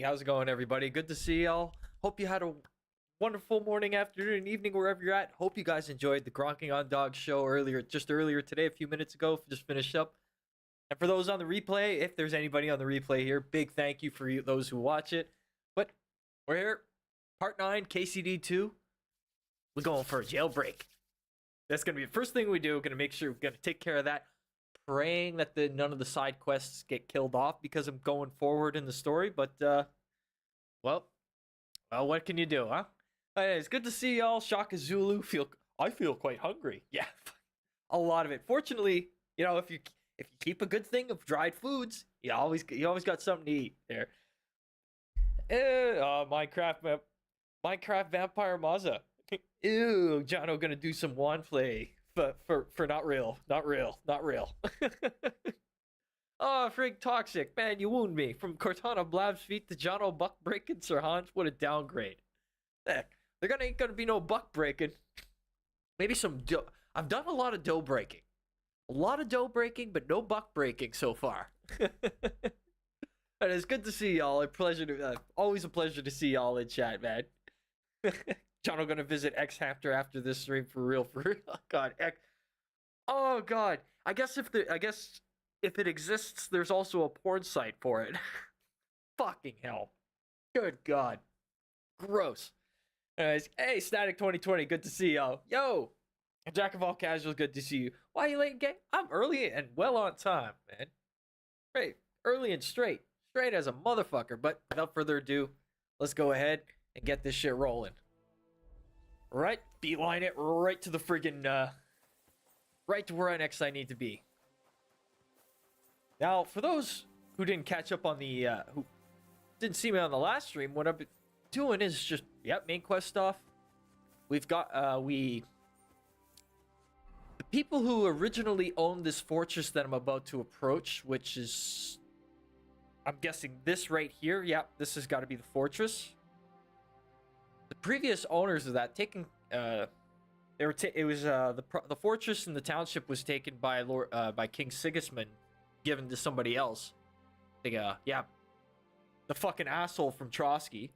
how's it going, everybody? Good to see y'all. Hope you had a wonderful morning, afternoon, evening, wherever you're at. Hope you guys enjoyed the Gronking on Dog show earlier today, a few minutes ago. Just finished up. And for those on the replay, if there's anybody on the replay here, big thank you for those who watch it. But we're here, part 9, KCD2. We're going for a jailbreak. That's gonna be the first thing we do. We're gonna make sure we're gonna take care of that. Praying that none of the side quests get killed off because I'm going forward in the story. But well, what can you do, huh? It's good to see y'all. Shaka Zulu. I feel quite hungry. Yeah, a lot of it. Fortunately, if you keep a good thing of dried foods, you always got something to eat there. Minecraft Vampire Mazza. Ew, Jono gonna do some wand play. For not real. Oh, frig toxic. Man, you wound me. From Cortana Blab's feet to Jono Buck breaking Sir Hans. What a downgrade. Heck, ain't gonna be no buck breaking. Maybe some dough. I've done a lot of dough breaking. But no buck breaking so far. And it's good to see y'all. Always a pleasure to see y'all in chat, man. Jono gonna visit X Hamster after this stream for real. Oh God, X. Oh God. I guess if it exists, there's also a porn site for it. Fucking hell. Good God. Gross. Anyways, hey, Static 2020, good to see y'all. Yo, Jack of all casuals, good to see you. Why are you late, gang? I'm early and well on time, man. Great, early and straight as a motherfucker. But without further ado, let's go ahead and get this shit rolling. Right, beeline it right to the friggin', right to where I need to be. Now, for those who didn't catch up on who didn't see me on the last stream, what I've been doing is just, main quest stuff. We've got, the people who originally owned this fortress that I'm about to approach, which is, I'm guessing this right here. Yep, this has got to be the fortress. The previous owners of that the fortress and the township was taken by by King Sigismund, given to somebody else. The fucking asshole from Trotsky.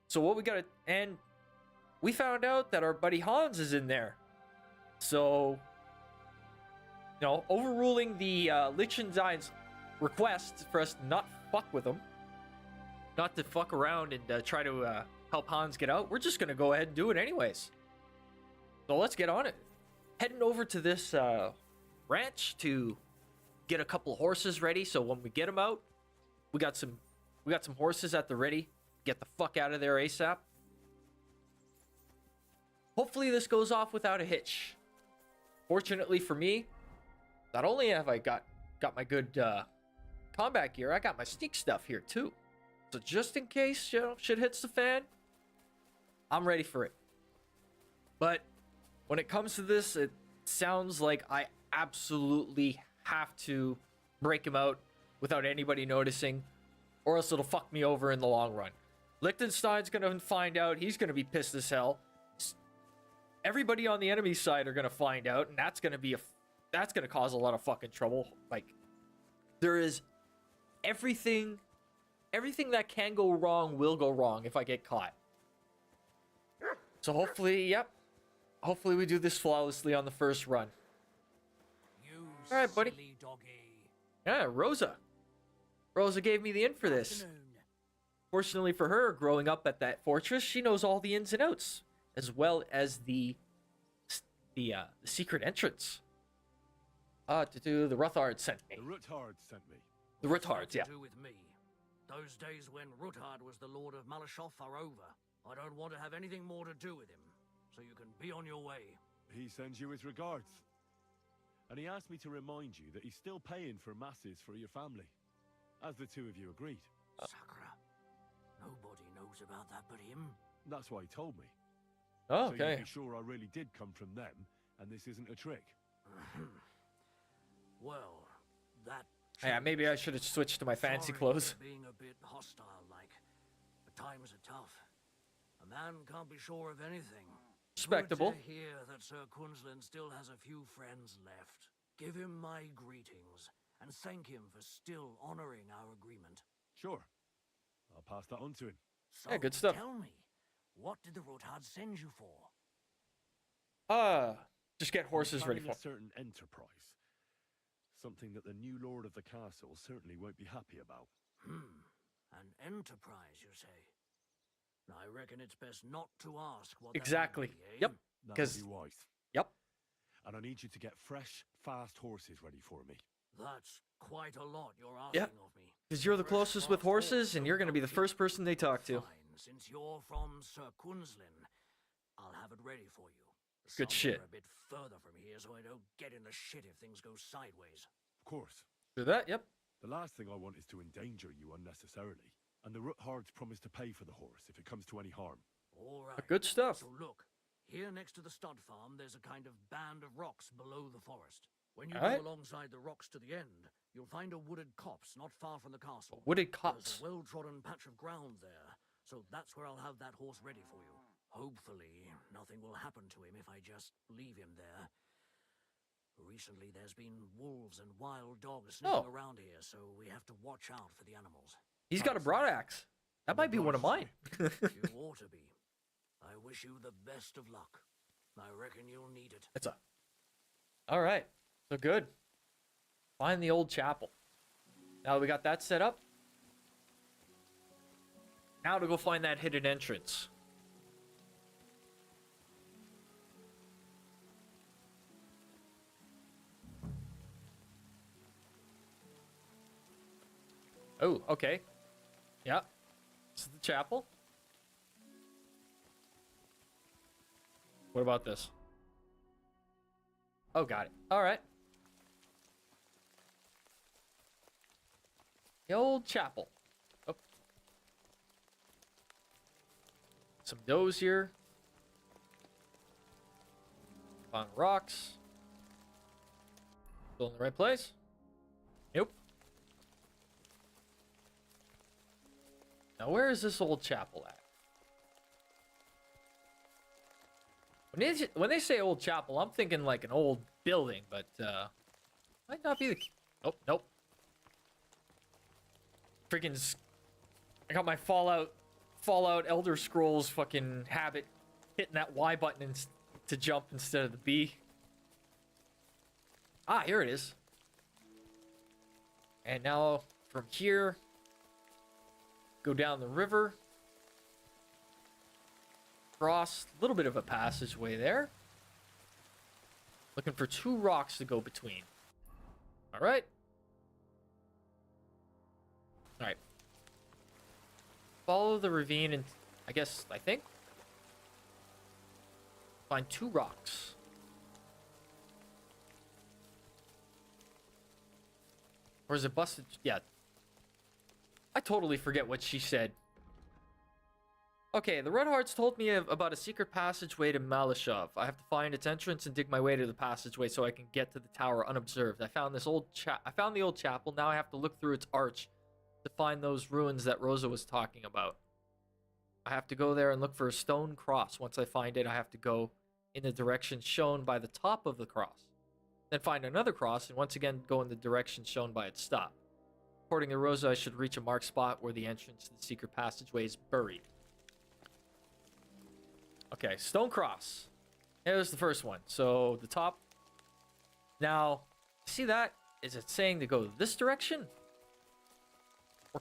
So what and we found out that our buddy Hans is in there. So, overruling the Liechtenstein's request for us to not fuck with him, not to fuck around and try to help Hans get out, we're just gonna go ahead and do it anyways. So let's get on it. Heading over to this ranch to get a couple of horses ready, so when we get them out, we got some horses at the ready. Get the fuck out of there ASAP. Hopefully this goes off without a hitch. Fortunately for me, not only have I got my good combat gear, I got my sneak stuff here too. So just in case, shit hits the fan, I'm ready for it. But when it comes to this, it sounds like I absolutely have to break him out without anybody noticing, or else it'll fuck me over in the long run. Liechtenstein's gonna find out. He's gonna be pissed as hell. Everybody on the enemy side are gonna find out, and that's gonna cause a lot of fucking trouble. Like, there is everything that can go wrong will go wrong if I get caught. So hopefully we do this flawlessly on the first run. All right, buddy. Yeah, Rosa gave me the in for this. Fortunately for her, growing up at that fortress, she knows all the ins and outs, as well as the secret entrance. The Ruthards sent me. The Ruthards sent me. The Ruthards, yeah. To do with me. Those days when Ruthard was the Lord of Malashov are over. I don't want to have anything more to do with him, so you can be on your way. He sends you his regards. And he asked me to remind you that he's still paying for masses for your family, as the two of you agreed. Sakura. Nobody knows about that but him. That's why he told me. Oh, so okay. you be sure I really did come from them, and this isn't a trick. Well, that... Yeah, maybe I should have switched to my fancy Sorry clothes. for being a bit hostile-like, but times are tough. A man can't be sure of anything. Respectable. Good to hear that Sir Quinlan still has a few friends left. Give him my greetings, and thank him for still honoring our agreement. Sure. I'll pass that on to him. So, Yeah, good stuff. tell me, what did the Rothard send you for? Just get horses ready for a him. certain enterprise. Something that the new lord of the castle certainly won't be happy about. An enterprise, you say? I reckon it's best not to ask what Exactly. that might be, eh? Yep. That would 'Cause- be wise. Yep. And I need you to get fresh, fast horses ready for me. That's quite a lot you're asking of me. Because you're the Fresh, closest with fast horses, and don't you're going to be come the first person they talk to. Fine, since you're from Sir Quinslin, I'll have it ready for you. Good shit. Somewhere a bit further from here so I don't get in the shit if things go sideways. Of course. Do that? Yep. The last thing I want is to endanger you unnecessarily. And the Roothards promise to pay for the horse if it comes to any harm. All right. Good stuff. So look, here next to the stud farm, there's a kind of band of rocks below the forest. When you All go right. alongside the rocks to the end, you'll find a wooded copse not far from the castle. Wooded There's copse. a well-trodden patch of ground there, so that's where I'll have that horse ready for you. Hopefully, nothing will happen to him if I just leave him there. Recently, there's been wolves and wild dogs sniffing around here, so we have to watch out for the animals. He's got a broadaxe. That might be one of mine. You ought to be. I wish you the best of luck. I reckon you'll need it. All right. So good. Find the old chapel. Now that we got that set up. Now to go find that hidden entrance. Oh, okay. Yeah. This is the chapel. What about this? Oh, got it. All right. The old chapel. Oh. Some doors here. On rocks. Still in the right place? Nope. Now, where is this old chapel at? When they say old chapel, I'm thinking like an old building, but might not be the. Oh, nope. Freaking! I got my Fallout Elder Scrolls fucking habit, hitting that Y button to jump instead of the B. Ah, here it is. And now from here, go down the river. Cross a little bit of a passageway there. Looking for 2 rocks to go between. All right. All right. Follow the ravine and I think find 2 rocks. Or is it busted? Yeah. I totally forget what she said. Okay, the Redhearts told me about a secret passageway to Malashov. I have to find its entrance and dig my way to the passageway so I can get to the tower unobserved. I found the old chapel. Now I have to look through its arch to find those ruins that Rosa was talking about. I have to go there and look for a stone cross. Once I find it, I have to go in the direction shown by the top of the cross. Then find another cross and once again go in the direction shown by its stop. According to Rosa, I should reach a marked spot where the entrance to the secret passageway is buried. Okay, stone cross. There's the first one. So the top. Now, see that? Is it saying to go this direction? I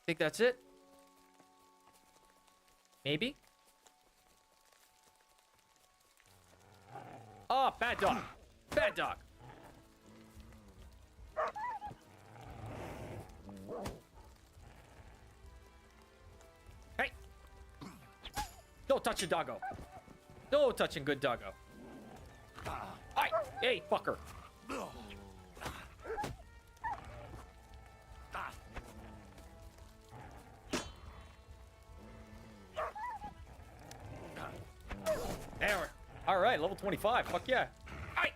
think that's it. Maybe. Oh, bad dog. Bad dog. Hey. Don't touch a doggo. No touching good doggo. Hey, fucker. There. All right, level 25. Fuck yeah. Hey.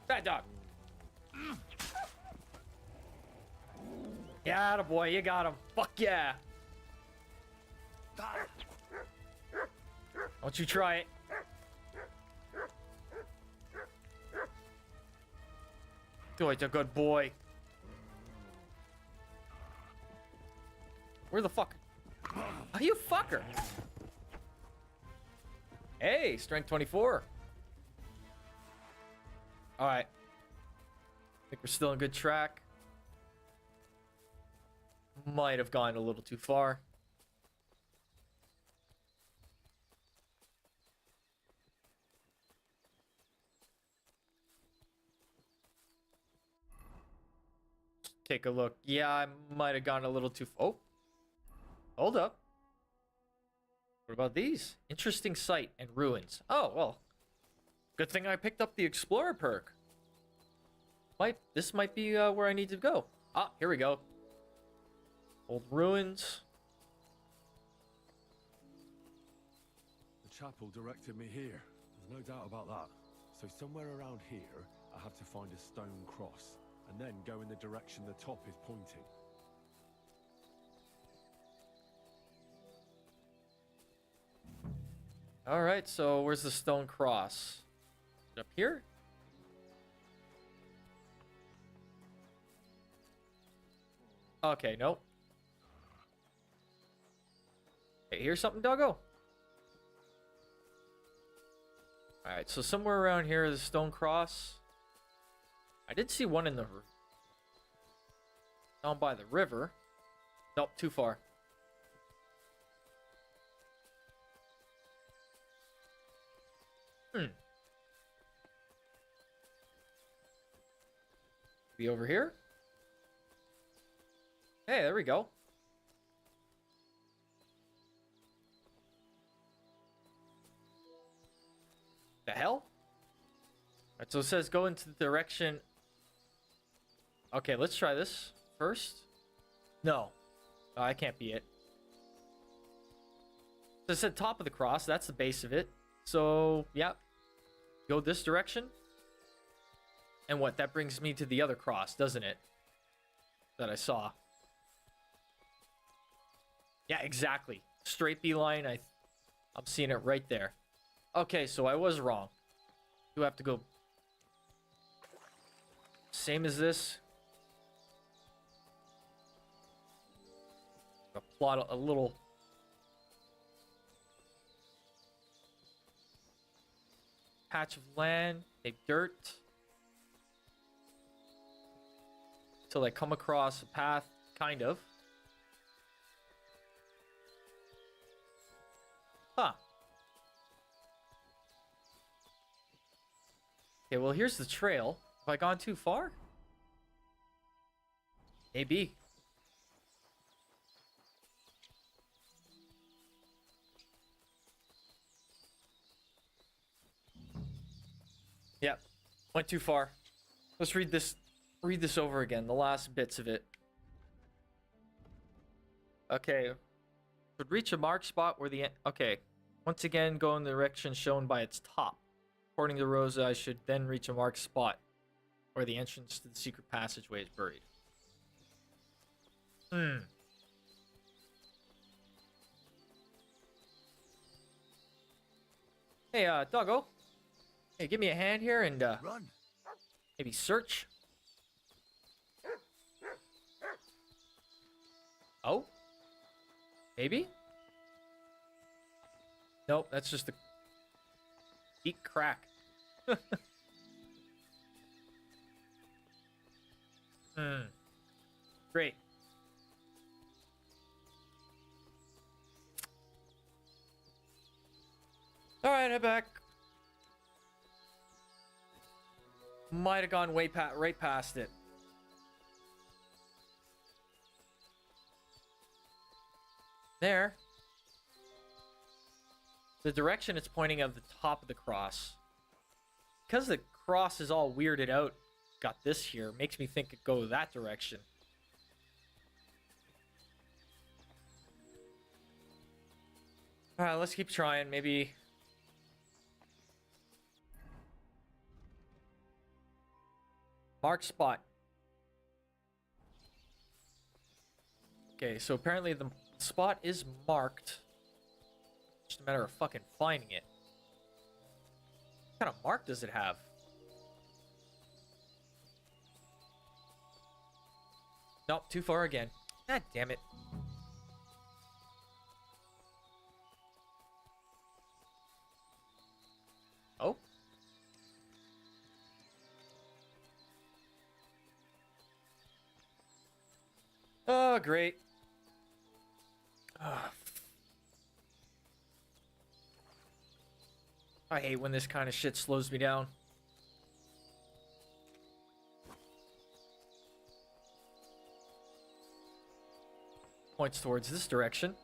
Bad dog. Yeah, boy, you got him. Fuck yeah. Don't you try it. Oh, it's a good boy. Where the fuck? Oh, you fucker! Hey, strength 24. Alright. I think we're still on good track. Might have gone a little too far. Take a look. Yeah, I might have gone a little too... Oh. Hold up. What about these? Interesting sight and ruins. Oh, well. Good thing I picked up the Explorer perk. This might be where I need to go. Ah, here we go. Old ruins. The chapel directed me here. There's no doubt about that. So somewhere around here, I have to find a stone cross, and then go in the direction the top is pointing. Alright, so where's the stone cross? Up here? Okay, nope. Hey, here's something, doggo. Alright, so somewhere around here is a stone cross. I did see one in the... down by the river. Nope, too far. Be over here? Hey, there we go. The hell? Alright, so it says go into the direction... Okay, let's try this first. No. Oh, I can't be it. So it said top of the cross. That's the base of it. So, yeah. Go this direction. And what? That brings me to the other cross, doesn't it? That I saw. Yeah, exactly. Straight beeline. I'm seeing it right there. Okay, so I was wrong. Do have to go... Same as this. I'll plot a little... patch of land. Maybe dirt. Till I come across a path, kind of. Huh. Okay, well, here's the trail. Have I gone too far? Maybe. Yep. Went too far. Let's read this over again, the last bits of it. Okay. Should reach a marked spot where the... Okay. Once again, go in the direction shown by its top. According to Rosa, I should then reach a marked spot where the entrance to the secret passageway is buried. Hey, doggo. Hey, give me a hand here and, Run! maybe search. Oh? Maybe? Nope, that's just a deep crack. Great. Alright, I'm back. Might have gone right past it. There. The direction it's pointing of the top of the cross. Because the cross is all weirded out, got this here, makes me think it go that direction. Alright, let's keep trying. Maybe... Mark spot. Okay, so apparently the spot is marked. Just a matter of fucking finding it. What kind of mark does it have? Nope, too far again. God damn it. Oh, great. Ah. I hate when this kind of shit slows me down. Points towards this direction.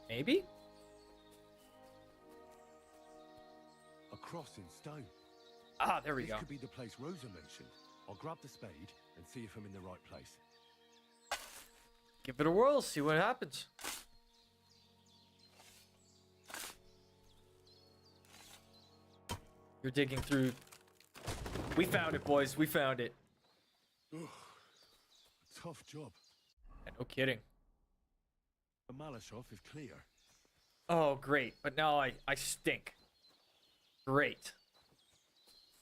Maybe? A cross in stone. Ah, there we This go. could be the place Rosa mentioned. I'll grab the spade and see if I'm in the right place. Give it a whirl, see what happens. You're digging through. We found it, boys. We found it. Ugh. Tough job. Yeah, no kidding. The Malashov is clear. Oh, great. But now I stink. Great.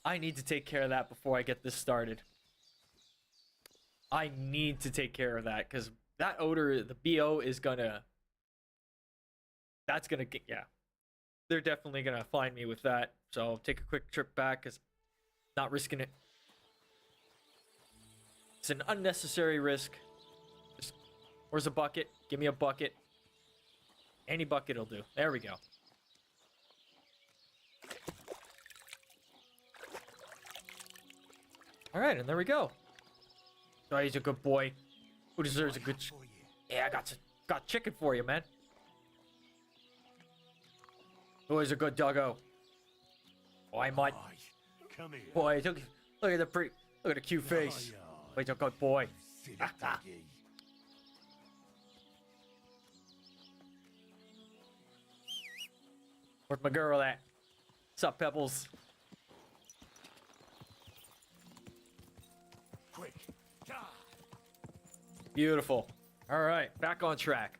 I need to take care of that before I get this started. I need to take care of that because that odor, the BO is gonna. That's gonna get. Yeah. They're definitely gonna find me with that. So I'll take a quick trip back because not risking it. It's an unnecessary risk. Just, where's a bucket? Give me a bucket. Any bucket will do. There we go. All right, and there we go. Oh, he's a good boy. Who deserves a good? Yeah, I got chicken for you, man. Who is a good doggo? Boy, mud. Come here. Boy, look at the cute face. He's a good boy. Where's my girl at? What's up, Pebbles? Quick. Beautiful. All right, back on track.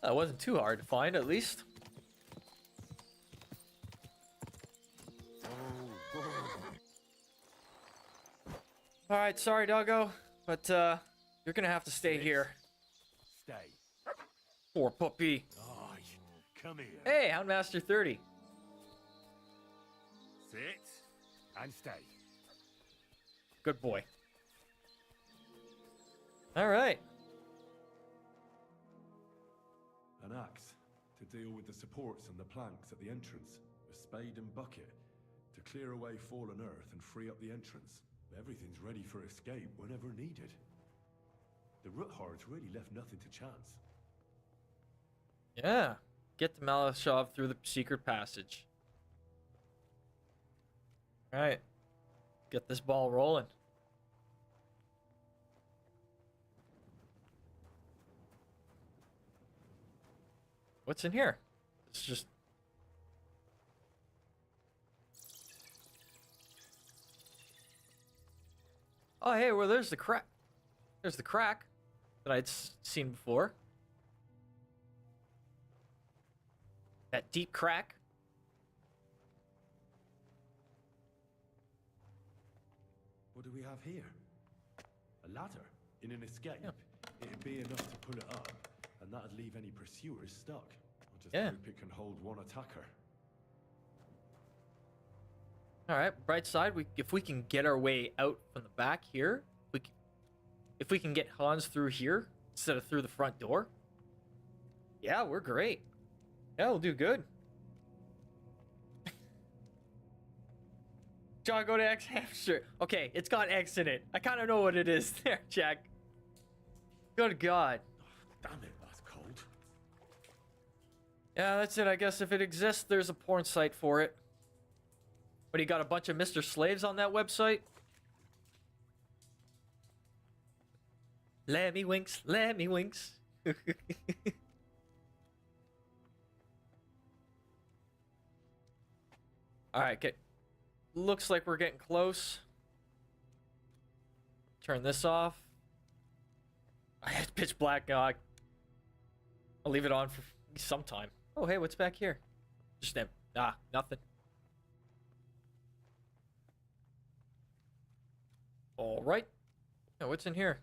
That wasn't too hard to find, at least. All right, sorry, doggo, but you're gonna have to stay here. Stay. Poor puppy. Aye. Come here. Hey, Houndmaster 30. Sit and stay. Good boy. All right. An axe to deal with the supports and the planks at the entrance. A spade and bucket to clear away fallen earth and free up the entrance. Everything's ready for escape whenever needed. The root hordes really left nothing to chance. Yeah. Get the Malashov through the secret passage. All right. Get this ball rolling. What's in here? It's just... Oh, hey, well, there's the crack. There's the crack that I'd seen before. That deep crack. What do we have here? A ladder in an escape. Yeah. It'd be enough to pull it up, and that'd leave any pursuers stuck. I just Yeah. hope it can hold one attacker. All right, bright side. If we can get our way out from the back here, if we can get Hans through here instead of through the front door, yeah, we're great. Yeah, we'll do good. John, go to X hamster. Okay, it's got X in it. I kind of know what it is there, Jack. Good God. Damn it, that's cold. Yeah, that's it. I guess if it exists, there's a porn site for it. But you got a bunch of Mr. Slaves on that website? Let me winks, let me winks. Alright, okay. Looks like we're getting close. Turn this off. It's pitch black. I'll leave it on for some time. Oh, hey, what's back here? Just them. Nothing. All right. Now, what's in here?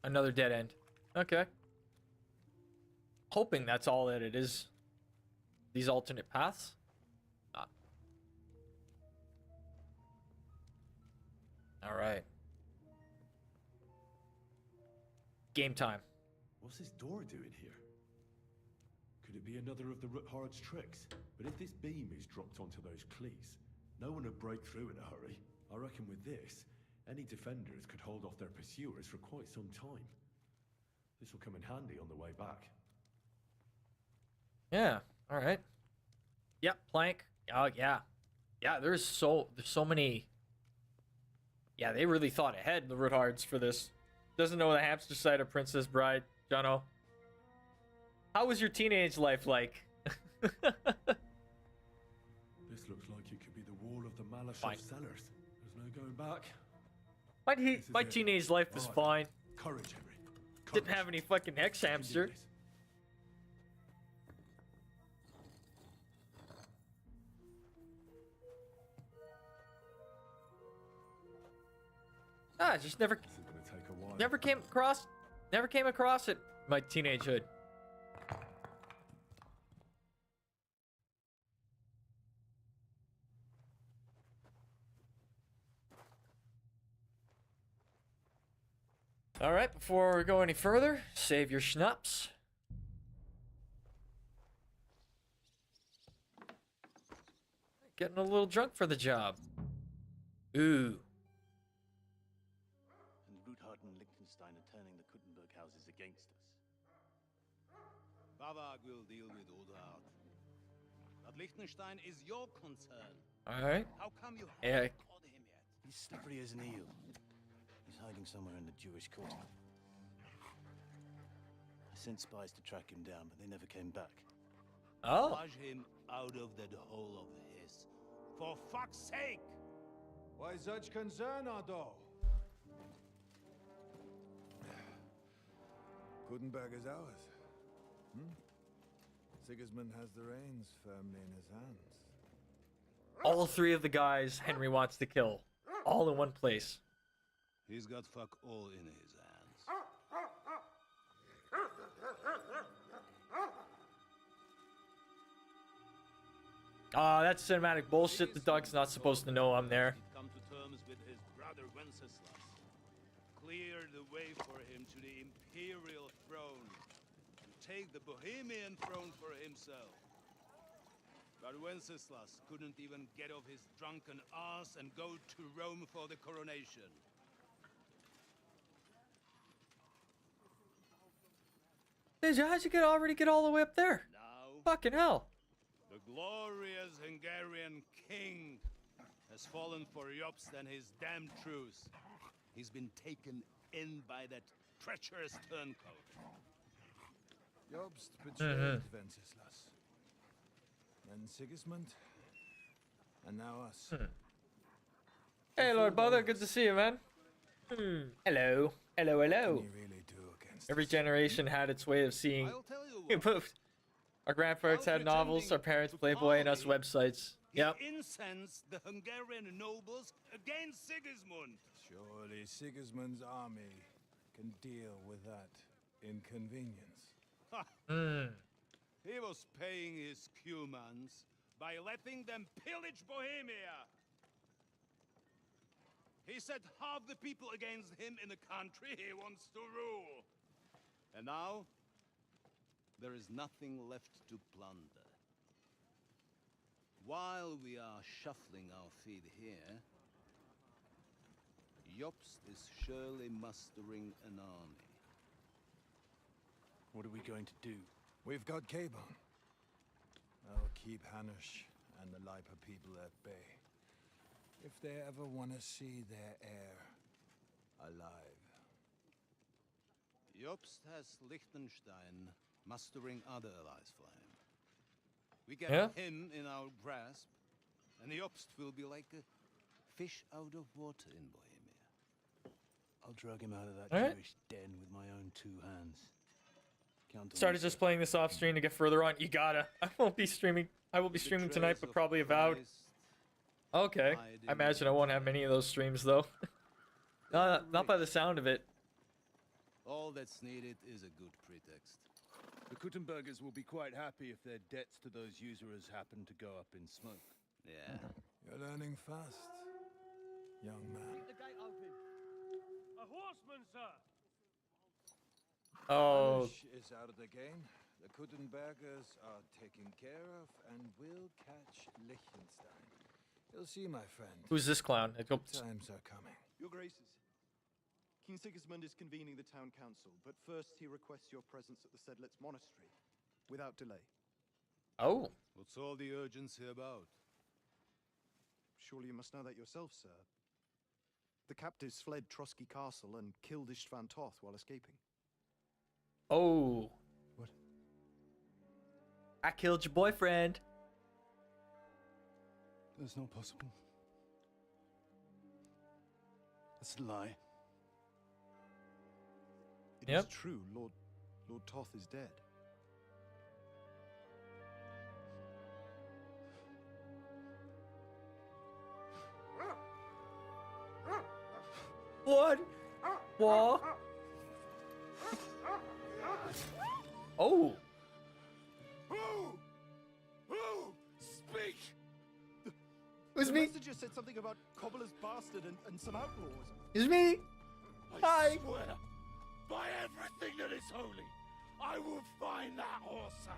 Another dead end. Okay. Hoping that's all that it is. These alternate paths. Ah. All right. Game time. What's this door doing here? Could it be another of the Ruthard's tricks? But if this beam is dropped onto those cleats, no one would break through in a hurry. I reckon with this, any defenders could hold off their pursuers for quite some time. This will come in handy on the way back. Yeah. All right. Yep. Plank. Oh yeah. Yeah. There's so many. Yeah, they really thought ahead, the Ruthards, for this. Doesn't know the hamster side of Princess Bride, Jono. How was your teenage life like? This looks like it could be the wall of the Malashov cellars. There's no going back. My teenage life was fine. Courage, Henry. Didn't have any fucking hex hamster. Ah, just never came across it my teenagehood. All right, before we go any further, save your schnapps. Getting a little drunk for the job. Ooh. And Ruthard and Liechtenstein are turning the Kuttenberg houses against us. Bavag will deal with Ruthard. But Liechtenstein is your concern. All right. How come you Yeah. haven't caught him yet? He's slippery as an eel. He's hiding somewhere in the Jewish quarter. I sent spies to track him down, but they never came back. Oh. Flush him out of that hole of his. For fuck's sake! Why such concern, Otto? Kuttenberg is ours. Sigismund has the reins firmly in his hands. All three of the guys Henry wants to kill. All in one place. He's got fuck all in his hands. That's cinematic bullshit. The dog's not supposed to know I'm there. He'd come to terms with his brother Wenceslas. Clear the way for him to the imperial throne. And take the Bohemian throne for himself. But Wenceslas couldn't even get off his drunken ass and go to Rome for the coronation. How'd you already get all the way up there? Now, Fucking hell. the glorious Hungarian king has fallen for Jobst and his damn truce. He's been taken in by that treacherous turncoat. Jobst betrayed Wenceslas. Then Sigismund. And now us. Hey, Lord Brother. Good to see you, man. Hello. Hello, What hello. can you really do against Every us? generation had its way of seeing. I'll tell you We what. moved. Our grandparents had novels, our parents Playboy, and us websites. Yep. He incensed the Hungarian nobles against Sigismund. Surely Sigismund's army can deal with that inconvenience. He was paying his Cumans by letting them pillage Bohemia. He set half the people against him in the country he wants to rule. And now, there is nothing left to plunder. While we are shuffling our feet here, Jobst is surely mustering an army. What are we going to do? We've got K-Bone. I'll keep Hanush and the Lipa people at bay. If they ever want to see their heir alive. Jobst has Liechtenstein mustering other allies for him. We get Yeah? him in our grasp, and Jobst will be like a fish out of water in Bohemia. I'll drag him out of that All right. Jewish den with my own two hands. Count on Started me, just sir. playing this off stream to get further on. You gotta. I won't be streaming. I will be streaming tonight, but probably Avowed. Okay. I imagine I won't have many of those streams though. Not by the sound of it. All that's needed is a good pretext. The Kuttenbergers will be quite happy if their debts to those usurers happen to go up in smoke. Yeah. You're learning fast, young man. Keep the gate open. A horseman, sir. Oh, Hanish is out of the game. The Kuttenbergers are taken care of, and we'll catch Liechtenstein. You'll see, my friend. who's this clown? Times are coming. Your Graces, King Sigismund is convening the town council, but first he requests your presence at the Sedlitz monastery, without delay. Oh, What's all the urgency about? Surely you must know that yourself, sir. The captives fled Trotsky Castle and killed Istvan Toth while escaping. oh. What? I killed your boyfriend. That's not possible. That's a lie. It is Yep. true, Lord Toth is dead. What? What? Oh. Who? Speak! It's The me. messenger said something about Cobbler's bastard and some outlaws. It's me. Hi. I swear, by everything that is holy, I will find that horse son,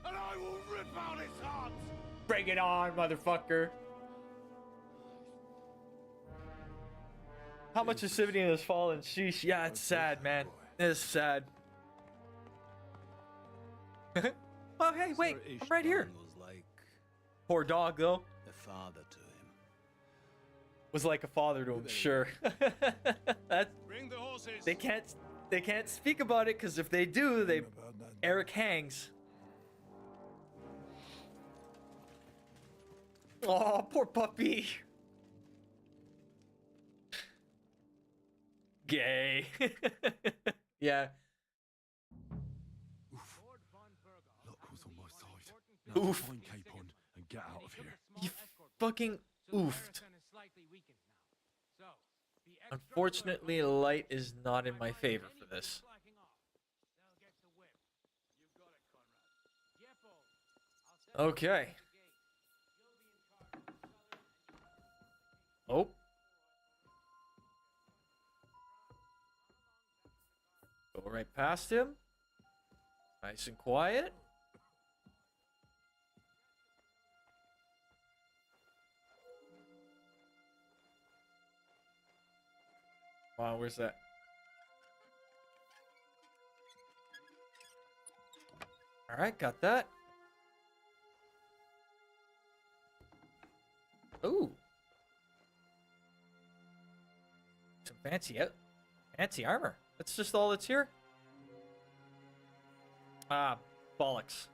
and I will rip out his heart! Bring it on, motherfucker. How much acidity has fallen? Sheesh. Yeah, it's sad, man. It's sad. Oh, hey, wait. I'm right here. Was like Poor dog, though. a father to him. Was like a father to him, sure. That's, Bring the horses! they can't speak about it, because if they do, they About that. Eric hangs. Oh, poor puppy. Gay. Yeah. Luck was on my side. Now Oof. find Cape on and get out of here. You fucking oofed. Unfortunately, light is not in my favor for this. Okay. Oh. Go right past him. Nice and quiet. Wow, where's that? Alright, got that. Ooh. Some fancy armor. That's just all that's here? Ah, bollocks.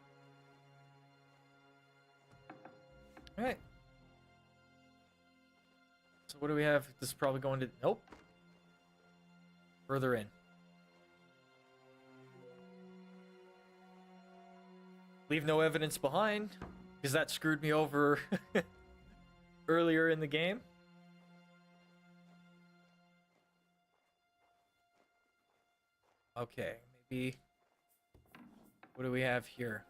Alright. So what do we have? This is probably going to... Nope. Further in. Leave no evidence behind, because that screwed me over earlier in the game. Okay, maybe... What do we have here?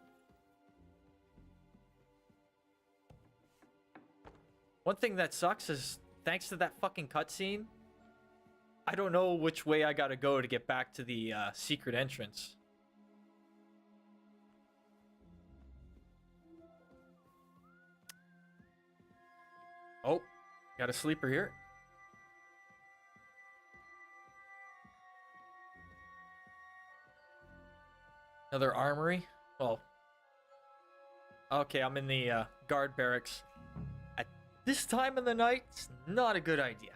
One thing that sucks is, thanks to that fucking cutscene, I don't know which way I gotta go to get back to the secret entrance. Oh, got a sleeper here. Another armory. Well, okay, I'm in the guard barracks. At this time of the night, it's not a good idea.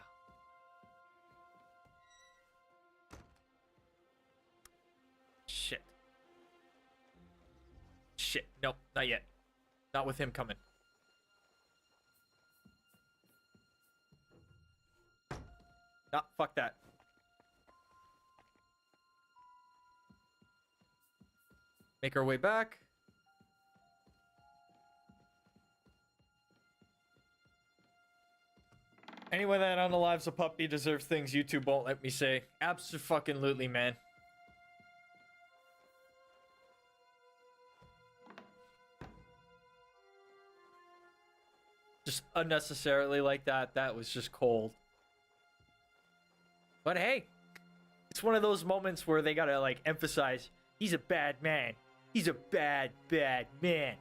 Shit. Shit. Nope, not yet. Not with him coming. Ah, fuck that. Make our way back. Anyone that unalives a puppy deserves things YouTube won't let me say. Abso-fucking-lutely, man. Just unnecessarily like that. That was just cold. But hey, it's one of those moments where they gotta like emphasize he's a bad man. He's a bad, bad man.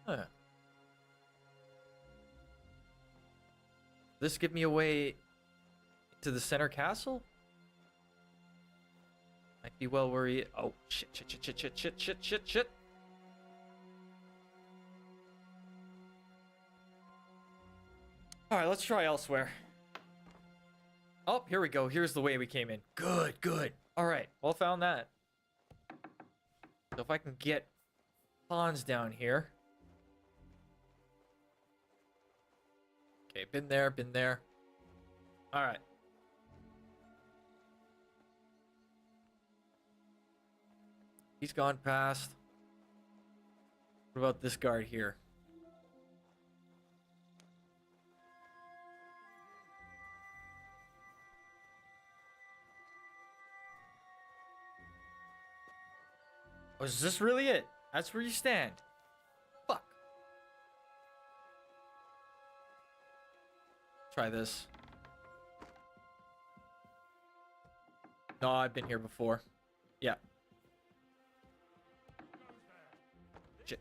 Huh. This give me a way to the center castle? Might be well worried. Oh, shit. Alright, let's try elsewhere. Oh, here we go. Here's the way we came in. Good, good. Alright, well found that. So if I can get pawns down here. Okay, been there. Alright. He's gone past. What about this guard here? Oh, is this really it? That's where you stand. Fuck. Try this. No, I've been here before. Yeah. Shit.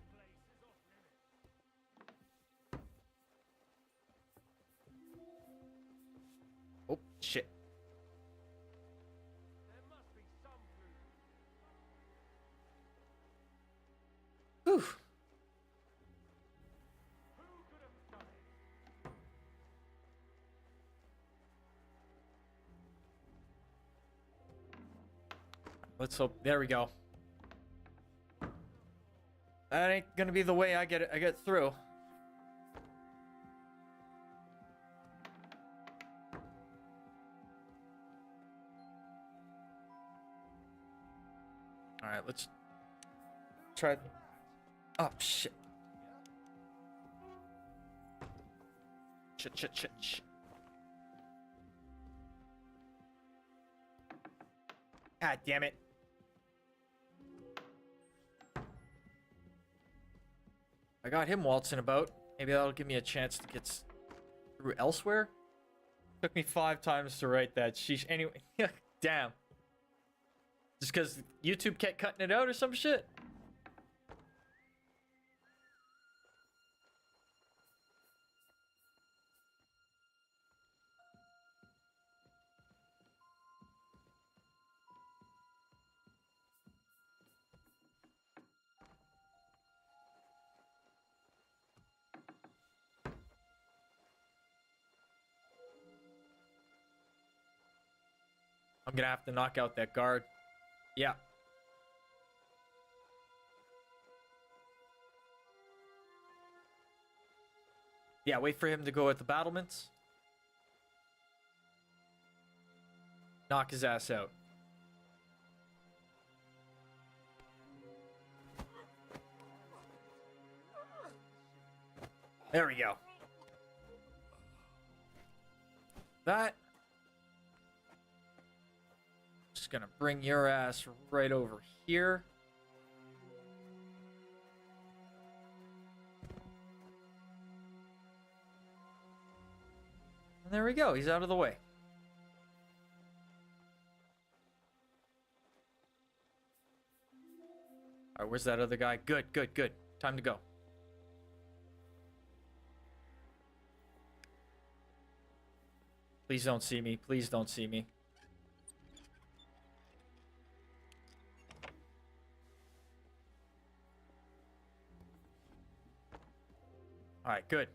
Oh, shit. Whew. Let's hope. There we go. That ain't gonna be the way I get through. All right, let's try. Oh shit. Shit. God damn it. I got him waltzing about. Maybe that'll give me a chance to get through elsewhere. Took me 5 times to write that. Sheesh. Anyway, damn. Just because YouTube kept cutting it out or some shit? I'm gonna have to knock out that guard. Yeah. Yeah, wait for him to go at the battlements. Knock his ass out. There we go. That. Just gonna bring your ass right over here. And there we go. He's out of the way. All right, where's that other guy? Good. Time to go. Please don't see me. Please don't see me. All right, good.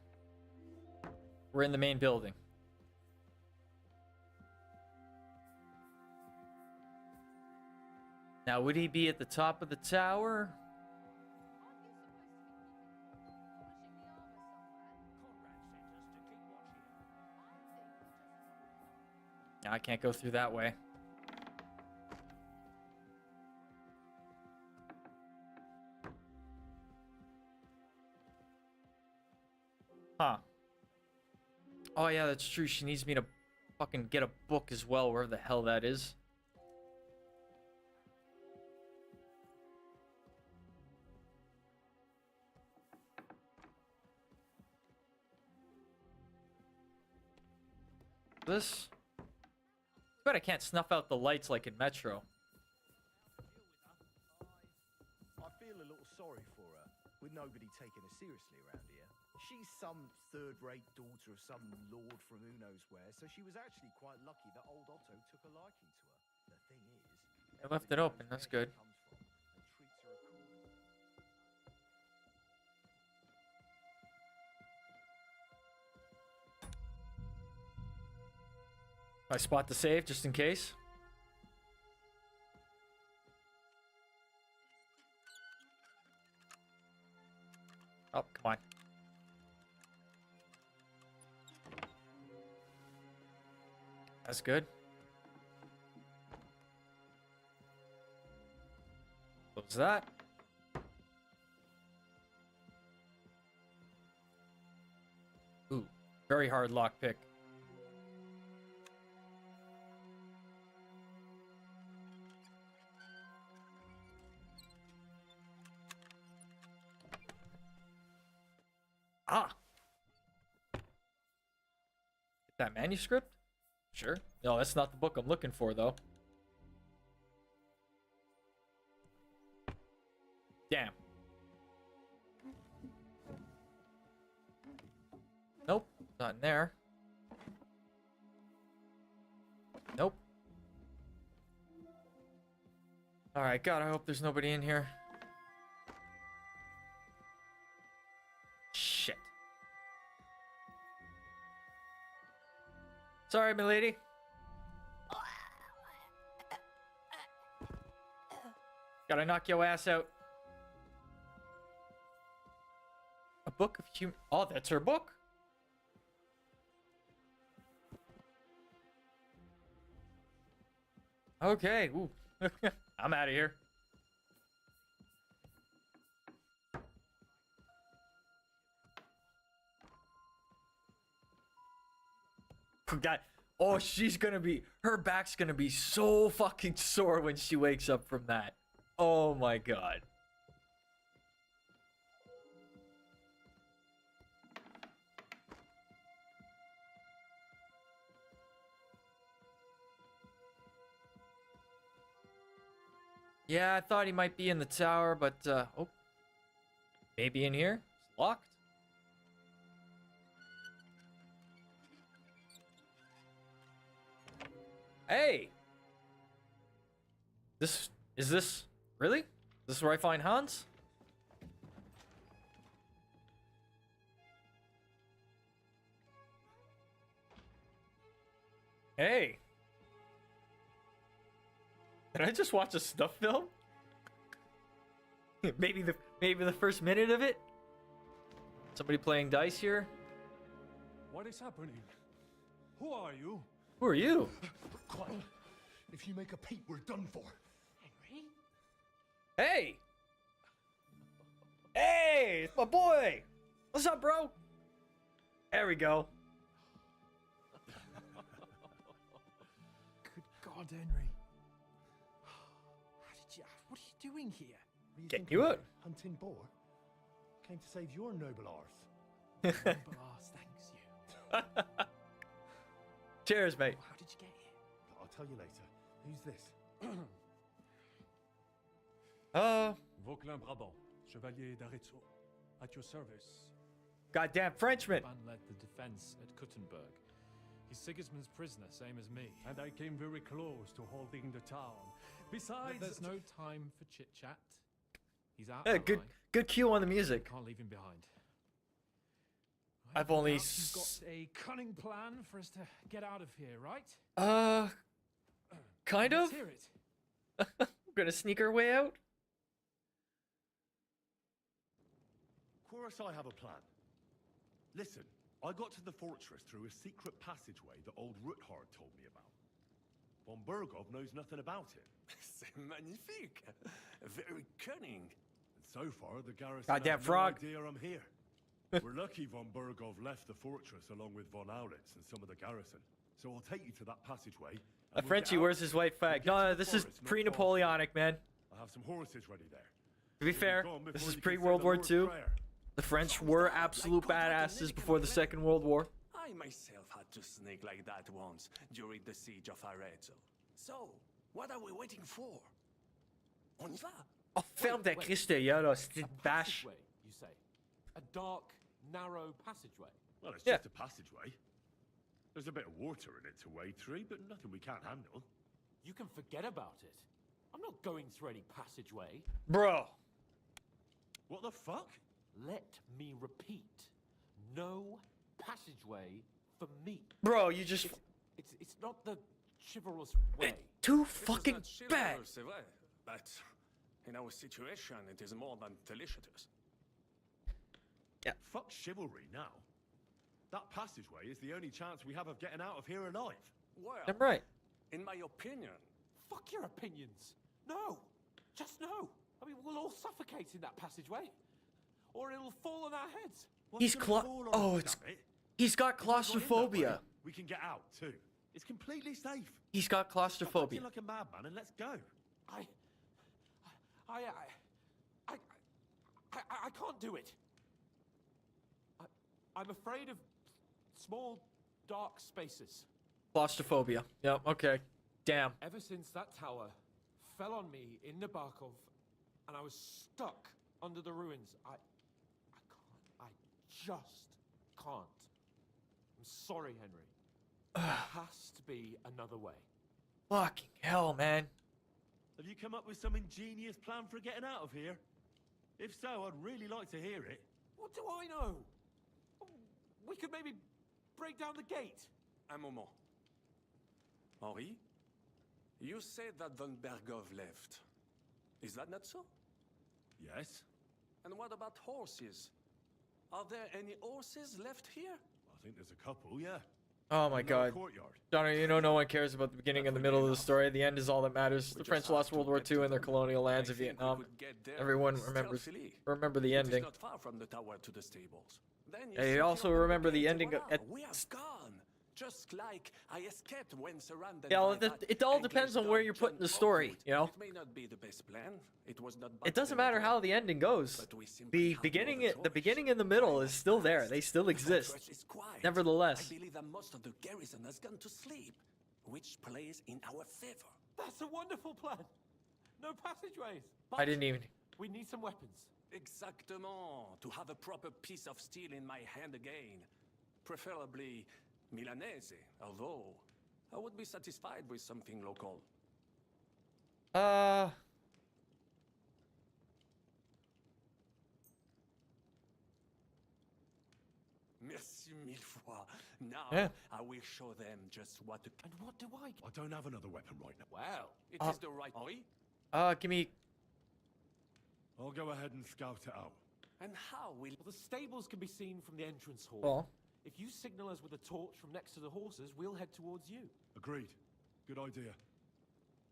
We're in the main building. Now, would he be at the top of the tower? I can't go through that way. Huh. Oh yeah, that's true. She needs me to fucking get a book as well, wherever the hell that is. This? But I can't snuff out the lights like in Metro. I feel a little sorry for her, with nobody taking her seriously around here. She's some third-rate daughter of some lord from who knows where, so she was actually quite lucky that old Otto took a liking to her. The thing is, I left it open, that's good. I spot the save just in case. Oh, come on. That's good. What was that? Ooh, very hard lockpick. Ah! Get that manuscript? Sure. No, that's not the book I'm looking for, though. Damn. Nope, not in there. Nope. Alright, God, I hope there's nobody in here. Shit. Sorry, milady. Gotta knock your ass out. A book of human... Oh, that's her book. Okay. Ooh. I'm out of here. God. Oh, she's gonna be... Her back's gonna be so fucking sore when she wakes up from that. Oh my God. Yeah, I thought he might be in the tower, but, oh. Maybe in here? It's locked. Hey! Is this... Really? Is this where I find Hans? Hey! Did I just watch a snuff film? maybe the first minute of it? Somebody playing dice here? What is happening? Who are you? Who are you? Quiet. If you make a peep, we're done for. Henry? Hey! Hey! It's my boy! What's up, bro? There we go. Good God, Henry. What are you doing here? Get you out. Hunting boar? Came to save your noble arse. Noble arse, thanks you. Cheers, mate. How did you get here? I'll tell you later. Who's this? Vauquelin Brabant, Chevalier d'Arezzo. At your service. Goddamn Frenchman. Man led the defense at Kuttenberg. He's Sigismund's prisoner, same as me. And I came very close to holding the town. Besides... There's no time for chit-chat. He's out. Yeah, good cue on the music. Can't leave him behind. I've only... You've got a cunning plan for us to get out of here, right? Kind of? Let's hear it. We're gonna sneak our way out? Of course I have a plan. Listen, I got to the fortress through a secret passageway that old Ruthard told me about. Von Bergov knows nothing about it. C'est magnifique. Very cunning. And so far, the garrison Goddamn have frog. no idea I'm here. We're lucky Von Bergov left the fortress along with Von Aulitz and some of the garrison. So I'll take you to that passageway. A Frenchie wears his white flag. No, this is pre-Napoleonic, man. I have some horses ready there. To be fair, this is pre-World War II. The French were absolute badasses before the Second World War. I'm myself had to sneak like that once during the siege of Arezzo. So, what are we waiting for? On y va? Oh, ferme ta Christ ya, là, c'est bâche. Passageway, you say? A dark, narrow passageway? Well, it's Yeah. just a passageway. There's a bit of water in it to wade through, but nothing we can't handle. You can forget about it. I'm not going through any passageway. Bro. What the fuck? Let me repeat. No passageway for me. Bro, you just... It's not the chivalrous way. Too It is fucking not bad. chivalrous, c'est vrai, but in our situation, it is more than delicious. Fuck chivalry now. That passageway is the only chance we have of getting out of here alive. Well, I'm right. in my opinion, Fuck your opinions. No. Just no. I mean, we'll all suffocate in that passageway. Or it'll fall on our heads. He's he's got claustrophobia. We can get out too. It's completely safe. He's got Stop claustrophobia. acting like a madman and let's go. I can't do it. I'm afraid of small, dark spaces. Claustrophobia. Yep, okay. Damn. Ever since that tower fell on me in Nabokov, and I was stuck under the ruins, I can't. I just can't. I'm sorry, Henry. There has to be another way. Fucking hell, man. Have you come up with some ingenious plan for getting out of here? If so, I'd really like to hear it. What do I know? We could maybe break down the gate. un moment. Henri, you said that von Bergov left. Is that not so? Yes. And what about horses? Are there any horses left here? I think there's a couple, yeah. Oh my In that god. courtyard. Donner, you know no one cares about the beginning and the middle of the story. The end is all that matters. The French lost World War II in their colonial lands of Vietnam. Everyone remember the ending. It is not far from the tower to the stables. Then you And you secure also the remember gate, the ending voila, at... we are gone. Just like I escaped when surrounded Yeah, well, by that it all English depends on where dog you're putting the John story, Oakwood. you know? It may not be the best plan. It was not. It doesn't budgeted matter at how all. the ending goes. But we simply The have no beginning, other the choice. beginning and the middle is still there. They still exist. Fortress is quiet. Nevertheless. I believe that most of the garrison has gone to sleep, which plays in our favor. That's a wonderful plan. No passageways. I didn't even... We need some weapons. Exactement. To have a proper piece of steel in my hand again. Preferably Milanese, although I would be satisfied with something local. Merci mille fois. Now Yeah. I will show them just what. And what do I get? I don't have another weapon right now. Well, it is the right. Henri? give me... I'll go ahead and scout it out. And how will? Well, the stables can be seen from the entrance hall. Well, If you signal us with a torch from next to the horses, we'll head towards you. Agreed. Good idea.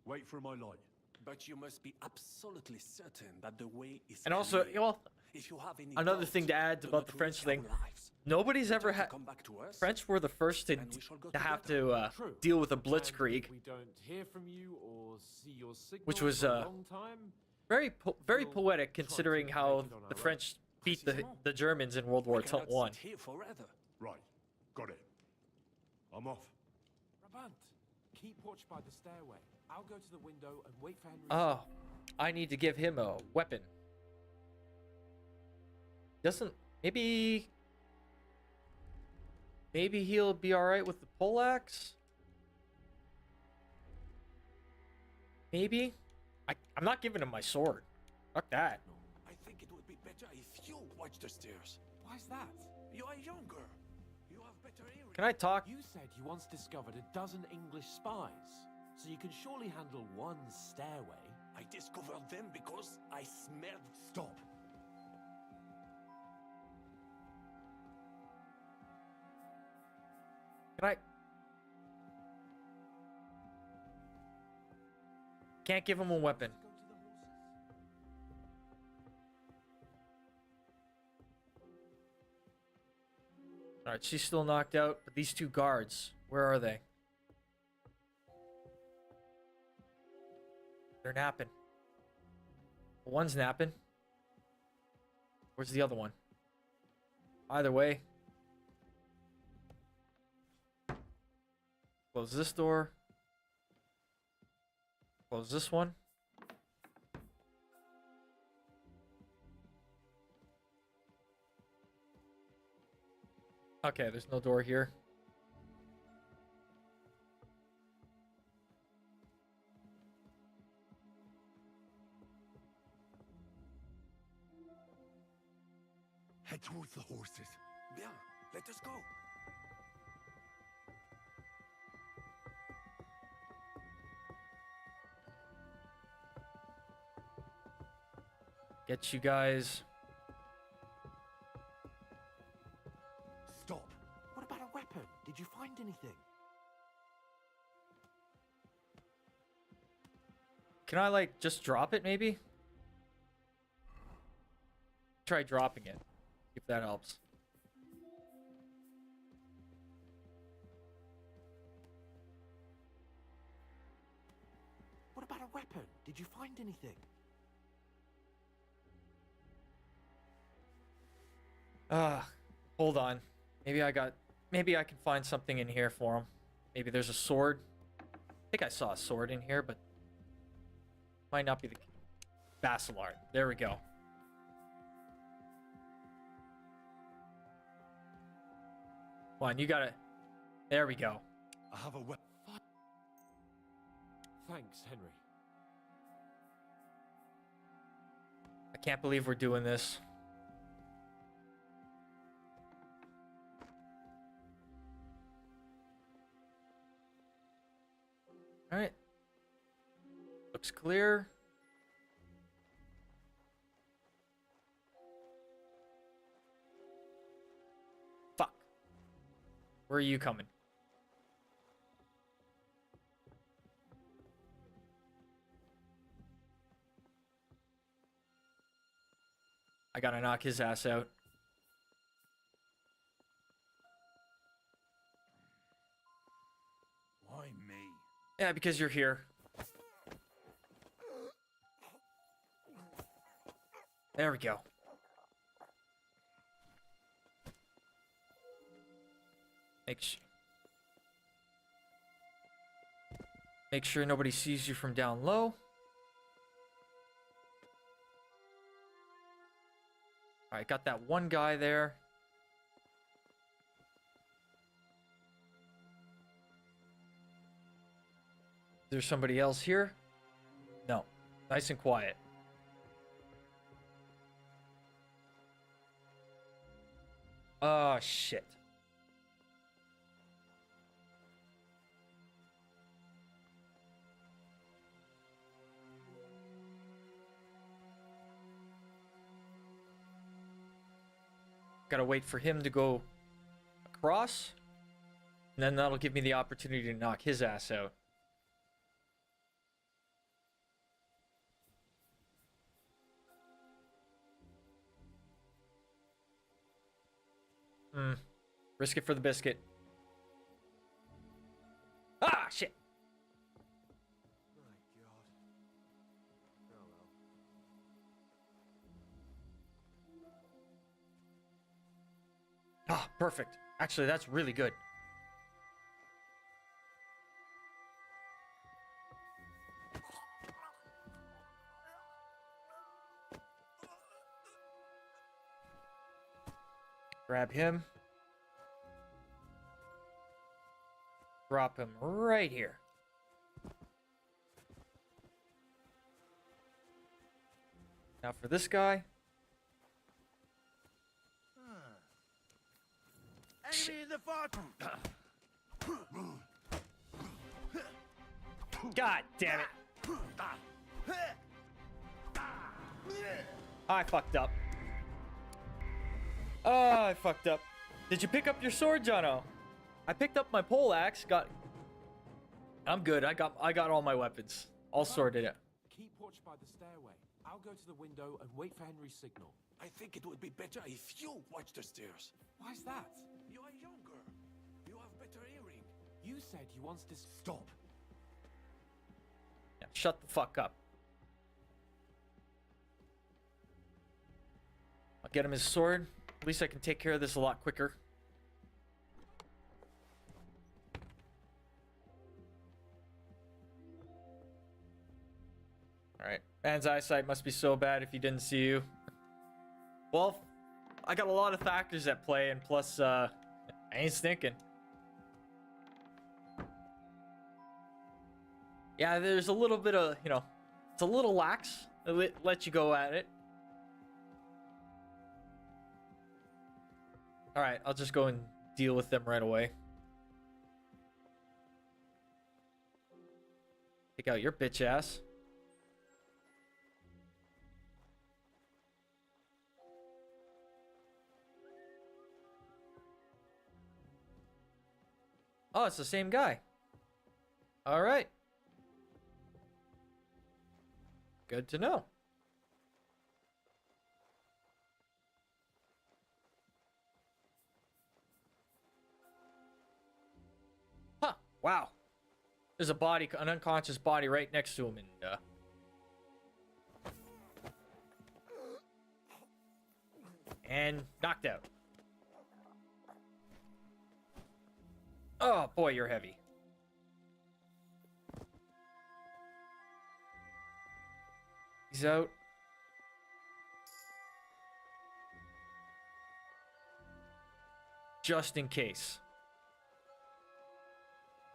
Wait for my light. But you must be absolutely certain that the way is and also, clear. well, If you have any another doubts, thing to add do about not the French risk thing. our lives. Nobody's ever Return to had... come back to us, French were the first to, and we shall go to have together. to True. deal with a And blitzkrieg. if we don't hear from you or see your signal Which was, for a long time, Very very We'll poetic try to considering make how it on the our French beat Précisément. the Germans in World We War cannot One. sit here forever. Right. Got it. I'm off. Brabant, keep watch by the stairway. I'll go to the window and wait for Henry. Oh, I need to give him a weapon. Doesn't... Maybe he'll be alright with the poleaxe? Maybe? I'm not giving him my sword. Fuck that. I think it would be better if you watch the stairs. Why's that? You are younger. You have better hearing. Can I talk? You said you once discovered a dozen English spies, so you can surely handle one stairway. I discovered them because I smelled. Stop. Can I... Can't give him a weapon. Go to the horses. Alright, she's still knocked out, but these two guards, where are they? They're napping. One's napping. Where's the other one? Either way. Close this door. Close this one. Okay, there's no door here. Head towards the horses. Bien, let us go. Get you guys. Stop. What about a weapon? Did you find anything? Can I, like, just drop it, maybe? Try dropping it. If that helps. What about a weapon? Did you find anything? Hold on. Maybe I can find something in here for him. Maybe there's a sword. I think I saw a sword in here, but might not be the Bacillard. There we go. Come on, you gotta. There we go. I have a weapon. Thanks, Henry. I can't believe we're doing this. All right. Looks clear. Fuck. Where are you coming? I gotta knock his ass out. Why me? Yeah, because you're here. There we go. Make sure nobody sees you from down low. Alright, got that one guy there. Is there somebody else here? No. Nice and quiet. Oh, shit. Gotta wait for him to go across. And then that'll give me the opportunity to knock his ass out. Risk it for the biscuit. Ah, shit. My God. Oh well. Ah, perfect. Actually, that's really good. Grab him. Drop him right here. Now for this guy. Enemy in the fort! God damn it. I fucked up. Oh, I fucked up. Did you pick up your sword, Jono? I picked up my pole axe. I'm good. I got all my weapons. All sorted out. Keep watch by the stairway. I'll go to the window and wait for Henry's signal. I think it would be better if you watch the stairs. Why's that? You are younger. You have better hearing. You said he wants to... Stop. Yeah, shut the fuck up. I'll get him his sword. At least I can take care of this a lot quicker. Man's eyesight must be so bad if he didn't see you. Well, I got a lot of factors at play, and plus, I ain't stinking. Yeah, there's a little bit of, you know, it's a little lax. Let you go at it. Alright, I'll just go and deal with them right away. Take out your bitch ass. Oh, it's the same guy. Alright. Good to know. Huh. Wow. There's a body, an unconscious body right next to him, and knocked out. Oh boy, you're heavy. He's out. Just in case.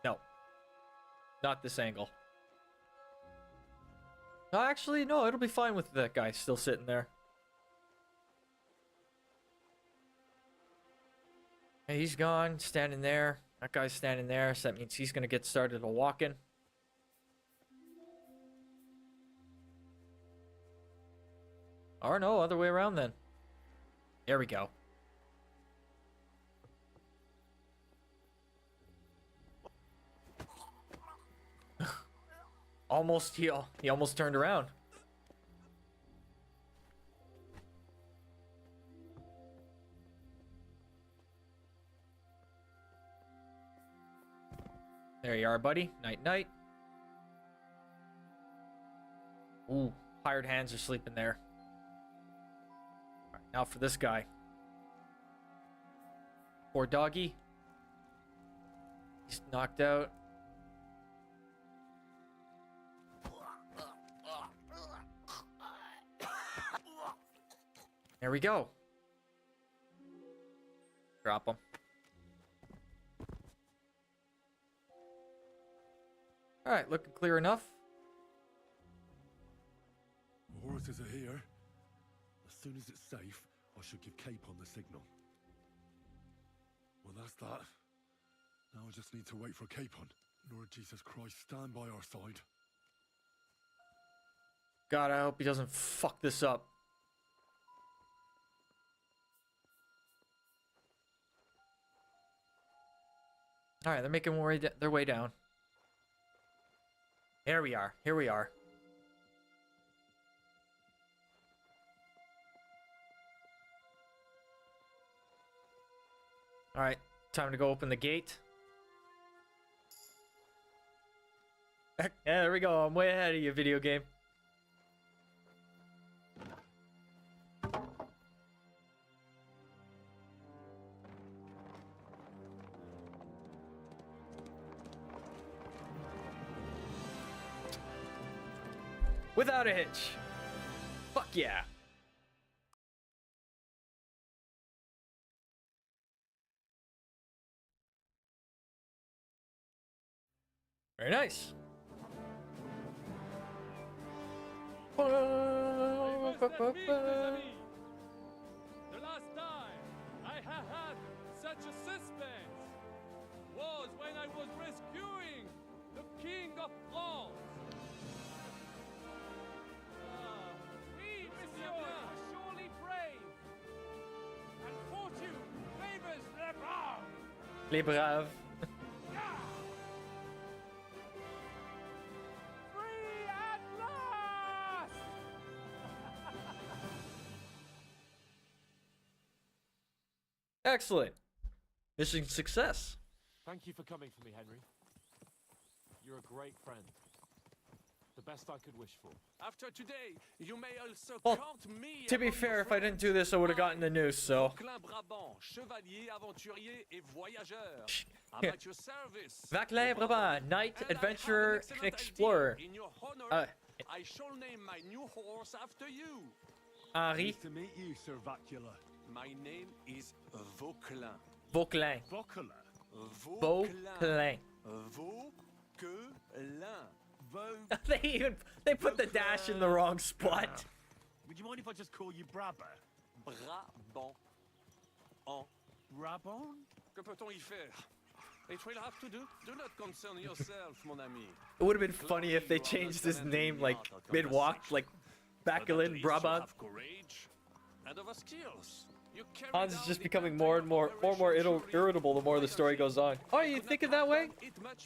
No. Not this angle. No, actually, no, it'll be fine with that guy still sitting there. Hey, he's gone, standing there. That guy's standing there, so that means he's gonna get started a walking. Or no, other way around then. There we go. He almost turned around. There you are, buddy. Night night. Ooh, hired hands are sleeping there. All right, now for this guy. Poor doggy. He's knocked out. There we go. Drop him. Alright, looking clear enough. The horses are here. As soon as it's safe, I should give Cape on the signal. Well, that's that. Now I just need to wait for Capon. Lord Jesus Christ, stand by our side. God, I hope he doesn't fuck this up. Alright, they're making their way down. Here we are. Here we are. Alright, time to go open the gate. Yeah, there we go. I'm way ahead of you, video game. Without a hitch. Fuck yeah. Very nice. The last time I had such a suspense was when I was rescuing the King of France. Oui, monsieur, surely brave, and fortune favors the brave. Les braves. Free at last! Excellent. Mission success. Thank you for coming for me, Henry. You're a great friend. The best I could wish for. After today, you may also Well, count me. to be fair, if I didn't do this, I would have gotten the news, so. Brabant, chevalier, aventurier et voyageur. I'm at your service. Vaclain Brabant, knight, adventurer, and explorer. I shall name my new horse after you. Henri Nice to meet you, Sir Vacula. My name is Vauquelin. Vauquelin. Vacula? Vauquelin. Vauquelin. They put the dash in the wrong spot. Would you mind if I just call you Brabber? Brabant. En. Brabant? Que peut-on y faire? It will have to do. Do not concern yourself, mon ami. It would have been funny if they changed his name like mid-walk, like Vauquelin Brabant. And of skills. Hans is just becoming more and more irritable the more the story goes on. Oh, you thinking that way?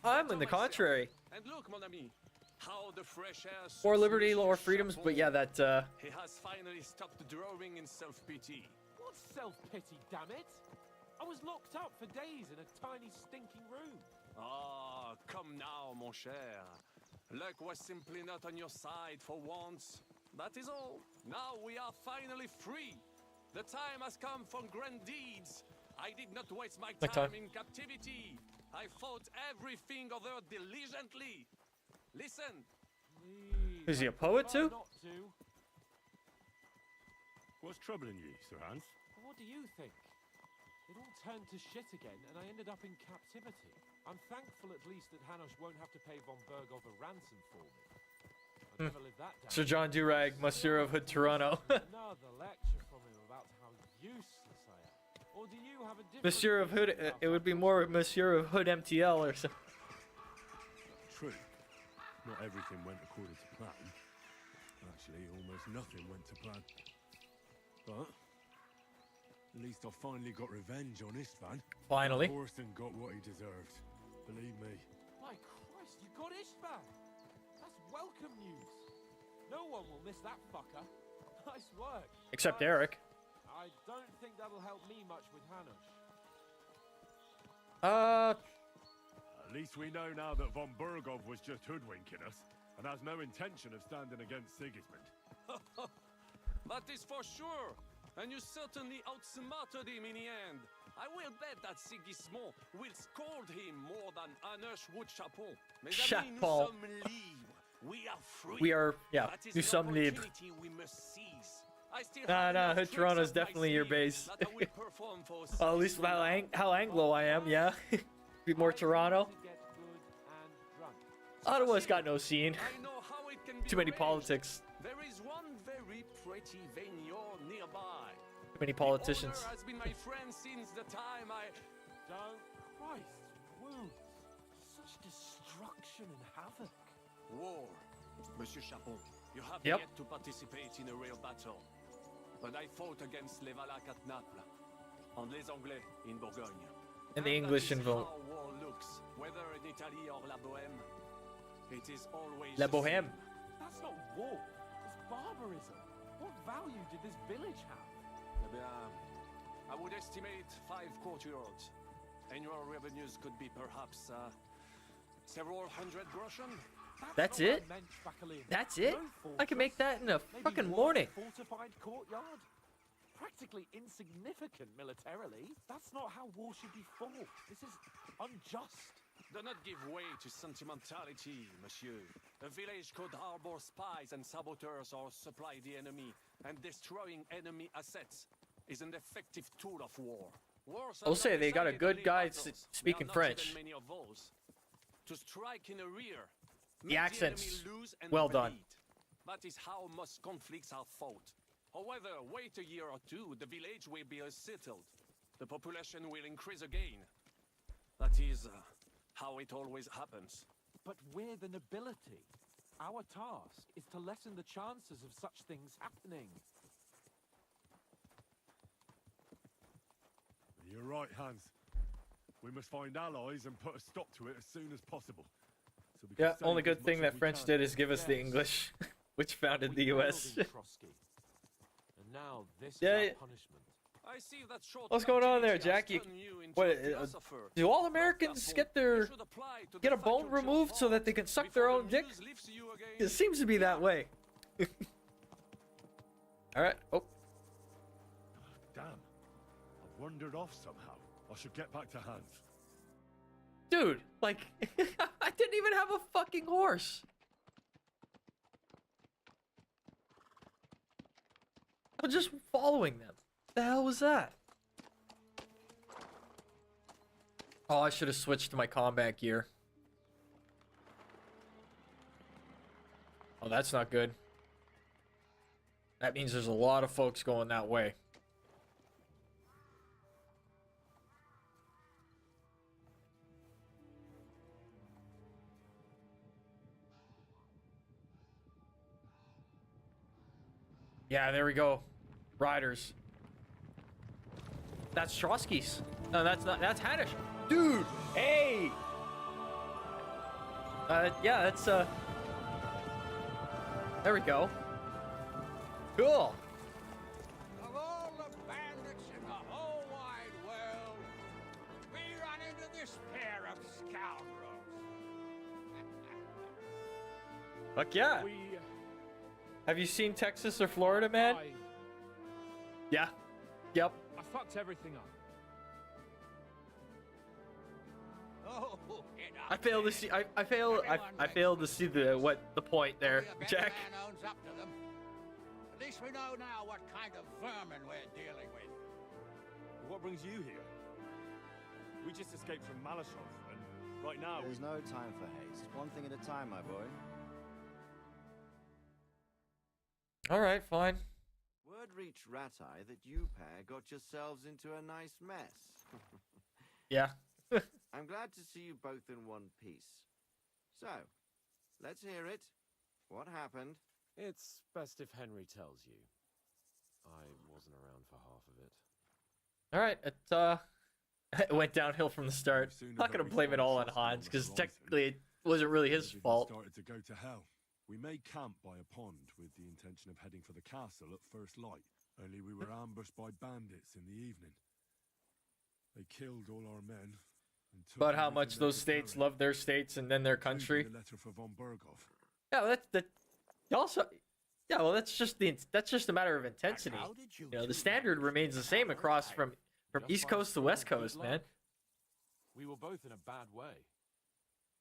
I'm in the contrary. And look, mon ami, how the fresh air More liberty, more freedoms, but yeah, that he has finally stopped drawing in self-pity. What self-pity, damn it? I was locked up for days in a tiny stinking room. Ah, come now, mon cher. Luck was simply not on your side for once. That is all. Now we are finally free. The time has come for grand deeds. I did not waste my time in captivity. I fought everything other diligently. Listen. Is he a poet too? Not to. What's troubling you, Sir Hans? What do you think? It all turned to shit again, and I ended up in captivity. I'm thankful at least that Hanush won't have to pay von Bergov a ransom for me. I'd never live that down. Sir John Durag, Monsieur of Hood Toronto. Another lecture from him about how useless I am. Or do you have a different... Monsieur of Hood, it would be more Monsieur of Hood MTL or something. True. Not everything went according to plan. Actually, almost nothing went to plan. But at least I finally got revenge on Istvan. Finally. Orson got what he deserved. Believe me. My Christ, you got Istvan! That's welcome news. No one will miss that fucker. Nice work. Except Eric. I don't think that'll help me much with Hanush. At least we know now that von Bergov was just hoodwinking us and has no intention of standing against Sigismund. That is for sure. And you certainly outsmarted him in the end. I will bet that Sigismund will scold him more than Hanush would Chapon. Mes amis, nous Chapon. sommes libres. We are free. We are, yeah, That is nous the sommes libres. opportunity we must seize. I still Nah, have nah, enough Hood tricks Toronto's up my definitely your sleeve base. that I will perform for Well, at least Sigismund. how Anglo I am, yeah. Be more Toronto. To get good and drunk. Ottawa's got no scene. I know how it can be Too many arranged. politics. There is one very pretty vineyard nearby. Too many politicians. The owner has been my friend since the time I... Don't Christ, wounds. Such destruction and havoc. War. Monsieur Chapon, you have Yep. yet to participate in a real battle. But I fought against les Valaques at Naples, and les Anglais in Bourgogne. And the English in involved. how war looks, whether in Italy or La Bohème. It is always La the Bohème. same. That's not war. It's barbarism. What value did this village have? Eh bien, I would estimate 5 courtyards. Annual revenues could be perhaps several hundred groschen. That's not what it? I meant, Vauquelin. That's it? No I can make that in a Maybe fucking one morning. fortified courtyard? Practically insignificant militarily. That's not how war should be fought. This is unjust. Do not give way to sentimentality, monsieur. A village could harbor spies and saboteurs or supply the enemy, and destroying enemy assets is an effective tool of war. Wars I'll are say not they got a decided good only guy battles. There speaking are not French. even many of those. To strike in the rear, The make accent's enemy lose and well done. bleed. That is how most conflicts are fought. However, wait a year or two, the village will be settled. The population will increase again. That is how it always happens. But we're the nobility. Our task is to lessen the chances of such things happening. You're right, Hans. We must find allies and put a stop to it as soon as possible. So we can Yeah, save only as good much thing as that we French can. did is give us the Yes. English, which founded the We US. failed in Trotsky. And now this is Yeah, our yeah. punishment. I see that short What's going on there, activity has Jack? You- turned you into what, a philosopher. Do all Americans get You should apply to a the bone faculty of removed so law that they can suck before their the own dick? news lifts you again. It seems to be that way. All right. Oh, Damn. I've wandered off somehow. I should get back to Hans. dude, like I didn't even have a fucking horse. I'm just following them. The hell was that? Oh, I should have switched to my combat gear. Oh, that's not good. That means there's a lot of folks going that way. Yeah, there we go. Riders. That's Trotsky's. No, that's not. That's Hanish. Dude, hey. Yeah, that's There we go. Cool. Of all the bandits in the whole wide world, we run into this pair of scoundrels. Fuck yeah. Have you seen Texas or Florida, man? Yeah. Yep. I fucked everything up. Oh, I failed to see. I failed. I failed to see the point there, Jack. Man owns up to them. At least we know now what kind of vermin we're dealing with. What brings you here? We just escaped from Malashov, and right now There's no time for haste. One thing at a time, my boy. All right, fine. Word reached Rat-Eye that you pair got yourselves into a nice mess. Yeah. I'm glad to see you both in one piece. So, let's hear it. What happened? It's best if Henry tells you. I wasn't around for half of it. All right, it went downhill from the start. Not gonna blame it all on Hans because technically it wasn't really his fault. Started to go to hell. We made camp by a pond with the intention of heading for the castle at first light. Only we were ambushed by bandits in the evening. They killed all our men. And took But how everything much they those could states carry, love their states and then their country. including the letter for von Berghoff. Yeah, well, that also. Yeah, well, that's just a matter of intensity. You know, the standard remains the same across from East Coast to West Coast, man. We were both in a bad way.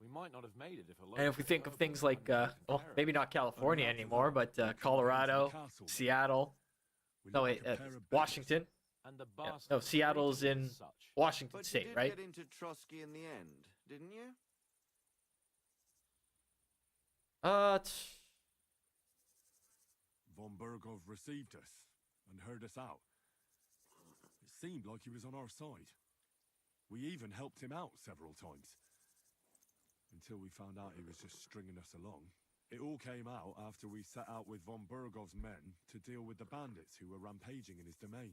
We might not have made it if a And if we think of things like, well, maybe not California anymore, but Colorado, Seattle, no wait, Washington. And the Yeah, no, Seattle's in Washington But State, you did right? get into Trotsky in the end, didn't you? Von Berghoff received us and heard us out. It seemed like he was on our side. We even helped him out several times. Until we found out he was just stringing us along. It all came out after we set out with von Berghoff's men to deal with the bandits who were rampaging in his domain.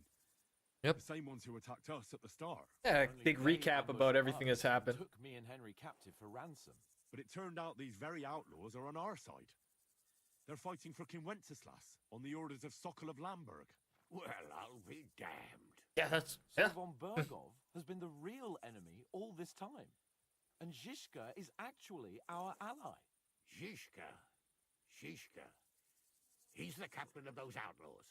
Yep. The same ones who attacked us at the start. Yeah, big recap about everything that's happened. Took me and Henry captive for ransom. But it turned out these very outlaws are on our side. They're fighting for King Wenceslas on the orders of Sokol of Lamberg. Well, I'll be damned. Yeah, that's... So Yeah. von Berghoff has been the real enemy all this time. And Zhishka is actually our ally. Zhishka. He's the captain of those outlaws.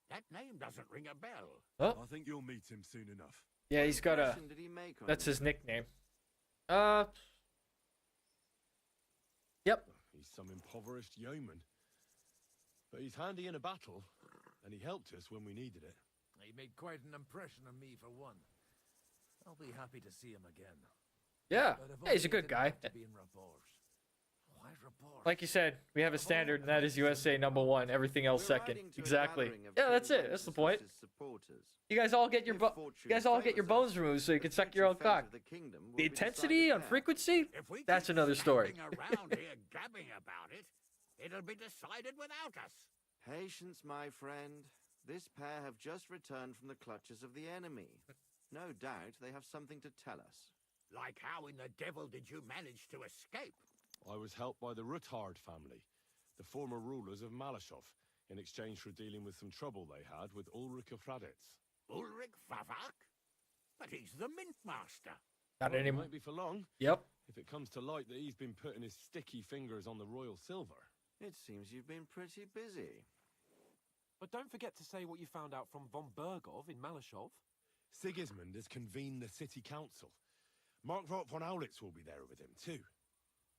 That name doesn't ring a bell. Oh. I think you'll meet him soon enough. Yeah, he's got a... Did he make on That's you? his nickname. Yep. He's some impoverished yeoman. But he's handy in a battle, and he helped us when we needed it. He made quite an impression on me, for one. I'll be happy to see him again. Yeah. But if Yeah, he's a only good it didn't guy. have to be in Rapport. Why Rapport? Like you said, we have a standard, and that is USA #1. Everything else We're second. riding to a Exactly. gathering of Yeah, King that's it. That's the point. Wenceslas's supporters. You guys all get your If you fortune guys all get your favours us, bones removed so you can the suck your future own fate cock. of the kingdom will The be intensity decided on there. frequency, If we that's keep another story. standing around here gabbing about it, it'll be decided without us. Patience, my friend. This pair have just returned from the clutches of the enemy. No doubt they have something to tell us. Like how in the devil did you manage to escape? I was helped by the Ruthard family, the former rulers of Malashov, in exchange for dealing with some trouble they had with Ulrich of Raditz. Ulrich Favak? But he's the mint master. Not Well, it anymore. won't be for long. Yep. If it comes to light that he's been putting his sticky fingers on the royal silver. It seems you've been pretty busy. But don't forget to say what you found out from von Berghoff in Malashov. Sigismund has convened the city council. Markvart von Aulitz will be there with him, too.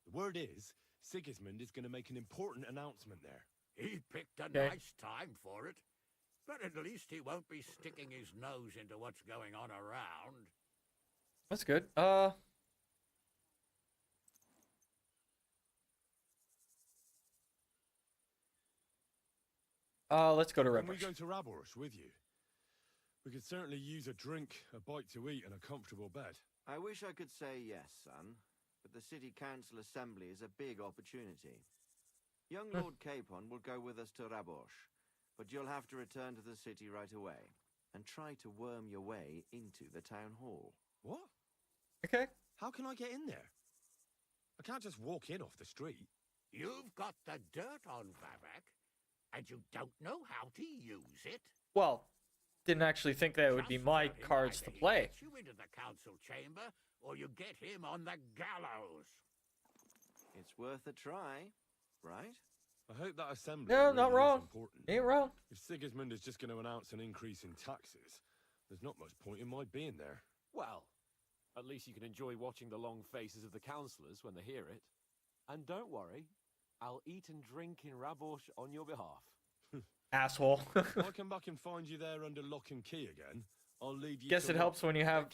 The word is, Sigismund is going to make an important announcement there. He picked a Okay. nice time for it. But at least he won't be sticking his nose into what's going on around. That's good. Let's go to Can we Rebbush. go to Raborsh with you? We could certainly use a drink, a bite to eat, and a comfortable bed. I wish I could say yes, son, but the City Council Assembly is a big opportunity. Young Lord Capon will go with us to Raborsh, but you'll have to return to the city right away and try to worm your way into the town hall. What? Okay. How can I get in there? I can't just walk in off the street. You've got the dirt on Vavak, and you don't know how to use it? Well, didn't actually think that it would be my cards to play. Get you into the council chamber, or you get him on the gallows. It's worth a try, right? I hope that assembly No, really not is wrong. important. Ain't wrong. If Sigismund is just going to announce an increase in taxes, there's not much point in my being there. Well, at least you can enjoy watching the long faces of the councillors when they hear it. And don't worry, I'll eat and drink in Raborsh on your behalf. Asshole. If I come back and find you there under lock and key again, I'll lead you Guess to it helps when you have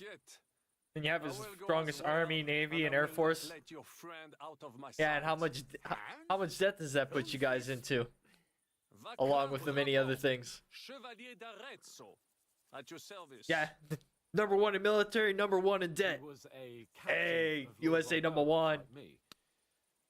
his strongest army, navy, and air force. Let your friend out of my Yeah, and sight. how much debt does that put you guys into? Along with the many other things. Chevalier d'Arezzo, at your service. Yeah. Number 1 in military, number 1 in debt. He was a Hey, captain of USA Lord number Lambert, 1. like me.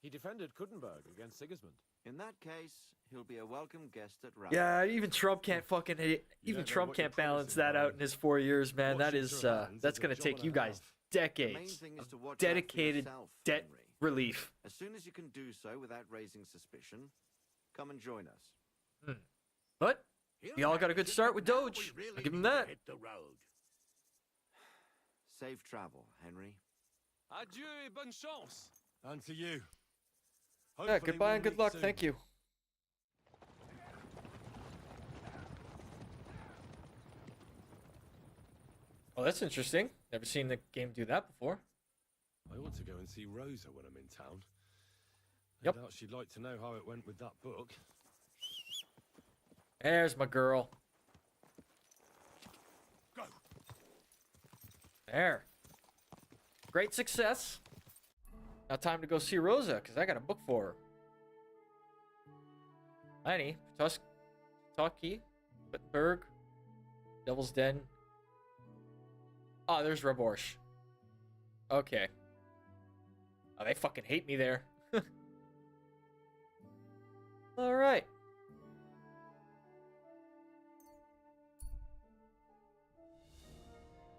He defended Kuttenberg against Sigismund. In that case, he'll be a welcome guest at Raborsh. Yeah, even Trump can't fucking even Trump can't balance that out in his 4 years, man. That is that's gonna take you guys decades of dedicated debt relief. As soon as you can do so without raising suspicion, come and join us. But y'all got a good start with Doge. I'll give him that. Hit the road. Safe travel, Henry. Adieu et bonne chance. And to you. Yeah, Hopefully goodbye we'll and good meet luck. soon. Thank you. Oh, that's interesting. Never seen the game do that before. I ought to go and see Rosa when I'm in town. Yep. No doubt she'd like to know how it went with that book. There's my girl. Go. There. Great success. Now time to go see Rosa, because I got a book for her. Lenny, Tucky, Wittenberg, Devil's Den. Oh, there's Raborsh. Okay. Oh, they fucking hate me there. Alright.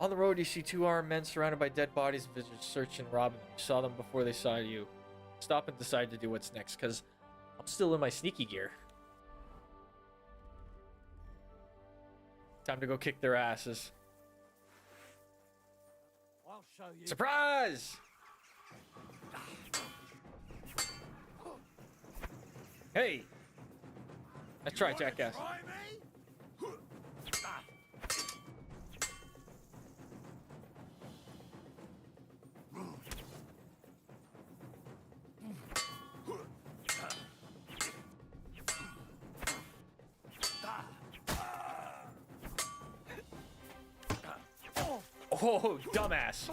On the road, you see 2 armed men surrounded by dead bodies and visitors search and robbing them. You saw them before they saw you. Stop and decide to do what's next, because I'm still in my sneaky gear. Time to go kick their asses. I'll show you. Surprise! Hey! Let's try, jackass. Try me? Oh, dumbass.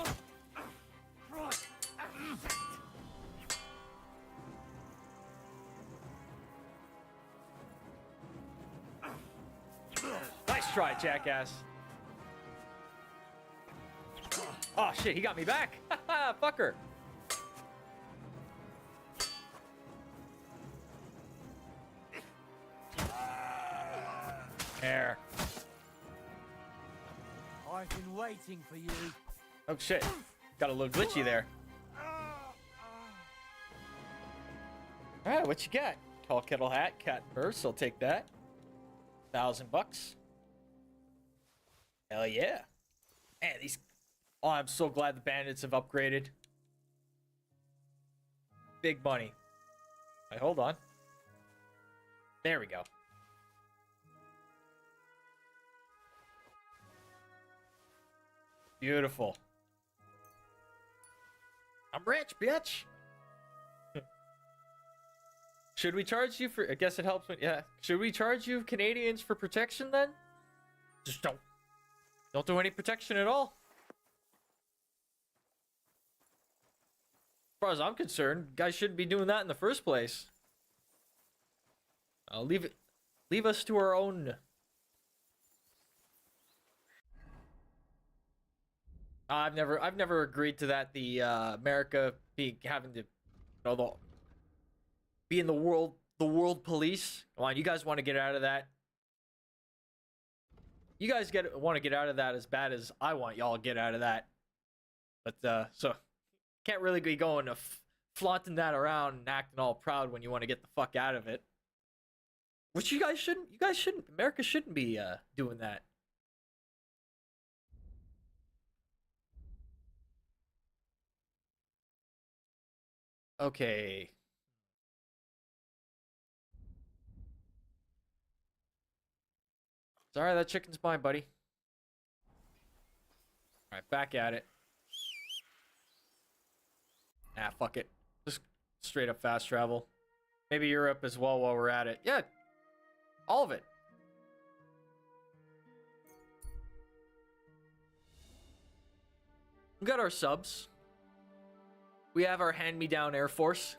Nice try, jackass. Oh, shit, he got me back. Haha, fucker. There. I've been waiting for you. Oh, shit. Got a little glitchy there. Alright, what you got? Tall kettle hat, cat and purse, I'll take that. $1,000 bucks. Hell yeah. Man, these... Oh, I'm so glad the bandits have upgraded. Big money. Wait, hold on. There we go. Beautiful. I'm rich, bitch. Should we charge you for... I guess it helps when... Yeah. Should we charge you Canadians for protection then? Just don't do any protection at all. As far as I'm concerned, guys shouldn't be doing that in the first place. Leave us to our own. I've never agreed to that. The America having to, be in the world police. Come on, you guys want to get out of that? You guys want to get out of that as bad as I want y'all to get out of that. But so can't really be going to flaunting that around and acting all proud when you want to get the fuck out of it. Which you guys shouldn't. America shouldn't be doing that. Okay. Sorry, that chicken's mine, buddy. Alright, back at it. Ah, fuck it. Just straight up fast travel. Maybe Europe as well while we're at it. Yeah. All of it. We got our subs. We have our hand-me-down Air Force.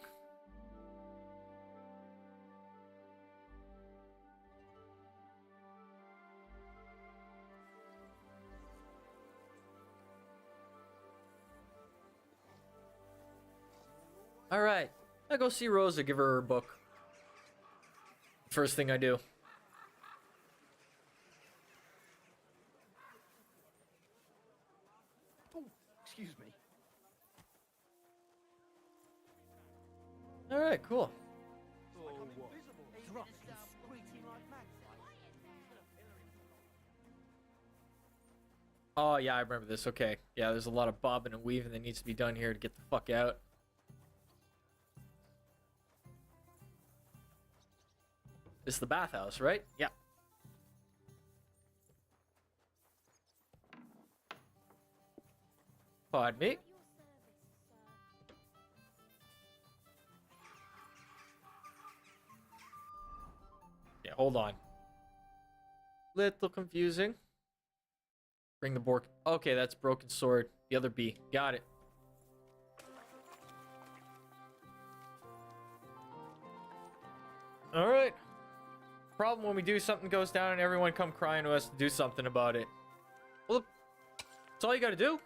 Alright. I go see Rosa, give her book. First thing I do. Oh, excuse me. Alright, cool. Oh, yeah, I remember this. Okay. Yeah, there's a lot of bobbing and weaving that needs to be done here to get the fuck out. This is the bathhouse, right? Yeah. Pardon me. Yeah, hold on. Little confusing. Bring the bork. Okay, that's broken sword. The other B. Got it. Alright. Problem when we do something goes down and everyone come crying to us to do something about it. Well, that's all you gotta do.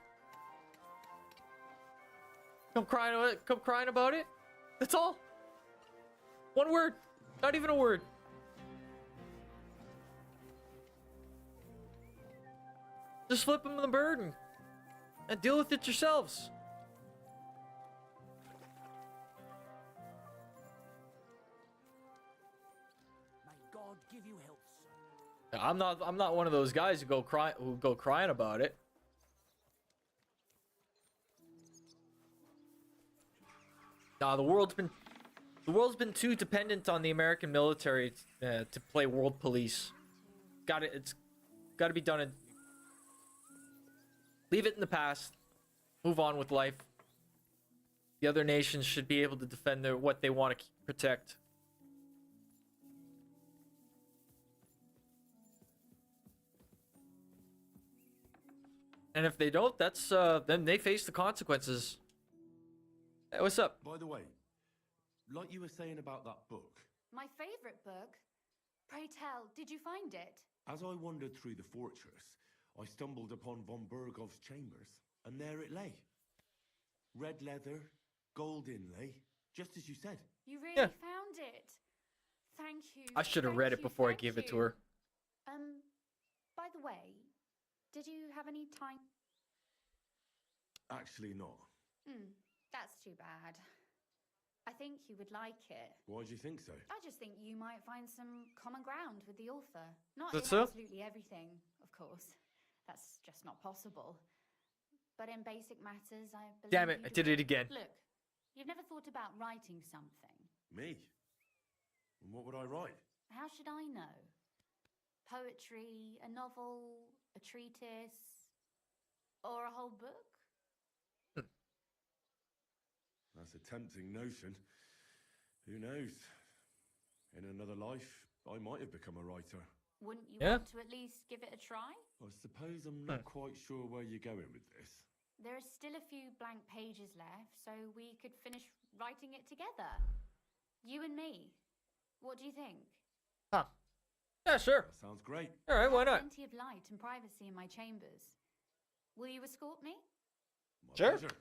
Come crying about it. That's all. One word. Not even a word. Just flip them the burden and deal with it yourselves. Give you health. I'm not one of those guys who go crying about it. Nah, the world's been too dependent on the American military to play world police. It's got to be done. Leave it in the past. Move on with life. The other nations should be able to defend what they want to protect. And if they don't, that's then they face the consequences. Hey, what's up? By the way, like you were saying about that book. My favorite book. Pray tell, did you find it? As I wandered through the fortress, I stumbled upon von Bergov's chambers, and there it lay. Red leather, gold inlay, just as you said. You really found it. Thank you. I should have read it before I gave it to her. By the way, did you have any time? Actually not. That's too bad. I think you would like it. Why do you think so? I just think you might find some common ground with the author. Not in That's so? absolutely everything, of course. That's just not possible. But in basic matters, I believe. Damn it, I did it again. Look, you've never thought about writing something. Me? And what would I write? How should I know? Poetry, a novel, a treatise, or a whole book? That's a tempting notion. Who knows? In another life, I might have become a writer. Wouldn't you Yeah. want to at least give it a try? I suppose I'm not quite sure where you're going with this. There are still a few blank pages left, so we could finish writing it together. You and me. What do you think? Huh. Yeah, sure. That sounds great. All right, why I have not? plenty of light and privacy in my chambers. Will you escort me? My Sure. pleasure.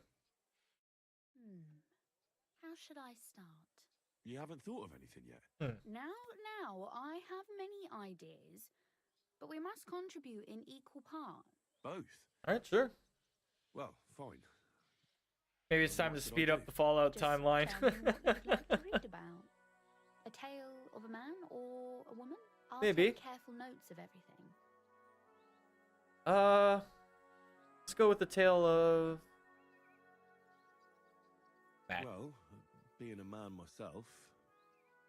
How should I start? You haven't thought of anything yet? Now, I have many ideas, but we must contribute in equal parts. Both? All right, sure. Well, fine. Maybe it's time to speed up the Fallout Just timeline. tell me what you'd like to read about. A tale of a man or a woman? I'll Maybe. take careful notes of everything. Let's go with the tale of Matt. Well, being a man myself,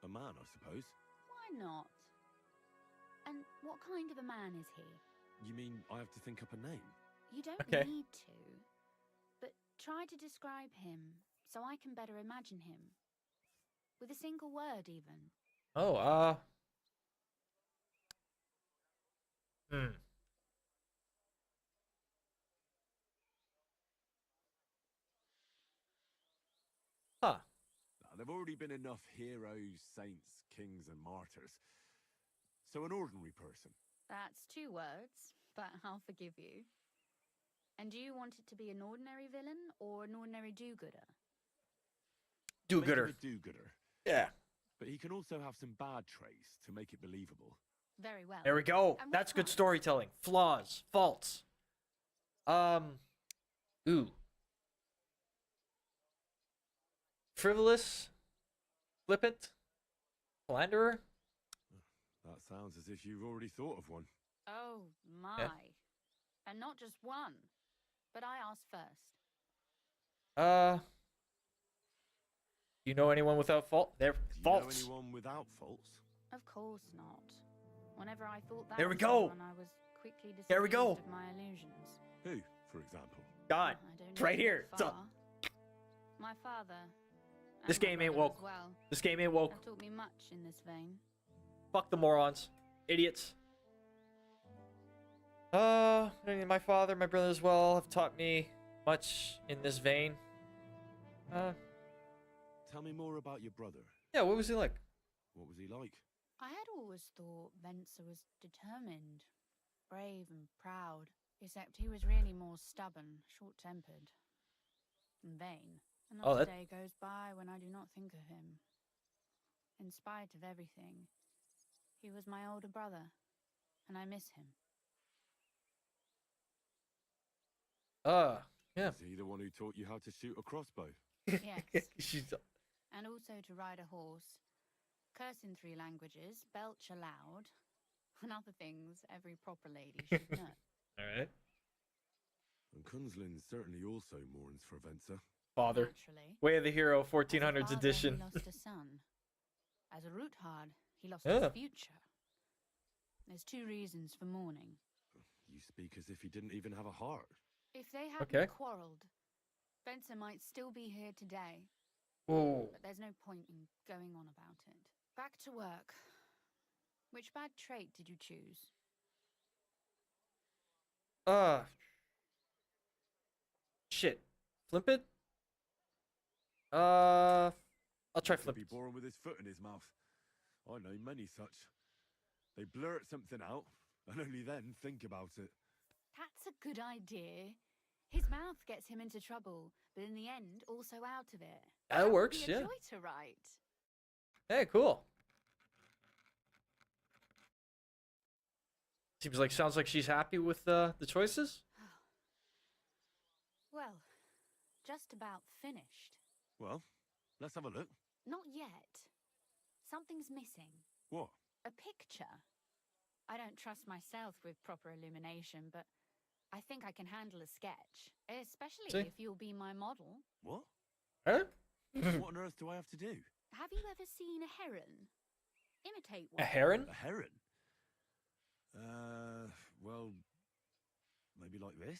a man, I suppose. Why not? And what kind of a man is he? You mean I have to think up a name? You don't Okay. need to, but try to describe him so I can better imagine him. With a single word, even. Oh, Huh. Now, there've already been enough heroes, saints, kings, and martyrs. So an ordinary person. That's 2 words, but I'll forgive you. And do you want it to be an ordinary villain or an ordinary do-gooder? Do-gooder. Make him a do-gooder. Yeah. But he can also have some bad traits to make it believable. Very well. There we go. And That's what good kind? storytelling. Flaws, faults. Ooh. Frivolous, flippant, slanderer. That sounds as if you've already thought of one. Oh, my. Yeah. And not just one. But I asked first. You know anyone without fault? They're Do you faults. know anyone without faults? Of course not. Whenever I thought that There we was go. someone, I was quickly disabused There we go. of my illusions. Who, for example? God, I don't it's need right to here. go It's up. far. My father. This and my game ain't brother woke. as well, This game ain't woke. have taught me much in this vein. Fuck the morons. Idiots. My father, my brother as well have taught me much in this vein. Tell me more about your brother. Yeah, what was he like? What was he like? I had always thought Venser was determined, brave and proud, except he was really more stubborn, short-tempered, and vain. Oh, Another that- day goes by when I do not think of him. In spite of everything, he was my older brother, and I miss him. Yeah. Is he the one who taught you how to shoot a crossbow? Yes, She's and also to ride a horse, curse in 3 languages, belch aloud, and other things every proper lady should know. all right. And Kunzlin certainly also mourns for Venser. Father. Naturally. Way of the Hero, As a 1400s father, edition. He lost a son. As a Roothard, he lost Yeah. his future. There's 2 reasons for mourning. You speak as if he didn't even have a heart. If they hadn't Okay. quarreled, Spencer might still be here today. Whoa. But there's no point in going on about it. Back to work. Which bad trait did you choose? Shit. Flip it? I'll try He could flip be it. born with his foot in his mouth. I know many such. They blurt something out, and only then think about it. That's a good idea. His mouth gets him into trouble, but in the end, also out of it. That would works, be a yeah. joy to write. Hey, cool. Sounds like she's happy with the choices. Well, just about finished. Well, let's have a look. Not yet. Something's missing. What? A picture. I don't trust myself with proper illumination, but I think I can handle a sketch. Especially See? if you'll be my model. What? Huh? What on earth do I have to do? Have you ever seen a heron? Imitate one. A heron? A heron? Well, maybe like this?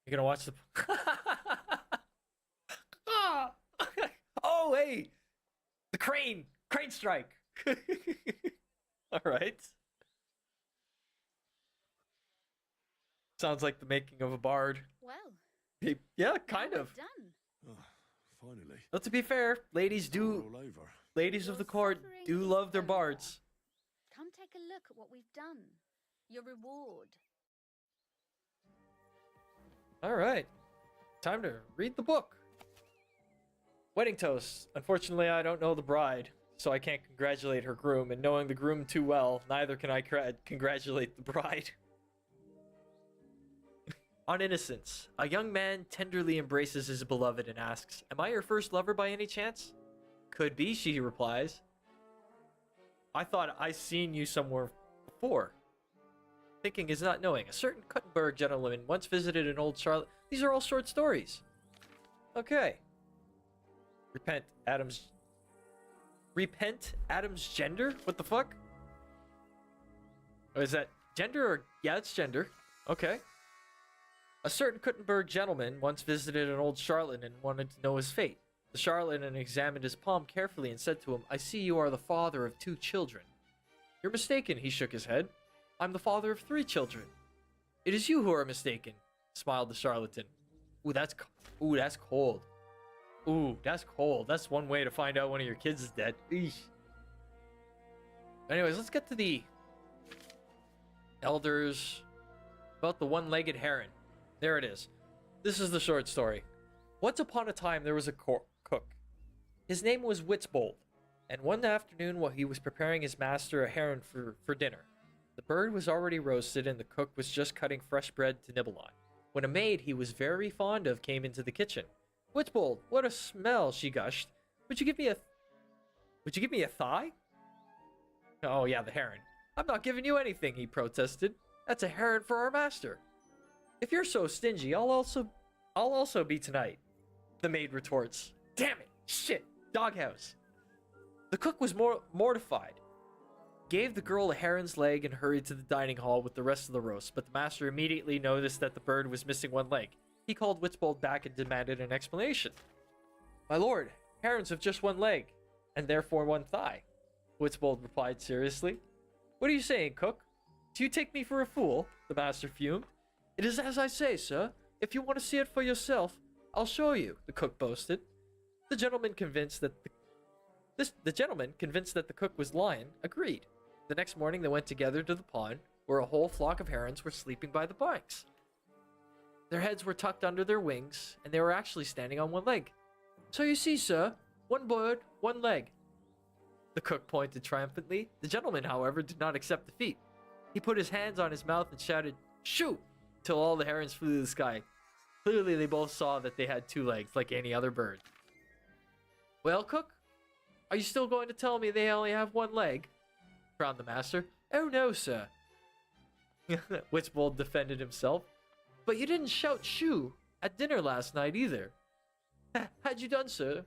You're gonna watch the. Ah! Oh, hey! The crane strike. All right. Sounds like the making of a bard. Well, Yeah, kind of. done. Oh, finally. But to be fair, ladies We're all over. ladies of the court do love their bards. Come take a look at what we've done. Your reward. All right. Time to read the book. Wedding toast. Unfortunately, I don't know the bride, so I can't congratulate her groom, and knowing the groom too well, neither can I congratulate the bride. On innocence, a young man tenderly embraces his beloved and asks, "Am I your first lover by any chance?" "Could be," she replies. "I thought I seen you somewhere before." Thinking is not knowing. A certain Kuttenberg gentleman once visited an old Charlotte. These are all short stories. Okay. Repent Adam's gender? What the fuck? Oh, is that gender or... Yeah, it's gender. Okay. A certain Kuttenberg gentleman once visited an old charlatan and wanted to know his fate. The charlatan examined his palm carefully and said to him, "I see you are the father of 2 children." "You're mistaken," he shook his head. "I'm the father of 3 children." "It is you who are mistaken," smiled the charlatan. Ooh, that's cold. Ooh, that's cold. That's one way to find out one of your kids is dead. Eesh. Anyways, let's get to the elders about the one-legged heron. There it is. This is the short story. Once upon a time, there was a cook. His name was Witzbold, and one afternoon while he was preparing his master a heron for dinner, the bird was already roasted and the cook was just cutting fresh bread to nibble on, when a maid he was very fond of came into the kitchen. "Witzbold, what a smell," she gushed. Would you give me a thigh?" "Oh yeah, the heron." "I'm not giving you anything," he protested. "That's a heron for our master." "If you're so stingy, I'll also be tonight," the maid retorts. Damn it! Shit! Doghouse. The cook was mortified, gave the girl a heron's leg and hurried to the dining hall with the rest of the roast, but the master immediately noticed that the bird was missing one leg. He called Witzbold back and demanded an explanation. "My lord, herons have just one leg, and therefore one thigh," Witzbold replied seriously. "What are you saying, cook? Do you take me for a fool?" the master fumed. "It is as I say, sir. If you want to see it for yourself, I'll show you," the cook boasted. The gentleman, convinced that the cook was lying, agreed. The next morning they went together to the pond, where a whole flock of herons were sleeping by the banks. Their heads were tucked under their wings, and they were actually standing on one leg. "So you see, sir, one bird, one leg." The cook pointed triumphantly. The gentleman, however, did not accept defeat. He put his hands on his mouth and shouted, "Shoot!" till all the herons flew to the sky. Clearly, they both saw that they had 2 legs, like any other bird. "Well, cook, are you still going to tell me they only have 1 leg?" frowned the master. "Oh no, sir." Witzbold defended himself. "But you didn't shout shoo at dinner last night either." "Had you done, sir,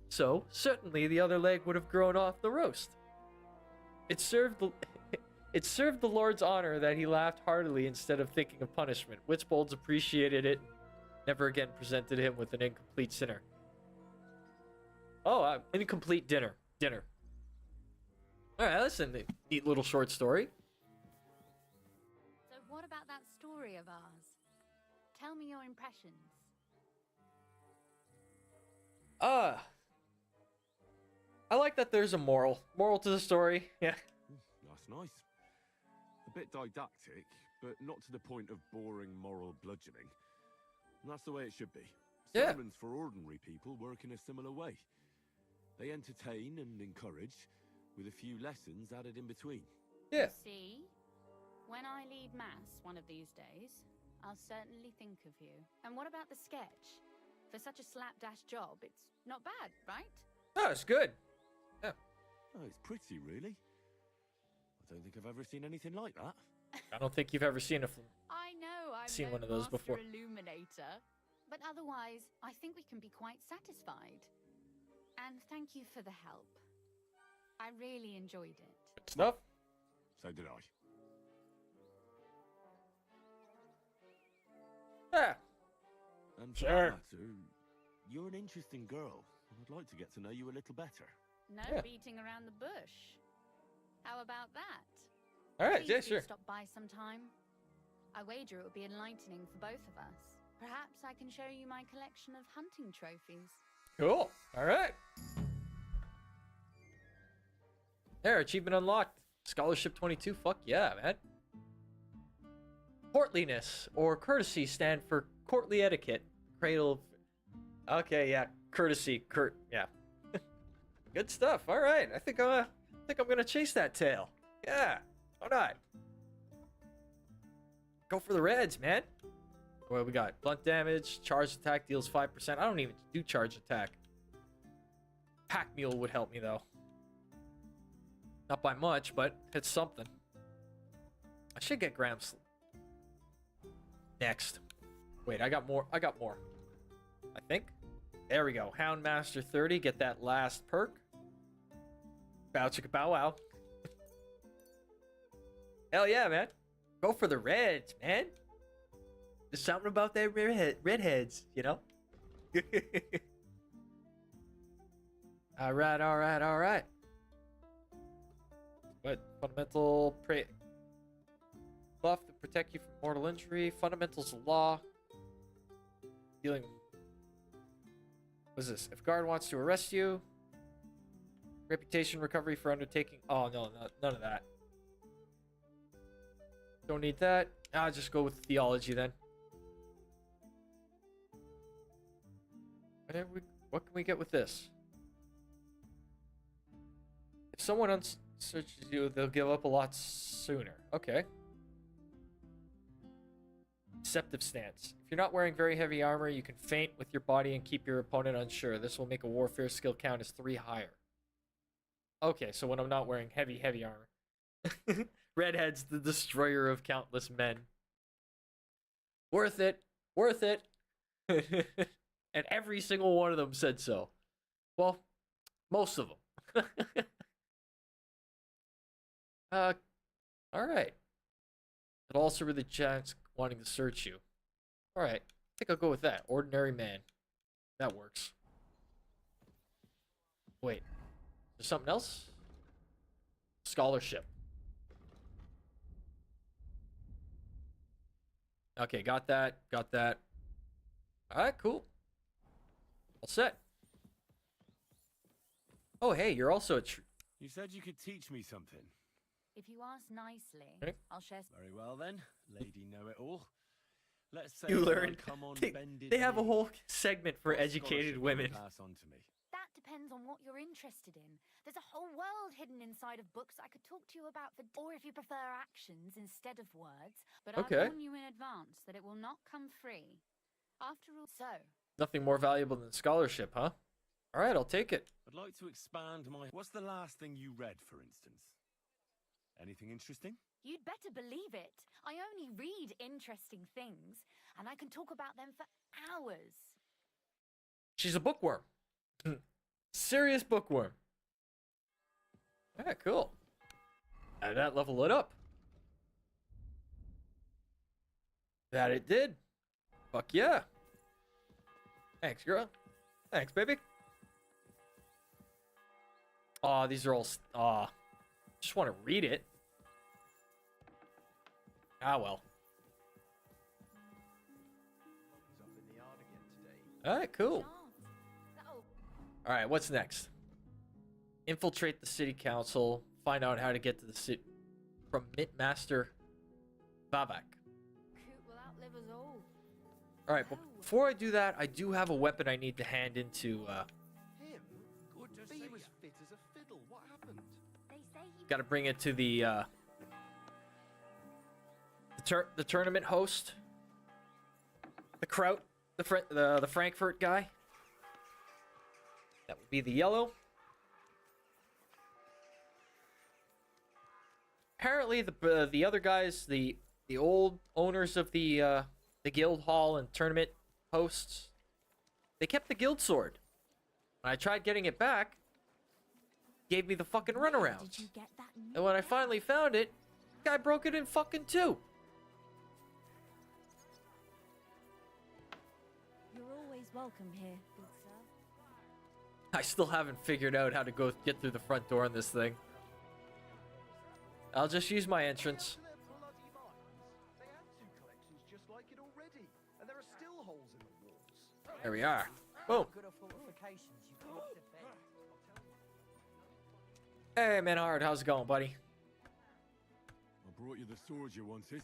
so certainly the other leg would have grown off the roast." It served the Lord's honor that he laughed heartily instead of thinking of punishment. Witzbolds appreciated it, never again presented him with an incomplete dinner. Oh, incomplete dinner. All right, that's a neat little short story. So what about that story of ours? Tell me your impressions. I like that there's a moral to the story. Yeah. That's nice. A bit didactic, but not to the point of boring moral bludgeoning. And that's the way it should be. Yeah. Sermons for ordinary people work in a similar way. They entertain and encourage, with a few lessons added in between. Yeah. See? When I lead mass one of these days, I'll certainly think of you. And what about the sketch? For such a slapdash job, it's not bad, right? Oh, it's good. Yeah. Oh, it's pretty, really. I don't think I've ever seen anything like that. I don't think you've ever seen I know I've seen no one of those master before. illuminator, but otherwise, I think we can be quite satisfied. And thank you for the help. I really enjoyed it. Good stuff. So did I. Yeah. And for Sure. that matter, you're an interesting girl, and I'd like to get to know you a little better. No beating around the bush. How about that? All right, Please yeah, do sure. stop by sometime. I wager it would be enlightening for both of us. Perhaps I can show you my collection of hunting trophies. Cool. All right. There, achievement unlocked. Scholarship 22. Fuck yeah, man. Courtliness or courtesy stand for courtly etiquette. Cradle. Okay, yeah. Courtesy. Yeah. Good stuff. All right. I think I'm gonna chase that tail. Yeah. Why not? Go for the reds, man. What we got? Blunt damage. Charge attack deals 5%. I don't even do charge attack. Pack mule would help me though. Not by much, but it's something. I should get Grams next. Wait, I got more. I think. There we go. Houndmaster 30. Get that last perk. Bow chicka bow wow. Hell yeah, man. Go for the reds, man. There's something about that redheads, you know? Alright. What? Fundamental buff to protect you from mortal injury. Fundamentals of law. Dealing. What's this? If guard wants to arrest you. Reputation recovery for undertaking. Oh, no, none of that. Don't need that. I'll just go with theology then. What can we get with this? If someone searches you, they'll give up a lot sooner. Okay. Deceptive stance. If you're not wearing very heavy armor, you can feint with your body and keep your opponent unsure. This will make a warfare skill count as 3 higher. Okay, so when I'm not wearing heavy armor. Redhead's the destroyer of countless men. Worth it. Worth it. And every single one of them said so. Well, most of them. Alright. It'll also really chance wanting to search you. Alright. I think I'll go with that. Ordinary man. That works. Wait. Is there something else? Scholarship. Okay, got that. Got that. Alright, cool. All set. Oh, hey, you're also a You said you could teach me something. If you ask nicely, okay. I'll share. Very well then, lady know-it-all. Let's say you learn. Come on They have a whole segment for educated women. Pass on to me. That depends on what you're interested in. There's a whole world hidden inside of books I could talk to you about, or if you prefer actions instead of words. But okay. I warn you in advance that it will not come free. After all, so. Nothing more valuable than scholarship, huh? All right, I'll take it. I'd like to expand my... What's the last thing you read, for instance? Anything interesting? You'd better believe it. I only read interesting things, and I can talk about them for hours. She's a bookworm. Serious bookworm. Yeah, cool. And that level it up. That it did. Fuck yeah. Thanks, girl. Thanks, baby. Aw, these are all... Aw. Just want to read it. Ah, well. Alright, cool. Alright, what's next? Infiltrate the city council. Find out how to get to the city from Mintmaster Vavak. Alright, but before I do that, I do have a weapon I need to hand into, He was fit as a fiddle. What happened? gotta bring it to the tournament host. The Kraut, the Frankfurt guy. That would be the yellow. Apparently, the other guys, the old owners of the guild hall and tournament hosts, they kept the guild sword. When I tried getting it back, gave me the fucking runaround. And when I finally found it, the guy broke it in fucking two. You're always welcome here, good sir. I still haven't figured out how to get through the front door on this thing. I'll just use my entrance. already, and there are still holes in the walls. There we are. Boom. Good fortifications you can't defend. Hey, Manhard, how's it going, buddy? I brought you the sword you wanted.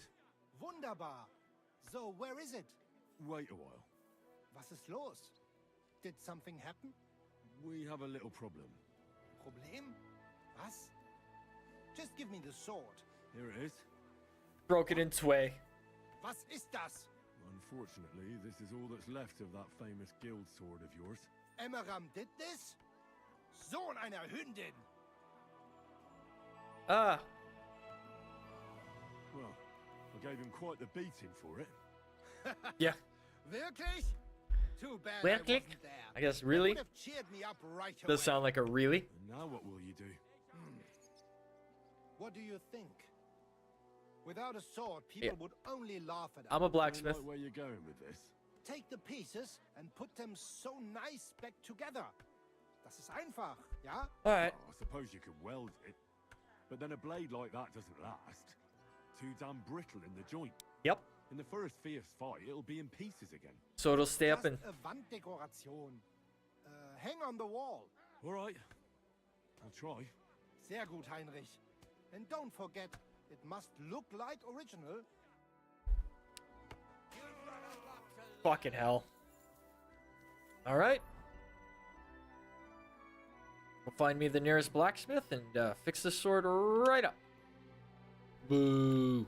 Wunderbar. So, where is it? Wait a while. Was ist los? Did something happen? We have a little problem. Problem? Was? Just give me the sword. Here it is. Broke it in zwei. Was ist das? Unfortunately, this is all that's left of that famous guild sword of yours. Emmeram did this? Sohn einer Hündin! Ah. Well, I gave him quite the beating for it. Yeah. Wirklich? Too bad Wirklich? I wasn't there. I guess really? Would have cheered me up right Does away. sound like a really. And now what will you do? What do you think? Without a sword, people Yeah. would only laugh at us. I'm a blacksmith. I like where you're going with this. Take the pieces and put them so nice back together. Das ist einfach, ja? Alright. Oh, I suppose you could weld it. But then a blade like that doesn't last. Too damn brittle in the joint. Yep. In the first fierce fight, it'll be in pieces again. So it'll stay up in. Just a Wanddekoration. Hang on the wall. All right. I'll try. Sehr gut, Heinrich. And don't forget, it must look like original. Fucking hell. Alright. We'll find me the nearest blacksmith and fix this sword right up. Boo.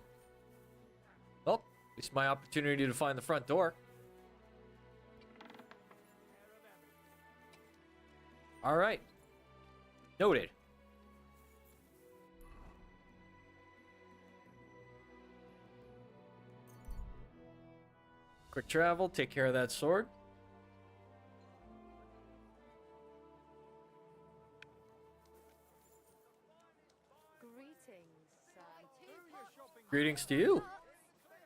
Well, at least my opportunity to find the front door. Alright. Noted. Quick travel, take care of that sword. Greetings, son. Greetings to you.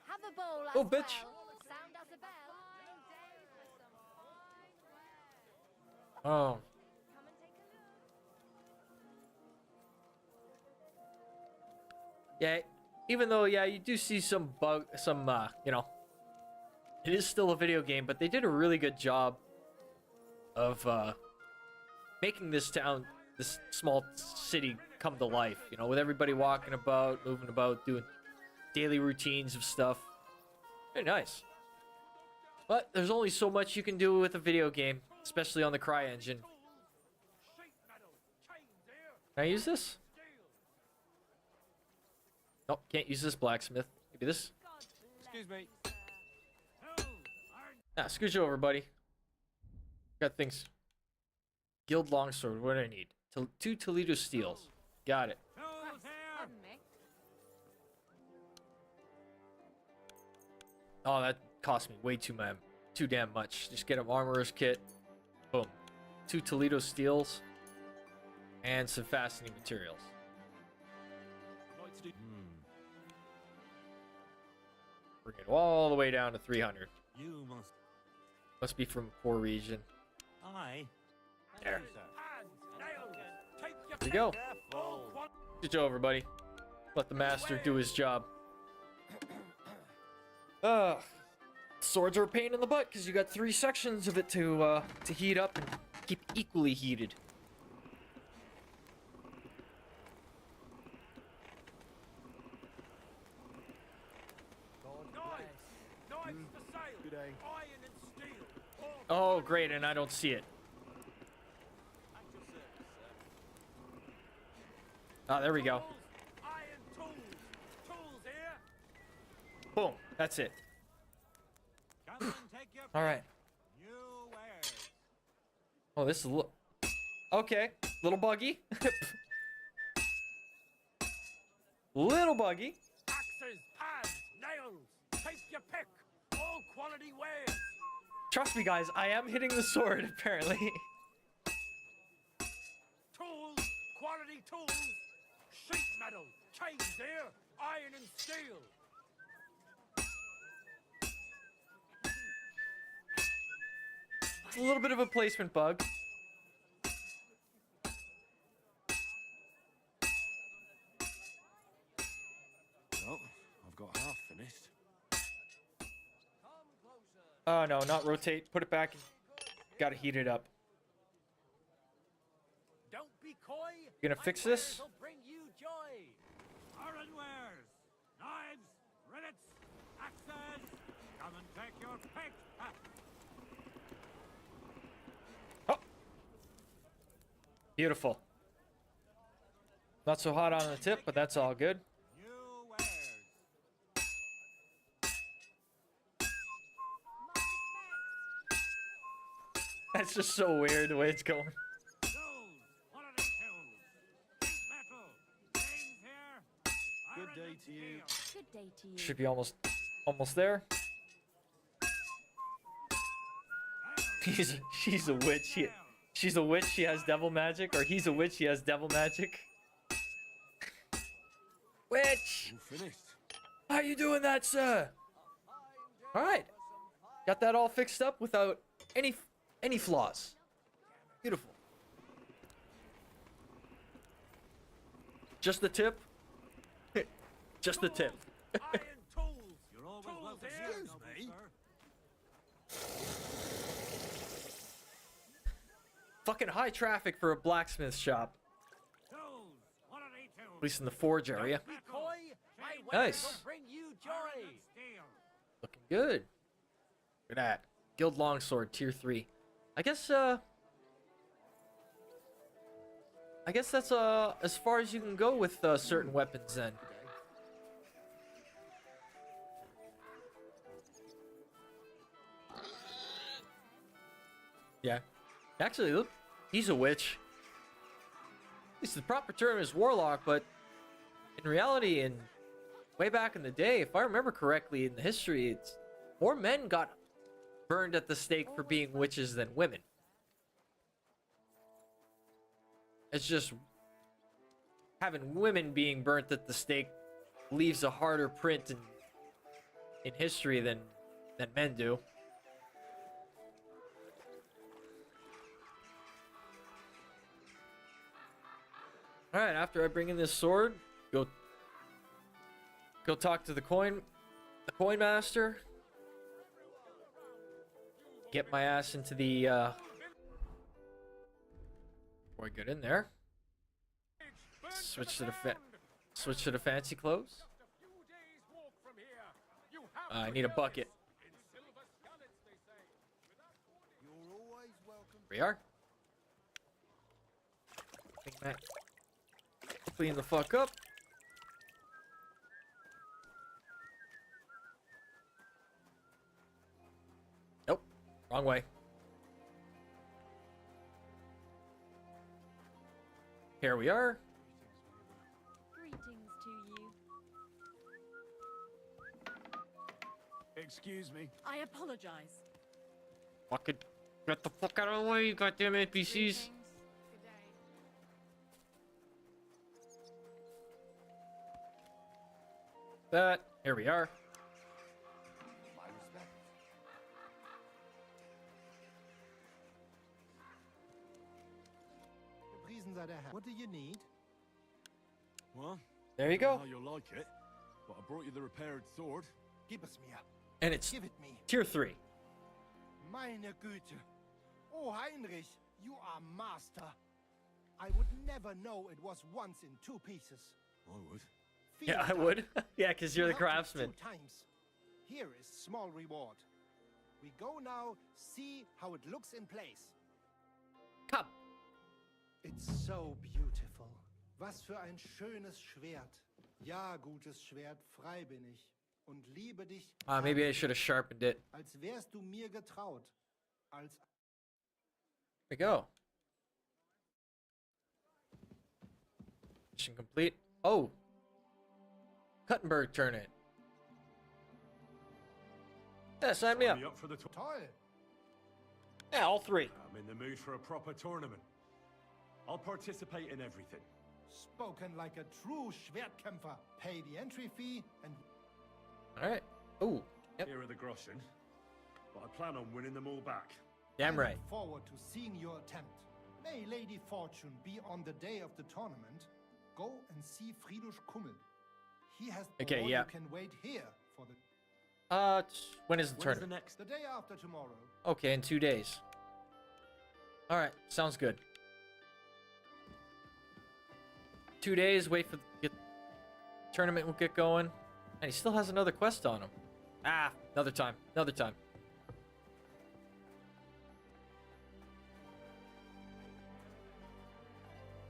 Have a bowl as Oh, bitch. well. Sound as a bell. Oh. Yeah, even though, yeah, you do see some you know, it is still a video game, but they did a really good job of, making this town, this small city come to life, you know, with everybody walking about, moving about, doing daily routines of stuff. Very nice. But there's only so much you can do with a video game, especially on the Cry engine. Can I use this? Nope, can't use this blacksmith. Maybe this? Excuse me. Nah, scooch over, buddy. Got things. Guild longsword, what do I need? 2 Toledo steels. Got it. Oh, that cost me way too damn much. Just get an armorer's kit. Boom. 2 Toledo steels. And some fastening materials. Bring it all the way down to 300. You Must be from a poor region. I. There. Here we go. Switch over, buddy. Let the master do his job. Swords are a pain in the butt because you got 3 sections of it to heat up and keep equally heated. Good day. Oh, great, and I don't see it. Ah, there we go. Boom, that's it. All right. Oh, this is a little... Okay, little buggy. Little buggy. Axes, pads, nails. Take your pick. All quality wares. Trust me, guys, I am hitting the sword, apparently. Tools, quality tools. Sheet metal, chains here, iron and steel. It's a little bit of a placement bug. Well, I've got half finished. Oh, no, not rotate. Put it back. Gotta heat it up. Don't be coy. You gonna fix this? Will bring you joy. Ironwares, knives, rivets, axes. Come and take your pick. Beautiful. Not so hot on the tip, but that's all good. New wares. That's just so weird the way it's going. Tools, quality tools. Sheet metal. Veins here. Good Iron day and to you. steel. Good day to you. Should be almost there. She's a witch. She's a witch. She has devil magic, or he's a witch. He has devil magic. Witch. All finished. How are you doing that, sir? All right. Got that all fixed up without any flaws. Beautiful. Just the tip. Just the tip. Iron tools. You're always Tools welcome here. here, Excuse noble me? sir. Fucking high traffic for a blacksmith shop. Tools, quality tools. At least in the forge area. Be coy. My Nice. wares will bring you joy. Looking good. Look at that. Guild Longsword, tier 3. I guess that's as far as you can go with certain weapons then. Yeah. Actually, look, he's a witch. At least the proper term is warlock, but in reality, way back in the day, if I remember correctly in the history, it's more men got burned at the stake for being witches than women. It's just having women being burnt at the stake leaves a harder print in history than men do. All right, after I bring in this sword, go talk to the coin master. Get my ass into the before I get in there. Switch to the fancy clothes. I need a bucket. You're always welcome. Here we are. Big Mac. Clean the fuck up. Nope. Wrong way. Here we are. Greetings to you. Excuse me. I apologize. Fucking get the fuck out of the way, you goddamn NPCs. Greetings. Good day. That. Here we are. My respect. Gepriesen sei der Herr. What do you need? Well, There you I don't know go. how you'll like it, but I brought you the repaired sword. Gib es mir. And it's Give it me. tier 3. Meine Güte. Oh, Heinrich, you are master. I would never know it was once in 2 pieces. I would. Yeah, I Vielen would. Dank. Yeah, because you're the You helped us craftsman. 2 times. Here is small reward. We go now, see how it looks in place. Come. It's so beautiful. Was für ein schönes Schwert. Ja, gutes Schwert, frei bin ich. Und liebe dich, Maybe I should have sharpened it. als wärst du mir getraut. Als There we go. Mission complete. Oh. Kuttenberg tournament. Yeah, sign me up. Sign me up for the toll. Yeah, all 3. I'm in the mood for a proper tournament. I'll participate in everything. Spoken like a true Schwertkämpfer. Pay the entry fee and All right. Ooh. Yep. Here are the groschen, but I plan on winning them all back. Damn I right. look forward to seeing your attempt. May Lady Fortune be on the day of the tournament. Go and see Friedrich Kummel. He has Okay, or yeah. you can wait here for the When is the tournament? The day after tomorrow. Okay, in 2 days. Alright, sounds good. 2 days, wait for the tournament will get going. And he still has another quest on him. Ah, another time. Another time.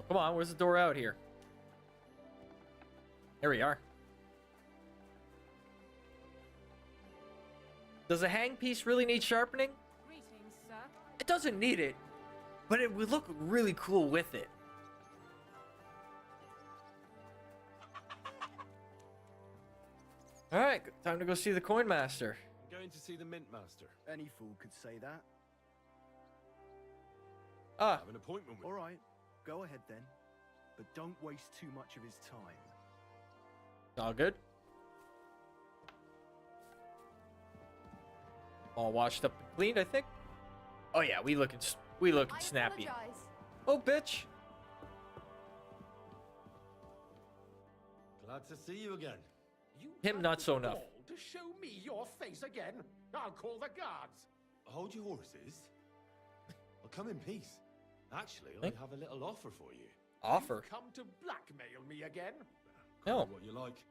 Oh, come on, where's the door out here? There we are. Does a hang piece really need sharpening? Greetings, sir. It doesn't need it, but it would look really cool with it. Alright, time to go see the coin master. I'm going to see the mint master. Any fool could say that. Ah. I have an appointment with All right, go ahead then. But don't waste too much of his time. All good. All washed up and cleaned, I think. Oh yeah, we looking snappy. Apologize. Oh, bitch. Glad to see you again. Him not so enough. To show me your face again? I'll call the guards. Hold your horses. I'll come in peace. Actually, I have a little offer for you. Offer? Come to blackmail me again? No. What you like.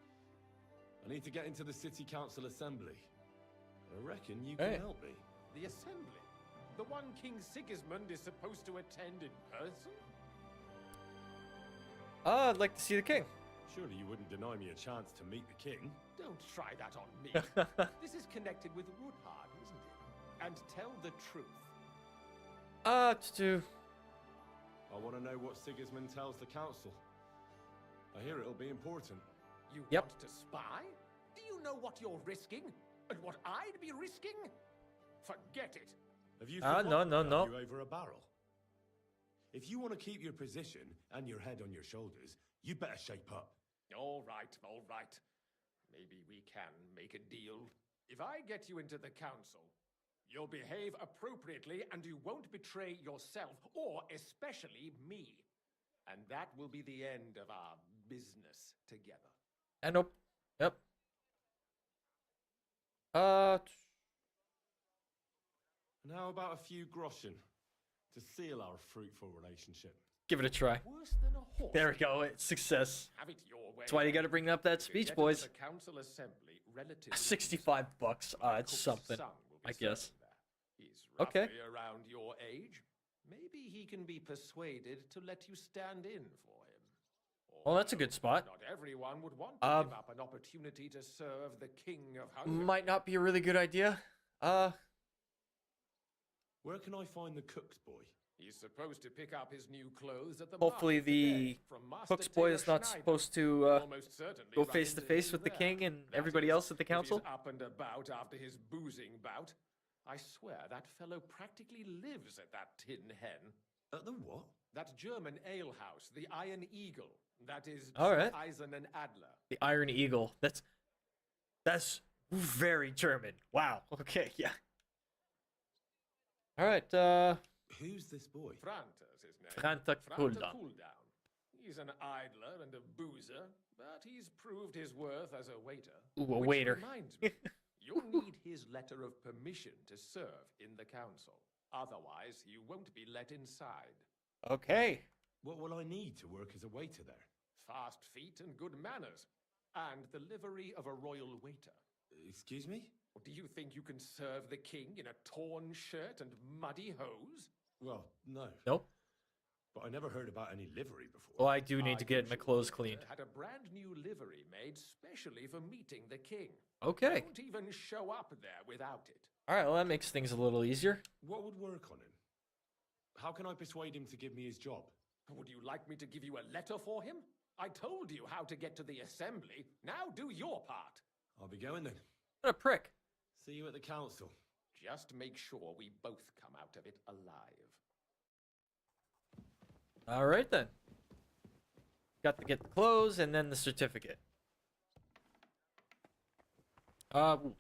I need to get into the city council assembly. I reckon you can help me. The assembly? The one King Sigismund is supposed to attend in person? I'd like to see the king. Surely you wouldn't deny me a chance to meet the king. Don't try that on me. This is connected with Woodhard, isn't it? And tell the truth. I want to know what Sigismund tells the council. I hear it'll be important. You want to spy? Do you know what you're risking? And what I'd be risking? Forget it. Have you no. you over a barrel? If you want to keep your position and your head on your shoulders, you better shape up. All right. Maybe we can make a deal. If I get you into the council, you'll behave appropriately and you won't betray yourself, or especially me. And that will be the end of our business together. I know. Yep. And how about a few groschen to seal our fruitful relationship? Give it a try. Worse than a horse. There we go. It's success. Have it your way. That's why you got to bring up that speech, boys. The council assembly, relatively $65. It's something, I guess. He's roughly Okay. around your age. Maybe he can be persuaded to let you stand in for him. Well, that's a good spot. Not everyone would want to give up an opportunity to serve the king of Hungary. Might not be a really good idea. Where can I find the cook's boy? He's supposed to pick up his new clothes at the Hopefully market the today from Master cook's boy is Taylor not Schneider. supposed to Almost certainly go run face to into face him with the there. king and That everybody is, else at the if he's council. up and about after his boozing bout. I swear that fellow practically lives at that tin hen. At the what? That German alehouse, the Iron Eagle. That is All right. Eisen and Adler. The Iron Eagle. That's very German. Wow. Okay, yeah. All right. Who's this boy? Franta's his name. Franta Cooldown. He's an idler and a boozer, but he's proved his worth as a waiter. Ooh, a which waiter. Reminds me, you'll need his letter of permission to serve in the council. Otherwise, you won't be let inside. Okay. What will I need to work as a waiter there? Fast feet and good manners, and the livery of a royal waiter. Excuse me? Do you think you can serve the king in a torn shirt and muddy hose? Well, no. Nope. But I never heard about any livery before. Well, I do need to get my clothes cleaned. Had a brand new livery made specially for meeting the king. Okay. Don't even show up there without it. All right. Well, that makes things a little easier. What would work on him? How can I persuade him to give me his job? Would you like me to give you a letter for him? I told you how to get to the assembly. Now do your part. I'll be going then. What a prick. See you at the council. Just make sure we both come out of it alive. All right, then. Got to get the clothes and then the certificate. Ooh.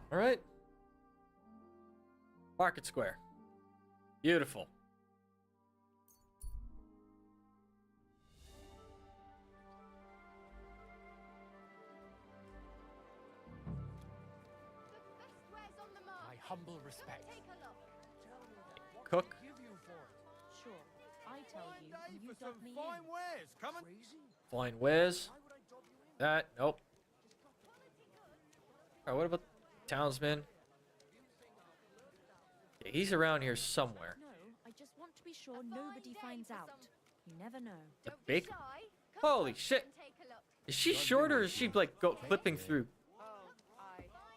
All right. Market Square. Beautiful. My humble respect. Cook. Sure, I tell you, and you dub me Fine in. wares, come on. Flying whiz. That. Nope. Alright, what about townsman? Yeah, he's around here somewhere. No, I just want to be sure nobody finds out. You never know. The big. Holy shit! Is she short or is she like clipping through?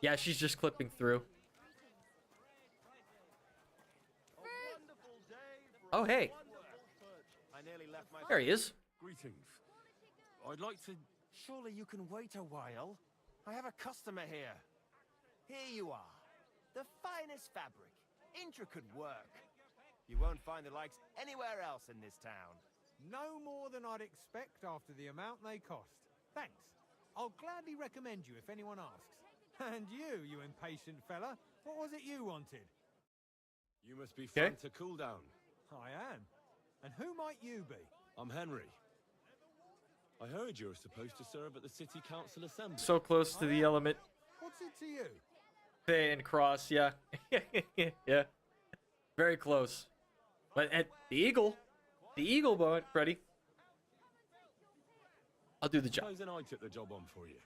Yeah, she's just clipping through. Oh hey, there he is. Greetings. I'd like to... Surely you can wait a while. I have a customer here. Here you are. The finest fabric. Intricate work. You won't find the likes anywhere else in this town. No more than I'd expect after the amount they cost. Thanks. I'll gladly recommend you if anyone asks. And you impatient fella, what was it you wanted? You must be fun to cool down. I am. And who might you be? I'm Henry. I heard you're supposed to serve at the City Council Assembly. So close to the element. What's it to you? Pay and cross, yeah. Yeah. Very close. But at the eagle boat, Freddy. I'll do the job. Suppose then I took the job on for you.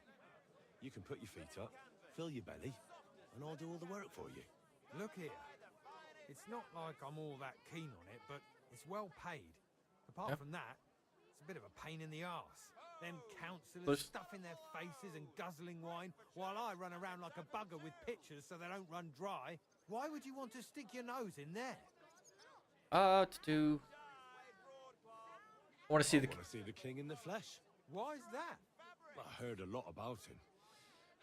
You can put your feet up, fill your belly, and I'll do all the work for you. Look here. It's not like I'm all that keen on it, but it's well paid. Apart from that, it's a bit of a pain in the arse. Them councillors stuffing their faces and guzzling wine, while I run around like a bugger with pitchers so they don't run dry. Why would you want to stick your nose in there? I want to see the king in the flesh. Why's that? I heard a lot about him.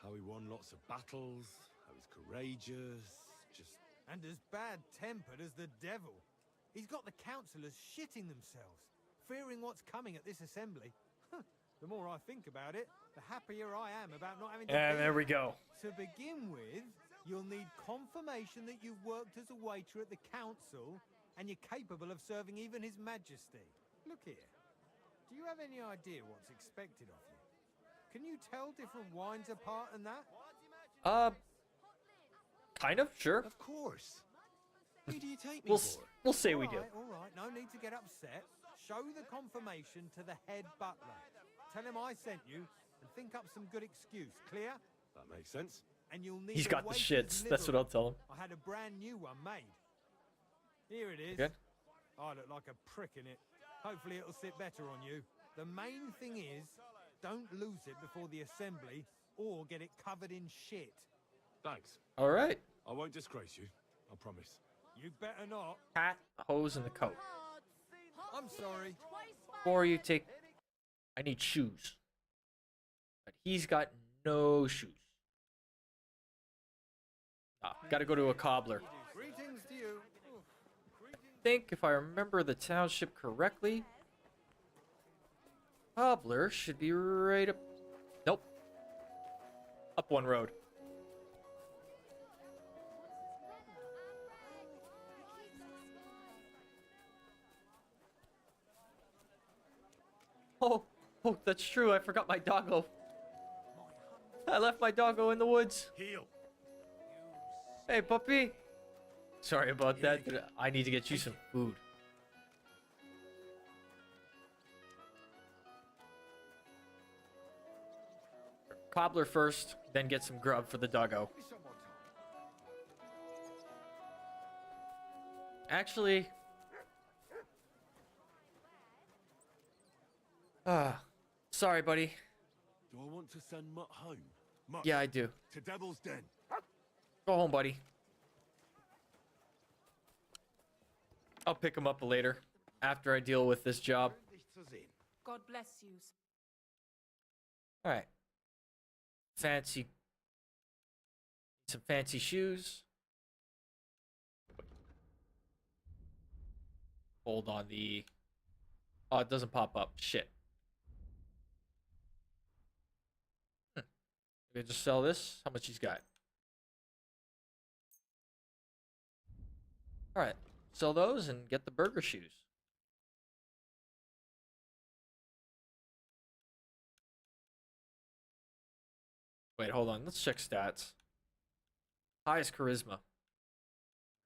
How he won lots of battles, how he's courageous, just... And as bad-tempered as the devil. He's got the councillors shitting themselves, fearing what's coming at this assembly. The more I think about it, the happier I am about not having to... And there we go. To begin with, you'll need confirmation that you've worked as a waiter at the council and you're capable of serving even His Majesty. Look here. Do you have any idea what's expected of you? Can you tell different wines apart and that? Kind of, sure. Of course. Who do you take me for? We'll say we do. All right, no need to get upset. Show the confirmation to the head butler. Tell him I sent you and think up some good excuse. Clear? That makes sense. And you'll need He's got the shits. That's what I'll tell him. I had a brand new one made. Here it is. Good. I look like a prick in it. Hopefully it'll sit better on you. The main thing is, don't lose it before the assembly or get it covered in shit. Thanks. All right. I won't disgrace you. I promise. You better not. Hat, hose, and the coat. I'm sorry. Before you take... I need shoes. But he's got no shoes. Gotta go to a cobbler. Greetings to you. I think if I remember the township correctly, cobbler should be right up... Nope. Up one road. Oh, that's true. I forgot my doggo. I left my doggo in the woods. Heel. Hey, puppy. Sorry about that, but I need to get you some food. Cobbler first, then get some grub for the doggo. Actually... sorry, buddy. Do I want to send Mutt home? Mutt, Yeah, I do. to Devil's Den. Go home, buddy. I'll pick him up later, after I deal with this job. God bless you. Alright. Fancy. Some fancy shoes. Hold on the... Oh, it doesn't pop up. Shit. Maybe just sell this. How much he's got? Alright. sell those and get the burger shoes. Wait, hold on. Let's check stats. Highest charisma.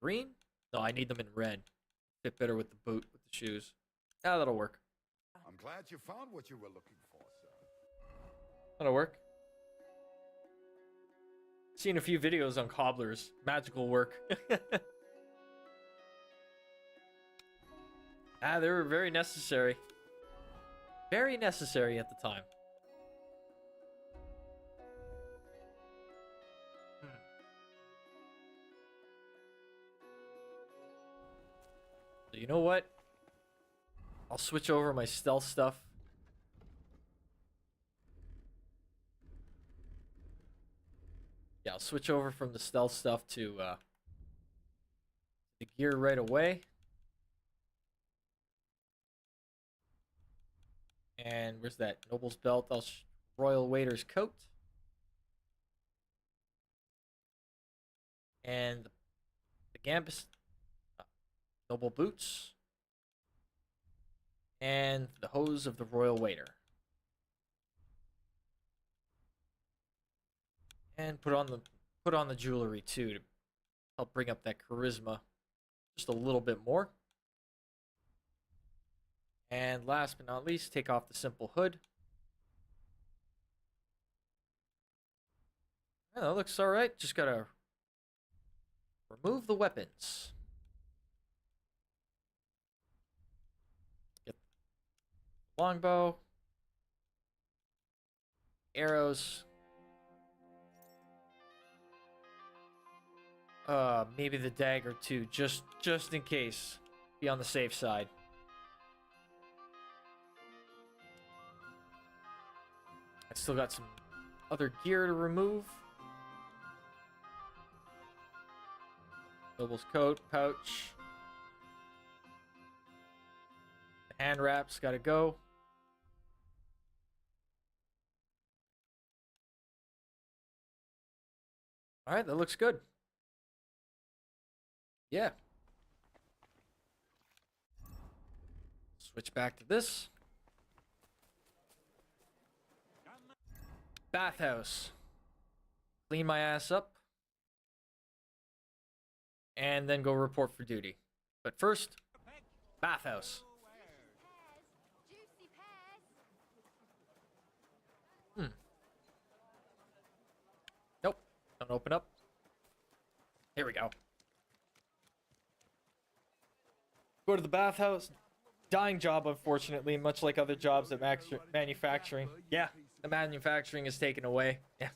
Green? No, I need them in red. Fit better with the boot, with the shoes. Yeah, that'll work. I'm glad you found what you were looking for, sir. That'll work. Seen a few videos on cobblers. Magical work. They were very necessary. Very necessary at the time. So you know what? I'll switch over my stealth stuff. Yeah, I'll switch over from the stealth stuff to the gear right away. And where's that? Noble's belt. Royal Waiter's coat. And the Gambus Noble boots. And the hose of the Royal Waiter. And put on the jewelry too to help bring up that charisma just a little bit more. And last but not least, take off the simple hood. Yeah, that looks alright. Just gotta remove the weapons. Get the longbow. Arrows. Maybe the dagger too, just in case. Be on the safe side. I still got some other gear to remove. Noble's coat, pouch. The hand wraps gotta go. Alright, that looks good. Yeah. Switch back to this. Bathhouse. Clean my ass up. And then go report for duty. But first, bathhouse. Nope. Don't open up. Here we go. Go to the bathhouse. Dying job, unfortunately, much like other jobs at manufacturing. Yeah, the manufacturing is taken away. Yeah.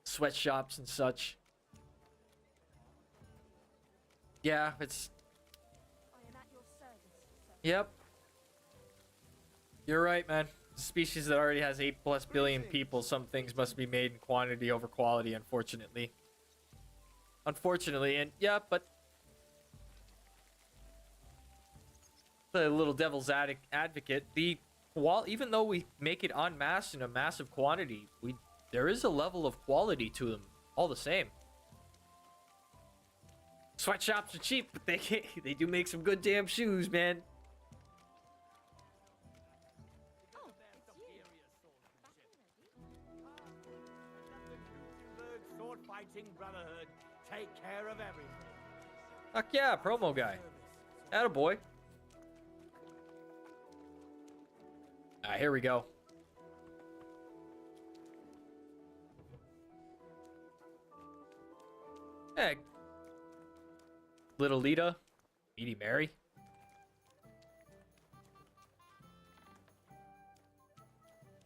Sweatshops and such. Yeah, it's... Yep. You're right, man. It's a species that already has 8+ billion people. Some things must be made in quantity over quality, unfortunately. Unfortunately, and yeah, but... The little devil's advocate, even though we make it en masse in a massive quantity, there is a level of quality to them all the same. Sweatshops are cheap, but they do make some good damn shoes, man. Sword fighting brotherhood take care of everything. Fuck yeah, promo guy. Attaboy. Here we go. Hey. Little Lita. Meaty Mary.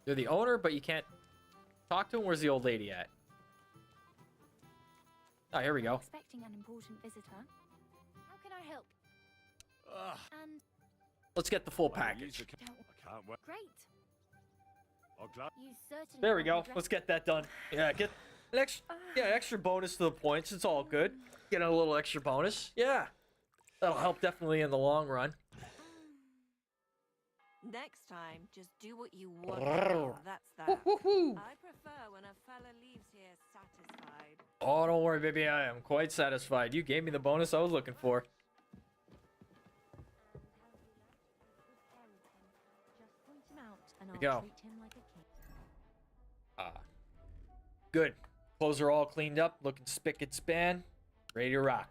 You're the owner, but you can't talk to him. Where's the old lady at? Oh, here we go. Expecting an important visitor. How can I help? And Let's get the full package. I can't wait. Great. You certainly There we go. Let's get that done. Yeah, get an extra bonus to the points. It's all good. Get a little extra bonus. Yeah. That'll help definitely in the long run. Next time, just do what you want to do. That's that. I prefer when a fella leaves here satisfied. Oh, don't worry, baby. I am quite satisfied. You gave me the bonus I was looking for. mount, and There I'll we go. treat him like a king. Good. Clothes are all cleaned up, looking spick and span, ready to rock.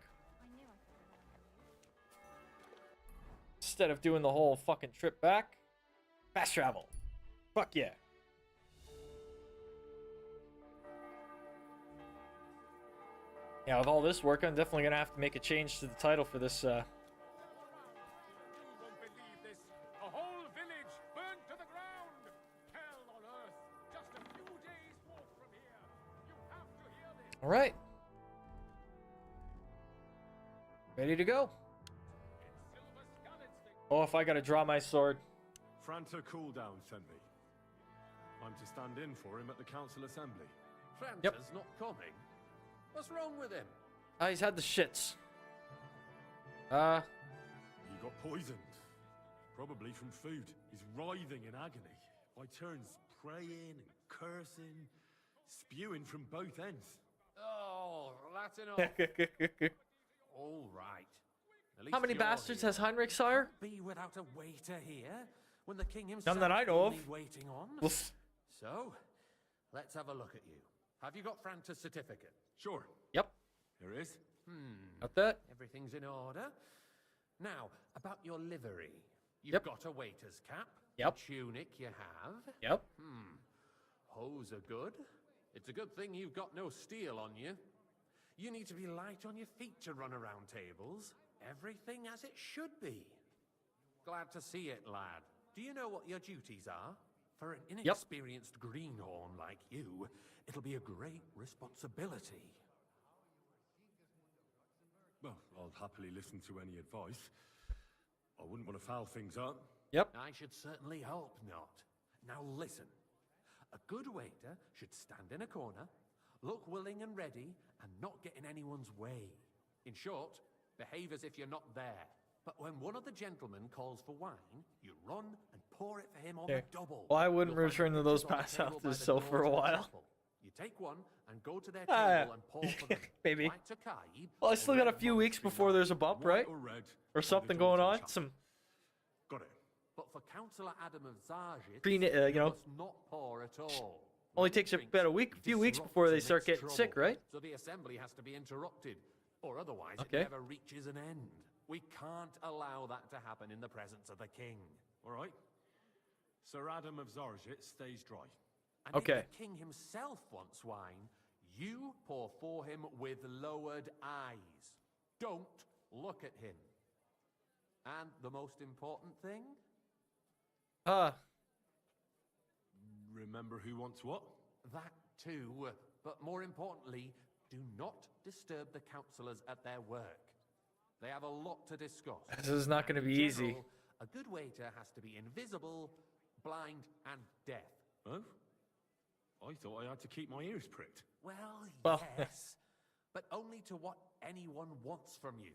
Instead of doing the whole fucking trip back, fast travel. Fuck yeah. Yeah, with all this work, I'm definitely gonna have to make a change to the title for this. You won't believe this. A whole village burned to the ground. Hell on earth. Just a few days walk from here. You have to hear this. All right. Ready to go. Oh, if I gotta draw my sword. Franta Cooldown sent me. I'm to stand in for him at the council assembly. Franta's not coming. What's wrong with him? He's had the shits. He got poisoned. Probably from food. He's writhing in agony. By turns praying and cursing, spewing from both ends. Oh, that's enough. All right. At least How many you're bastards here. has Heinrich, sire? Be without a waiter here when the king himself None that I know of. will be waiting on. Oof. So, let's have a look at you. Have you got Franta's certificate? Sure. Yep. Here it is. Got that? Everything's in order. Now, about your livery. You've got a waiter's cap. Yep. A tunic you have. Yep. Hose are good. It's a good thing you've got no steel on you. You need to be light on your feet to run around tables. Everything as it should be. Glad to see it, lad. Do you know what your duties are? For an inexperienced greenhorn like you, it'll be a great responsibility. Well, I'll happily listen to any advice. I wouldn't want to foul things up. Yep. I should certainly hope not. Now listen. A good waiter should stand in a corner, look willing and ready, and not get in anyone's way. In short, behave as if you're not there. But when one of the gentlemen calls for wine, you run and pour it for him on the double. Well, I wouldn't You'll find return to those pitchers on the pass table by after the so door for a to the while. chapel. You take one and go to their table and pour for them. Maybe. White Tokai, Well, I still got a few weeks before there's a bump, right? Or something going on. Some. Got it. But for Councillor Adam of Zarjit, you know, must not pour at all. only takes about a few weeks before they start getting sick, right? So the assembly has to be interrupted, or otherwise Okay. it never reaches an end. We can't allow that to happen in the presence of the king. All right. Sir Adam of Zarjit stays dry. And Okay. if the king himself wants wine, you pour for him with lowered eyes. Don't look at him. And the most important thing? Remember who wants what? That too. But more importantly, do not disturb the councillors at their work. They have a lot to discuss. This is not going to And be in easy. general, a good waiter has to be invisible, blind, and deaf. Oh? I thought I had to keep my ears pricked. Well, yes. But only to what anyone wants from you.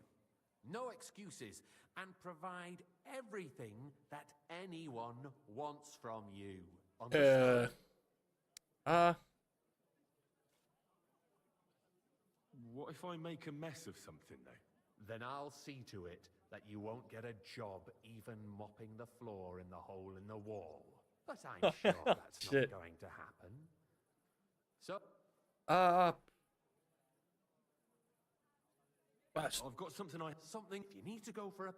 No excuses. And provide everything that anyone wants from you. Understood? What if I make a mess of something, though? Then I'll see to it that you won't get a job even mopping the floor in the hole in the wall. But I'm sure that's not Shit. going to happen. So, I've got something something you need to go for a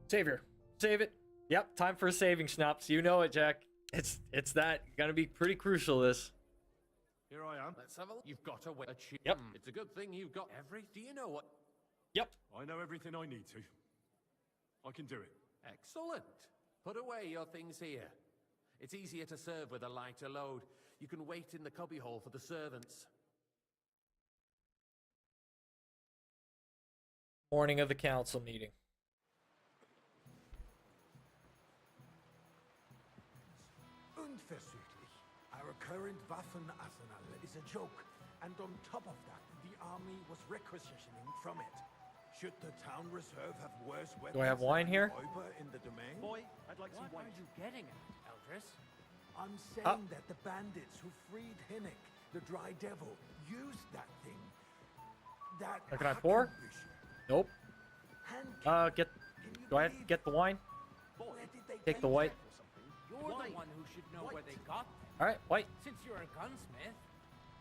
Savior. Save it. Yep, time for a saving schnapps. You know it, Jack. It's that. Gonna be pretty crucial, this. Here I am. Let's have a look. You've got a way. Yep. It's a good thing you've got every. Do you know what? Yep. I know everything I need to. I can do it. Excellent. Put away your things here. It's easier to serve with a lighter load. You can wait in the cubbyhole for the servants. Morning of the council meeting. Unversüchlich. Our current Waffenarsenal is a joke, and on top of that, the army was requisitioning from it. Should the town reserve have worse weapons? Do I have wine here? In the domain? Boy, I'd like some What wine. are you getting at, Eldris? I'm saying that the bandits who freed Hinnick, the Dry Devil, used that thing. That. Can I pour? Nope. Hand Do I have to get the wine? Let Take the white. You're the one who should know where they got them. All right, white. Since you're a gunsmith.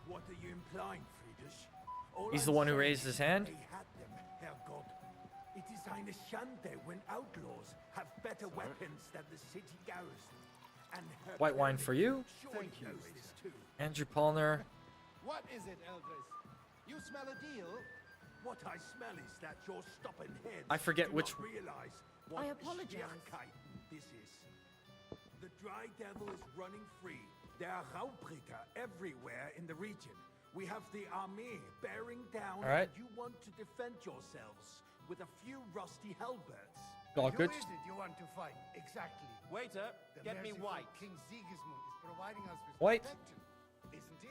What are you implying, Friedrich? He's the one who raised his hand. They had them, Herrgott. It is eine Schande when outlaws have better weapons than the city garrison. And White wine for you. Thank you. This too. Andrew Palmer. What is it, Eldris? You smell a deal? What I smell is that you're stopping heads. I forget do which- not realize what I apologize. Schwierigkeit this is. The Dry Devil is running free. There are Raubritter everywhere in the region. We have the army bearing down, All right. and you want to defend yourselves with a few rusty halberds. All good. Who is it you want to fight? Exactly. Waiter, The get me merciful white. King Sigismund is providing us with White. protection, isn't he?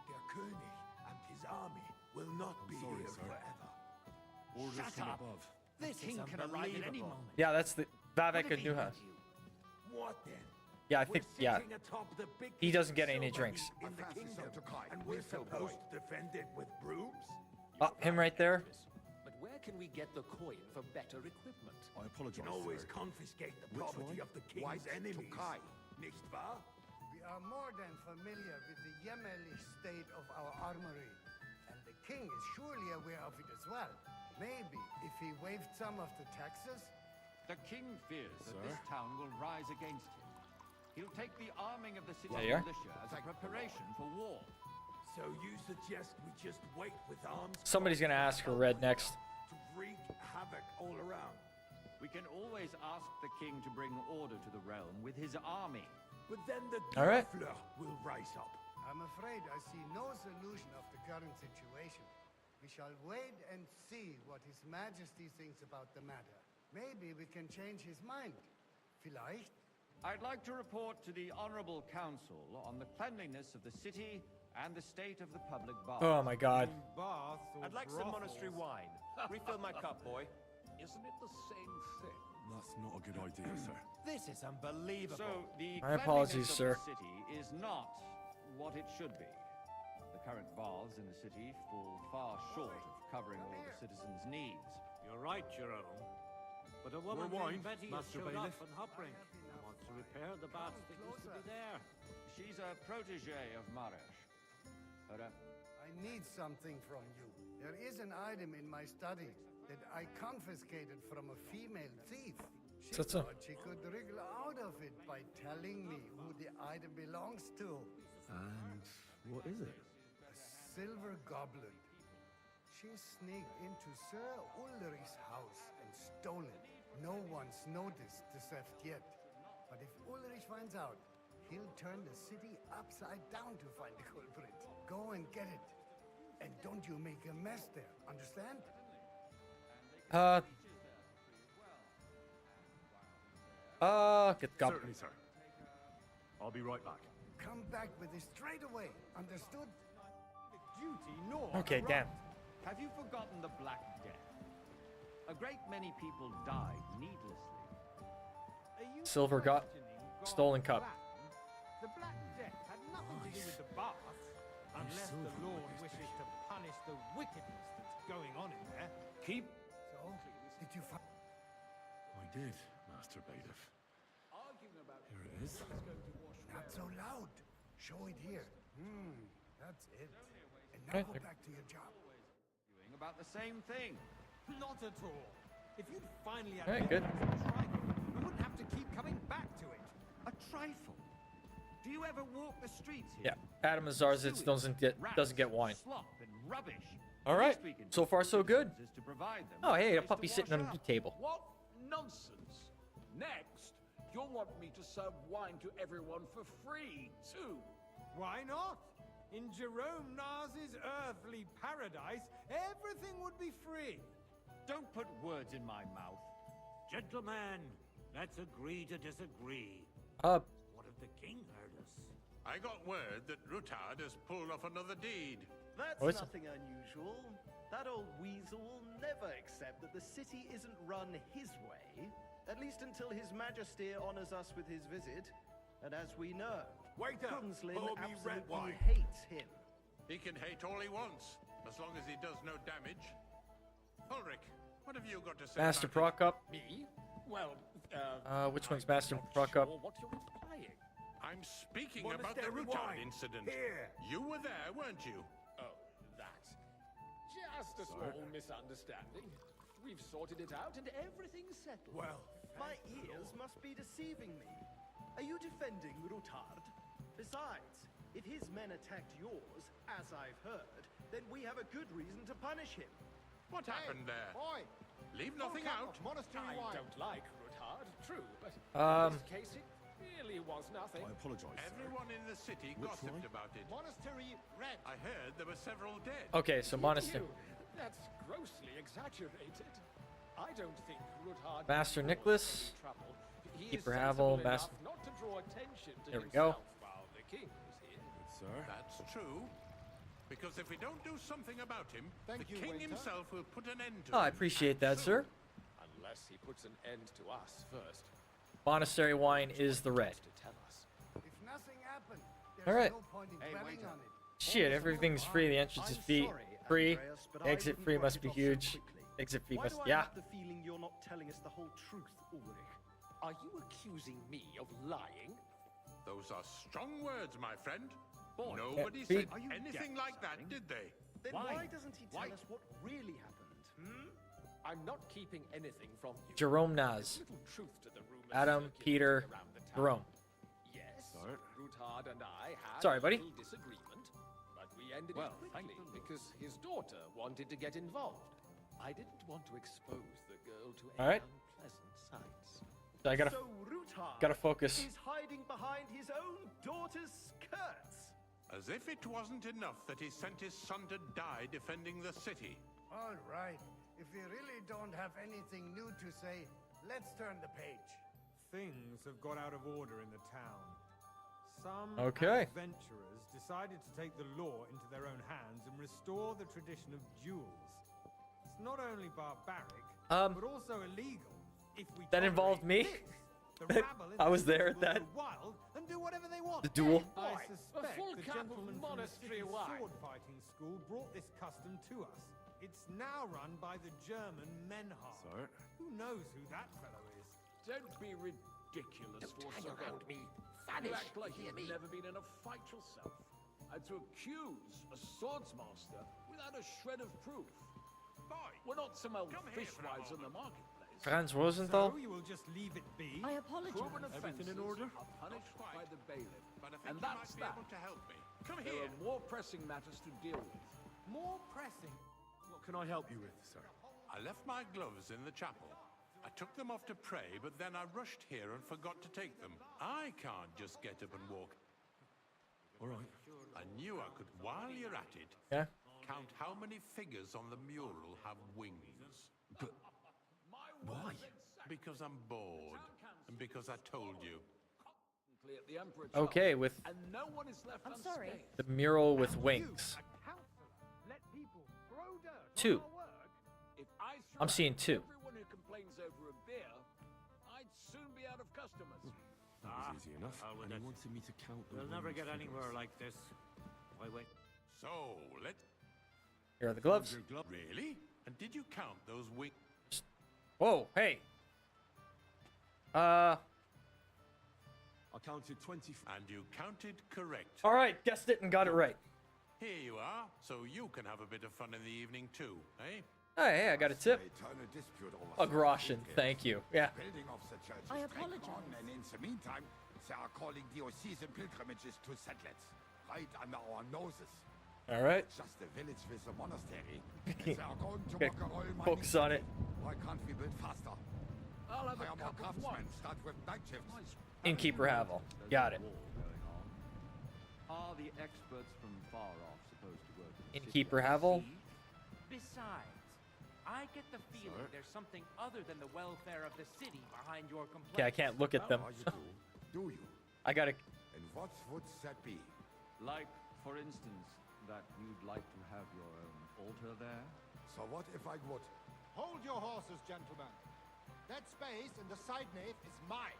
Der König and his army will not be sorry, here sir. forever. Orders Shut from up. above. This king can arrive at any moment. Yeah, that's the Vivek What and if he Newhouse. heard you? What then? Yeah, I think We're yeah. sitting atop the biggest He doesn't get any silver drinks. heap in the fancy kingdom, some Tokai. and we're We're so supposed to defend it with brooms? Him right there. But where can we get the coin for better equipment? I You apologize, can always sir. confiscate the Which property one? of the king's White enemies, Tokai. nicht wahr? We are more than familiar with the yeomanry state of our armory, and the king is surely aware of it as well. Maybe if he waived some of the taxes. The king fears that Sir? this town will rise against him. He'll take the arming of the city There you are. militia as a preparation for war. So you suggest we just wait with arms? Somebody's gonna ask for red next. To wreak havoc all around. We can always ask the king to bring order to the realm with his army. But then the All right. Dörfler will rise up. I'm afraid I see no solution of the current situation. We shall wait and see what His Majesty thinks about the matter. Maybe we can change his mind. Vielleicht? I'd like to report to the Honorable Council on the cleanliness of the city and the state of the public baths. Oh my God. Baths or I'd like some monastery wine. Refill my cup, boy. Isn't it the same thing? That's not a good idea, sir. This is unbelievable. So the My apologies, cleanliness sir. of the city is not what it should be. The current baths in the city fall far short of covering all the citizens' needs. You're right, Jerome. But a woman More wine, named Betty has Master showed Bailiff. up in Hopring and wants to repair the baths that used to be there. She's a protege of Maresh. I need something from you. There is an item in my study that I confiscated from a female thief. She So- thought she could wriggle out of it by telling me who the item belongs to. And what is it? A silver goblet. She sneaked into Sir Ulrich's house and stole it. No one's noticed the theft yet. But if Ulrich finds out, he'll turn the city upside down to find the culprit. Go and get it. And don't you make a mess there, understand? Get the goblet. Certainly, sir. I'll be right back. Come back with it straight away, understood? Duty nor Okay, right. damn. Have you forgotten the Black Death? A great many people died needlessly. Are you Silver got questioning God's stolen cup. plan? The Black Death had nothing to do with the baths, unless the Lord wishes to punish the wickedness that's going on in there. Keep. So, did you find... I did, Master Bailiff. Here it is. Not so loud. Show it here. That's it. And now Right go there. back to your job. Doing about the same thing. Not at all. If you'd finally All right, admit good. it was a trifle, we wouldn't have to keep coming back to it. A trifle. Do you ever walk the streets here? Yeah, Adam Azarzitz doesn't get wine. Slop and rubbish. All right, Least we can so do far so good. is to provide them Oh with hey, a place to puppy sitting wash on the up. table. What nonsense! Next, you'll want me to serve wine to everyone for free, too. Why not? In Jerome Nars's earthly paradise, everything would be free. Don't put words in my mouth. Gentlemen, let's agree to disagree. What if the king heard us? I got word that Rutard has pulled off another deed. That's Oh, is it? nothing unusual. That old weasel will never accept that the city isn't run his way, at least until His Majesty honors us with his visit. And as we know, Waiter, Kunslin pour me red absolutely wine. hates him. He can hate all he wants, as long as he does no damage. Ulrich, what have you got to say Master about Prokop. Me? Well, Which one's Master Fuck Up? What you're implying? I'm speaking about the Monastery Rutard wine. incident. Here. You were there, weren't you? Oh, that. Just a small misunderstanding. We've sorted it out and everything's settled. Well, my ears must be deceiving me. Are you defending Rutard? Besides, if his men attacked yours, as I've heard, then we have a good reason to punish him. What happened there? Boy, Leave nothing out. monastery I wine. don't like Ruthard, true, but Um, in this case it really was nothing. apologize. Everyone in the city Which gossiped one? about it. Monastery red. I heard there were several dead. Okay, so monastery. That's grossly exaggerated. I don't think Ruthard Master was Nicholas. in trouble. He Keeper is Havel, sensible Master- enough not to draw attention to There we himself go. while the king was here. Sir. That's true. Because if we don't do something about him, Thank the you, king waiter. himself will put an end to Oh, I him. appreciate that, sir. Unless he puts an end to us first. Monastery wine is the red. To tell us. If nothing happened, there's All right. no point in dwelling on it. Shit, everything's free. The entrance is free. Andreas, but I Exit wouldn't fee write must it be off so huge. quickly. Exit fee Why must, do I yeah. have the feeling you're not telling us the whole truth, Ulrich? Are you accusing me of lying? Those are strong words, my friend. Boy, Nobody Yeah, said Are you anything deaf like or that, something? did they? Then Why? why doesn't he tell Why? us what really happened? I'm not keeping anything from you. Jerome There's Naz. little truth to the rumors Adam, circulating Peter, around the town. Jerome. Yes, Sorry. Ruthard and I had Sorry, a buddy. little disagreement, but we ended Well, it thank quickly the Lord. because his daughter wanted to get involved. I didn't want to expose the girl to All any right. unpleasant sights. So I gotta So Rutard gotta focus. is hiding behind his own daughter's skirts. As if it wasn't enough that he sent his son to die defending the city. All right. If we really don't have anything new to say, let's turn the page. Things have got out of order in the town. Some Okay. adventurers decided to take the law into their own hands and restore the tradition of duels. It's not only barbaric, but also illegal. If we That involved tolerate me. this, the rabble in I the was city there at will that. go wild and do whatever they want. The duel. I Boy, a suspect full the cup of gentleman from the monastery city wine. sword fighting school brought this custom to us. It's now run by the German Menhar. Sir. Who knows who that fellow is? Don't be ridiculous, Don't hang Forsyth. around me. You Vanish. act like Hear you've me? never been in a fight yourself. And to accuse a swordsmaster without a shred of proof. Boy, We're not some old Come here for a fishwives in the moment. marketplace. Franz Rosenthal. So you will just leave it be? I apologize. Proven Everything in offences order? are punished Not quite. by the bailiff. but I think And you that's might be that. able to help me. Come There here. are more pressing matters to deal with. More pressing. What can I help you with, sir? I left my gloves in the chapel. I took them off to pray, but then I rushed here and forgot to take them. I can't just get up and walk. All right. I knew I could, while you're at it, Yeah. count how many figures on the mural have wings. But why? Because I'm bored, and because I told you. At the Emperor Okay, with and no one is left I'm sorry. unscathed. the mural with wings. Let people throw dirt Two. on our work? If I threw I'm seeing out two. everyone who complains over a beer, I'd soon be out of customers. That was easy enough. And he wanted me to count the We'll never winged get figures. anywhere like this. Why wait? So, let Here are the gloves. Really? And did you count those wings? Whoa, hey. I counted 20. And you counted correct. All right, guessed it and got it right. Here you are, so you can have a bit of fun in the evening too, eh? Hey, I got a tip. They turn a dispute over A groschen, thank you. Yeah. building of the church I is dragging apologize. on, and in the meantime, they are calling diocesan pilgrimages to settlers, right under our noses. All right. Just a village with a monastery. And they are going to Okay, mock all mining focus on it. Why can't we build faster? I'll have a Hire more cup of wine. craftsmen, start with night shifts. Innkeeper Havel. Got it. War going on. Are the experts from far off supposed to work in the Innkeeper city? Havel. Besides, I get the feeling Sir? there's something other than the welfare of the city behind your complaints. Okay, I can't look at them. Do you? I gotta. And what would that be? Like, for instance, that you'd like to have your own altar there? So what if I would? Hold your horses, gentlemen. That space in the side nave is mine.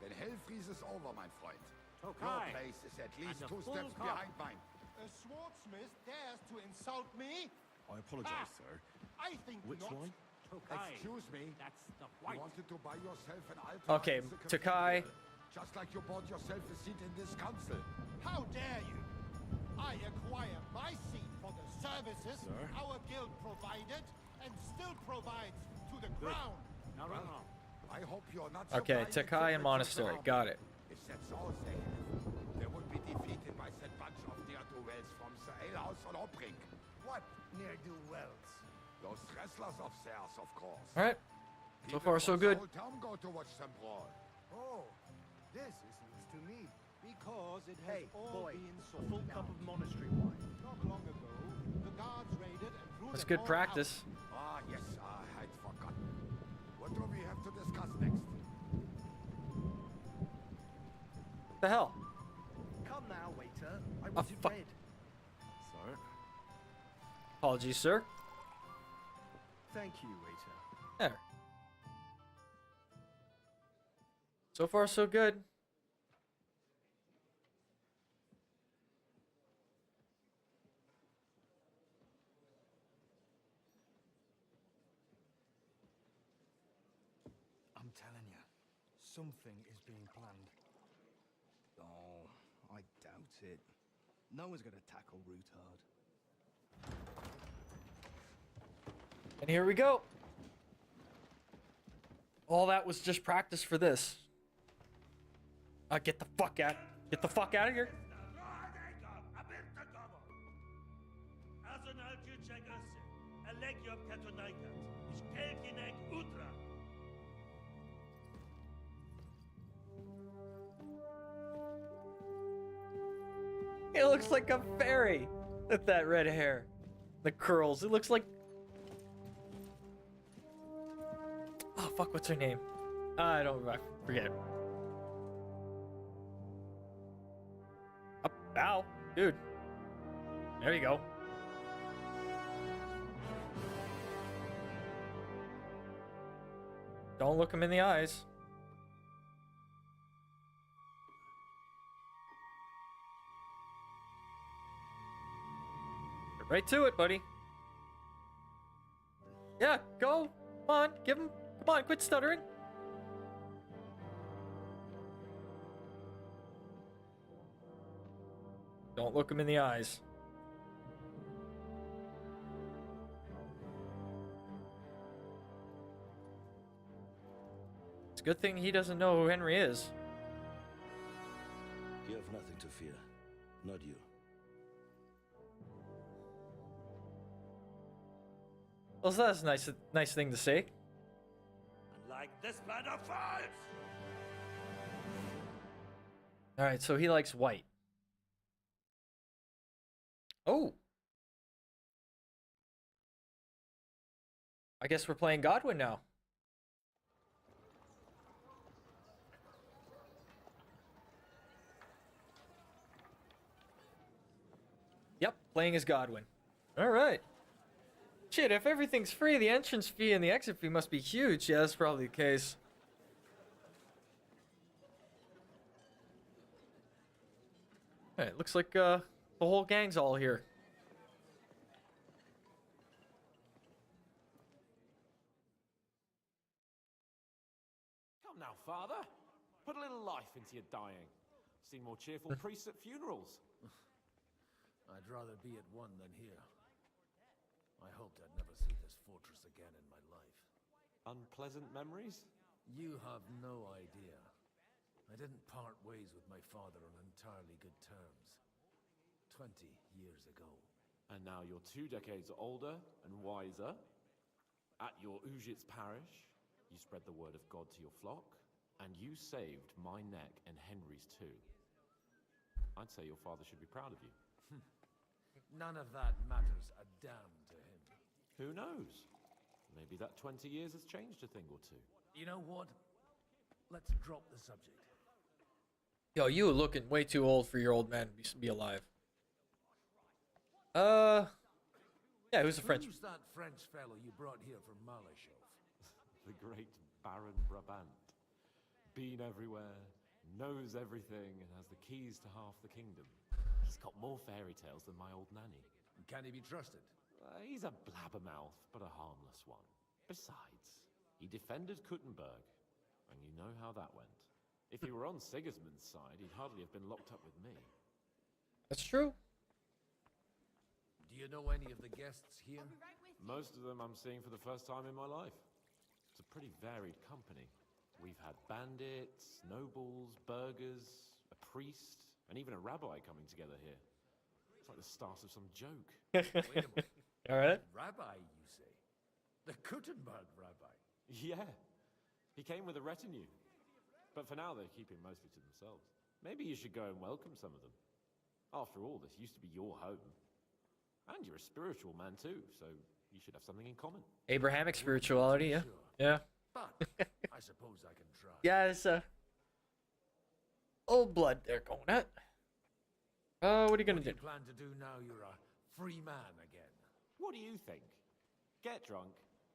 Then hell freezes over, my friend. Your Okay. place is at least And a 2 full steps cup. behind mine. A swordsmith dares to insult me? I apologize, Ah, sir. I think Which not. one? Excuse me. That's the You white. wanted to buy yourself an altar. Okay, in the Takai. cathedral, just like you bought yourself a seat in this council. How dare you? I acquire my seat for the services our guild provided and still provides to the crown. No. I hope you're not Okay, supplying Takai and equipment to the Monastery. army. Got it. If that's all they have, they would be defeated by that bunch of ne'er-do-wells from the alehouse on Obrink. What ne'er-do-wells? Those wrestlers of theirs, of course. All right. So far, so The good. whole town go to watch them brawl. Oh, this is news to me. Because it has Hey, all boy, been a sorted full cup of monastery wine. Not long ago, the guards raided and threw That's them good all practice. Ah, yes, I'd forgotten. What do we have to discuss next? What the hell? Come now, waiter. I want it fuck. red. Sir? Apologies, sir. Thank you, waiter. There. So far, so good. I'm telling you, something is being planned. Oh, I doubt it. No one's going to tackle Rootard. And here we go. All that was just practice for this. Get the fuck out. Get the fuck out of here. He looks like a fairy with that red hair. The curls. It looks like... Oh, fuck, what's her name? I forget. Up, ow, dude. There you go. Don't look him in the eyes. Get right to it, buddy. Yeah, go. Come on, give him. Come on, quit stuttering. Don't look him in the eyes. It's a good thing he doesn't know who Henry is. You have nothing to fear. Not you. Well, that's a nice thing to say. Like this man of fires! All right, so he likes white. Oh. I guess we're playing Godwin now. Yep, playing as Godwin. All right. Shit, if everything's free, the entrance fee and the exit fee must be huge. Yeah, that's probably the case. Alright, looks like the whole gang's all here. Come now, father. Put a little life into your dying. Seen more cheerful priests at funerals. I'd rather be at one than here. I hoped I'd never see this fortress again in my life. Unpleasant memories? You have no idea. I didn't part ways with my father on entirely good terms. 20 years ago. And now you're 2 decades older and wiser. At your Ujit's parish, you spread the word of God to your flock, and you saved my neck and Henry's too. I'd say your father should be proud of you. None of that matters a damn to him. Who knows? Maybe that 20 years has changed a thing or two. You know what? Let's drop the subject. Yo, you looking way too old for your old man to be alive. Yeah, who's the French? Who's that French fellow you brought here from Malachov? The great Baron Brabant. Been everywhere, knows everything, and has the keys to half the kingdom. He's got more fairy tales than my old nanny. Can he be trusted? He's a blabbermouth, but a harmless one. Besides, he defended Kuttenberg, and you know how that went. If he were on Sigismund's side, he'd hardly have been locked up with me. That's true. Do you know any of the guests here? Most of them I'm seeing for the first time in my life. It's a pretty varied company. We've had bandits, nobles, burghers, a priest, and even a rabbi coming together here. It's like the start of some joke. Wait a minute. All right. Rabbi, you say? The Kuttenberg rabbi? Yeah. He came with a retinue. But for now, they're keeping mostly to themselves. Maybe you should go and welcome some of them. After all, this used to be your home. And you're a spiritual man too, so you should have something in common. Abrahamic spirituality, yeah. Yeah. But I suppose I can try. Yeah, it's old blood they're going at. What are you gonna do? What do you plan to do now you're a free man again? What do you think? Get drunk,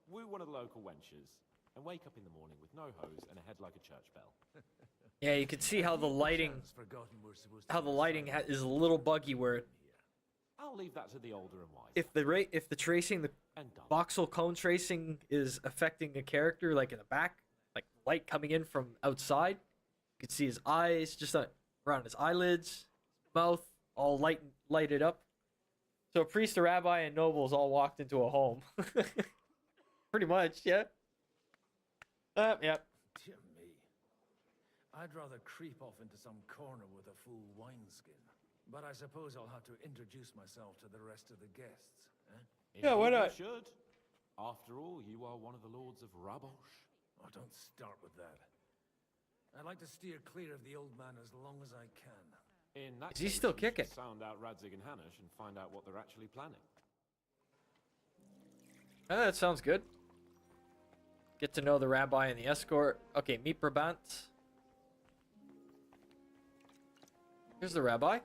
woo one of the local wenches, and wake up in the morning with no hose and a head like a church bell. Yeah, you can see how the lighting, is a little buggy. Where I'll leave that to the older and wise. if the tracing, the voxel cone tracing is affecting a character, like in the back, like light coming in from outside, you can see his eyes just around his eyelids, mouth all lighted up. So a priest, a rabbi, and nobles all walked into a home. Pretty much, yeah. Yeah. Dear me. I'd rather creep off into some corner with a full wineskin. But I suppose I'll have to introduce myself to the rest of the guests. Eh? Yeah, why not? You should. After all, you are one of the lords of Rabosh. Oh, don't start with that. I'd like to steer clear of the old man as long as I can. In that Is he case, still you should kicking? Sound out Radzig and Hanish and find out what they're actually planning. That sounds good. Get to know the rabbi and the escort. Okay, meet Brabant. Here's the rabbi.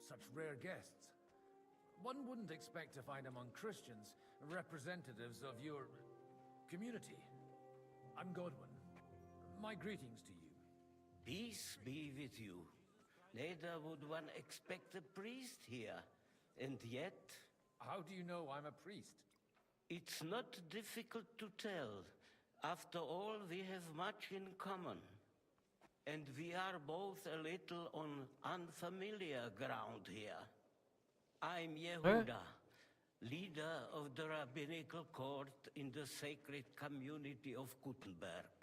Such rare guests. One wouldn't expect to find among Christians representatives of your community. I'm Godwin. My greetings to you. Peace be with you. Neither would one expect a priest here. And yet... How do you know I'm a priest? It's not difficult to tell. After all, we have much in common. And we are both a little on unfamiliar ground here. I'm Yehuda, leader of the rabbinical court in the sacred community of Kuttenberg.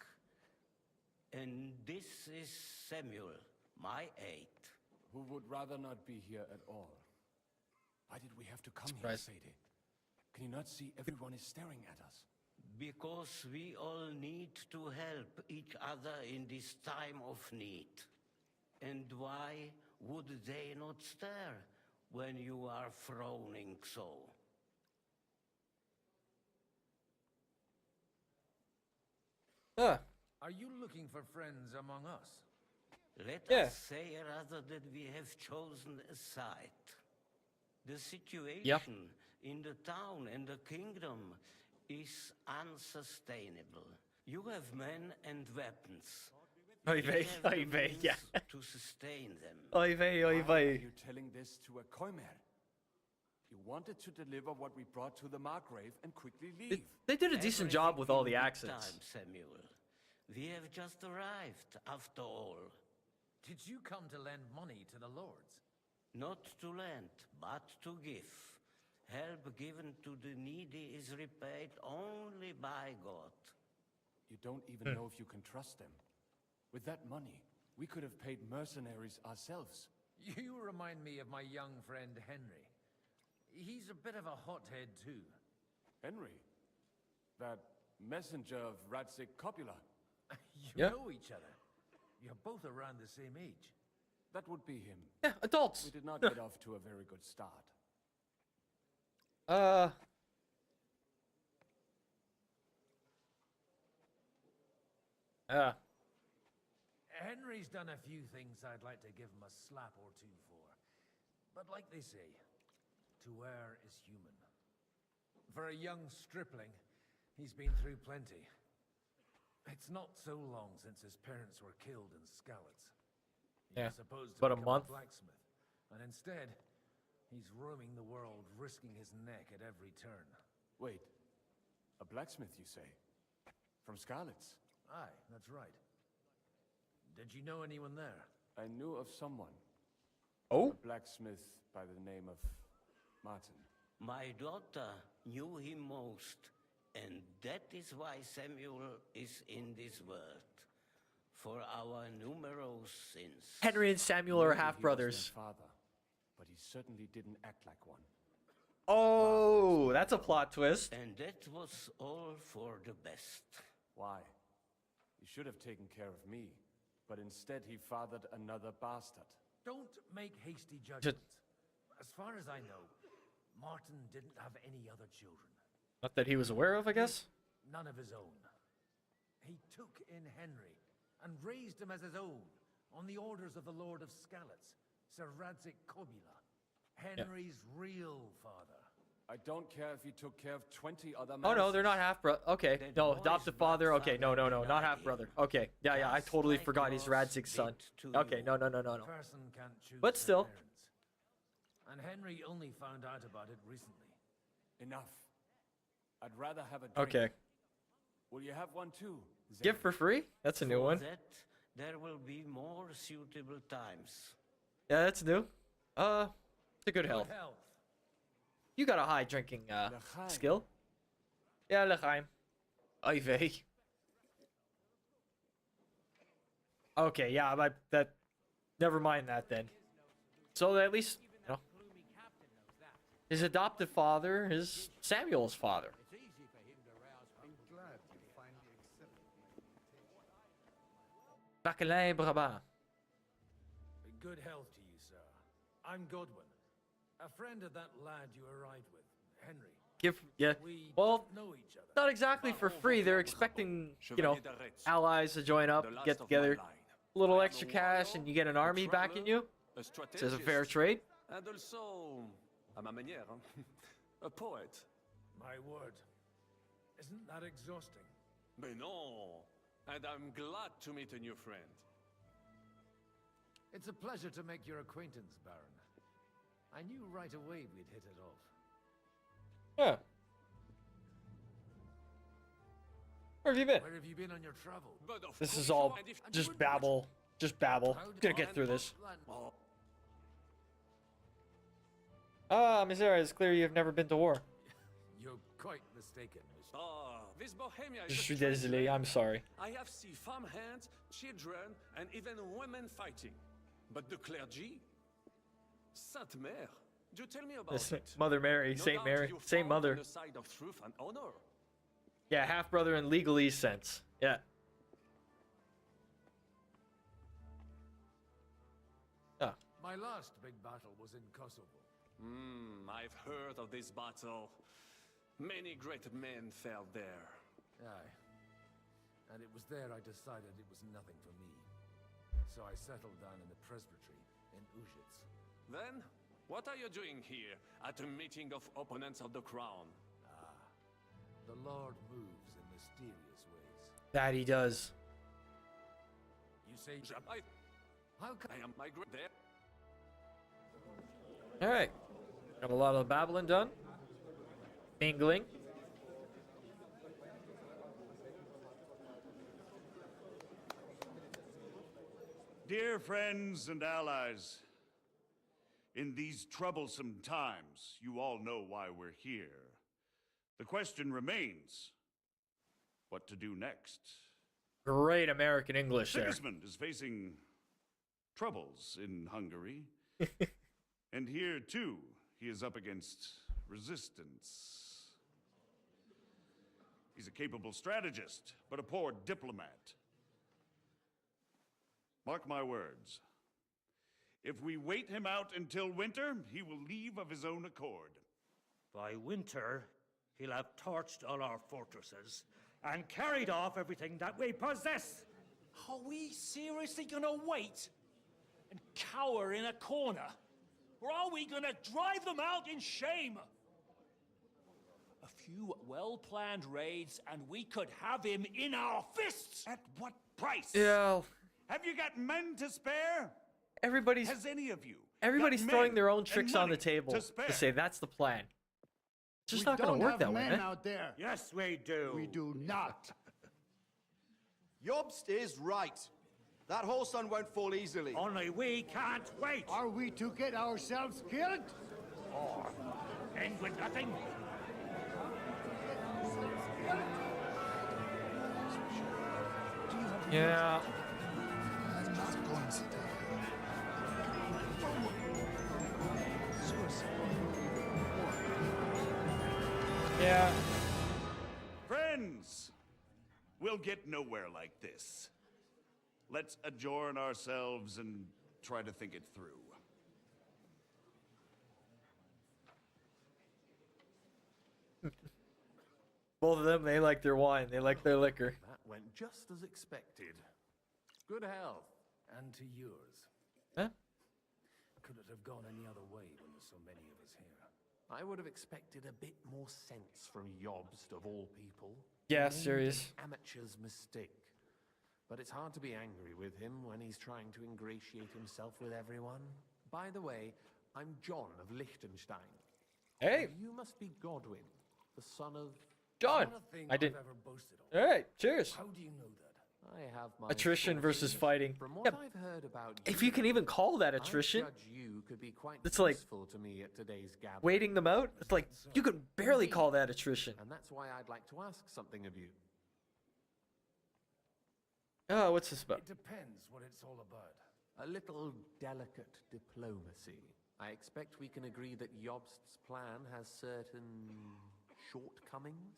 And this is Samuel, my aide. Who would rather not be here at all. Why did we have to come here, Sadie? Can you not see everyone is staring at us? Because we all need to help each other in this time of need. And why would they not stare when you are frowning so? Are you looking for friends among us? Let us say rather that we have chosen a side. The situation in the town and the kingdom is unsustainable. You have men and weapons. Oy vey, yeah. To sustain them. Oy vey, oy Why are vey. you telling this to a Koimer? You wanted to deliver what we brought to the Margrave and quickly leave. They did a decent job with all the Everything in accents. Time, Samuel. We have just arrived, after all. Did you come to lend money to the lords? Not to lend, but to give. Help given to the needy is repaid only by God. You don't even know if you can trust them. With that money, we could have paid mercenaries ourselves. You remind me of my young friend Henry. He's a bit of a hothead too. Henry? That messenger of Radzig Copula? You know each other. You're both around the same age. That would be him. Yeah, adults. We did not get off to a very good start. Henry's done a few things I'd like to give him a slap or two for. But like they say, to err is human. For a young stripling, he's been through plenty. It's not so long since his parents were killed in Skalitz. He was supposed to about a become month. blacksmith, and instead, He's roaming the world, risking his neck at every turn. Wait, a blacksmith, you say? From Scarlet's? Aye, that's right. Did you know anyone there? I knew of someone. Oh? A blacksmith by the name of Martin. My daughter knew him most, and that is why Samuel is in this world. For our numerous sins. Henry and Samuel are half brothers. Father, but he certainly didn't act like one. Oh, that's a plot twist. And that was all for the best. Why? He should have taken care of me, but instead he fathered another bastard. Don't make hasty judgments. As far as I know, Martin didn't have any other children. Not that he was aware of, I guess. None of his own. He took in Henry and raised him as his own on the orders of the Lord of Skalitz, Sir Radzik Kobula, Henry's real father. I don't care if he took care of 20 other men. Oh no, they're not half brother. Okay, no, adopted father. Okay, no, not half brother. Okay, yeah, I totally forgot he's Radzig's son. Okay, no. Person can't choose But still. their parents. And Henry only found out about it recently. Enough. I'd rather have a drink. Okay. Will you have one too? Gift for free? That's a new one. That there will be more suitable times. Yeah, that's new. It's a good health. You got a high drinking skill. Yeah, L'chaim. Ivy. Okay, yeah, but that. Never mind that then. So at least, you know, his adoptive father is Samuel's father. Bacalai Brabant. Good health to you, sir. I'm Godwin, a friend of that lad you arrived with, Henry. Well, not exactly for free. They're expecting, you know, allies to join up, get together. A little extra cash, and you get an army backing you. It's a fair trade. And also, à ma manière, a poet. My word. Isn't that exhausting? Mais non. And I'm glad to meet a new friend. It's a pleasure to make your acquaintance, Baron. I knew right away we'd hit it off. Yeah. Where have you been? Where have you been on your travel? This is all just babble. Just babble. Gonna get through this. Ah, Misera, it's clear you have never been to war. You're quite mistaken, Mr. This Bohemia Je is suis désolé, I'm sorry. I have seen farm hands, children, and even women fighting. But the clergy? Sainte Mère? Do tell me about it. Mother Mary, No Saint doubt Mary, you Saint fought Mother. on the side of truth and honor. Yeah, half brother in legalese sense. Yeah. Ah. My last big battle was in Kosovo. I've heard of this battle. Many great men fell there. Aye. And it was there I decided it was nothing for me. So I settled down in the presbytery in Ujits. Then, what are you doing here at a meeting of opponents of the crown? The Lord moves in mysterious ways. That he does. You say How can I am migrate there? Alright. Got a lot of babbling done. Mingling. Dear friends and allies, in these troublesome times, you all know why we're here. The question remains, what to do next? Great American English there. Sigismund is facing troubles in Hungary. And here, too, he is up against resistance. He's a capable strategist, but a poor diplomat. Mark my words. If we wait him out until winter, he will leave of his own accord. By winter, he'll have torched all our fortresses and carried off everything that we possess. Are we seriously gonna wait and cower in a corner? Or are we gonna drive them out in shame? A few well-planned raids and we could have him in our fists! At what price? Yeah. Have you got men to spare? Everybody's... Has any of you Everybody's throwing their own tricks on the table spare. to say that's the plan. It's just We not going don't to work have that way, men man. out there. Yes, we do. We do not. Jobst is right. That whole son won't fall easily. Only we can't wait. Are we to get ourselves killed? Or end with nothing? Yeah. Yeah. Friends, we'll get nowhere like this. Let's adjourn ourselves and try to think it through. Both of them, they like their wine. They like their liquor. That went just as expected. Good health. And to yours. Huh? Could it have gone any other way when there's so many of us here? I would have expected a bit more sense from Jobst of all people. Yeah, He made serious. an amateur's mistake. But it's hard to be angry with him when he's trying to ingratiate himself with everyone. By the way, I'm John of Liechtenstein. Hey. You must be Godwin, the son of... John. Not a thing I didn't. I've ever boasted of. All right, cheers. How do you know that? I have my Attrition versus sources. fighting. From what Yeah, I've heard about if you can even call that attrition, I judge you could be quite it's like useful to me at today's gathering. waiting them out. It's like you can barely call that attrition. And that's why I'd like to ask something of you. Oh, what's this about? It depends what it's all about. A little delicate diplomacy. I expect we can agree that Jobst's plan has certain shortcomings.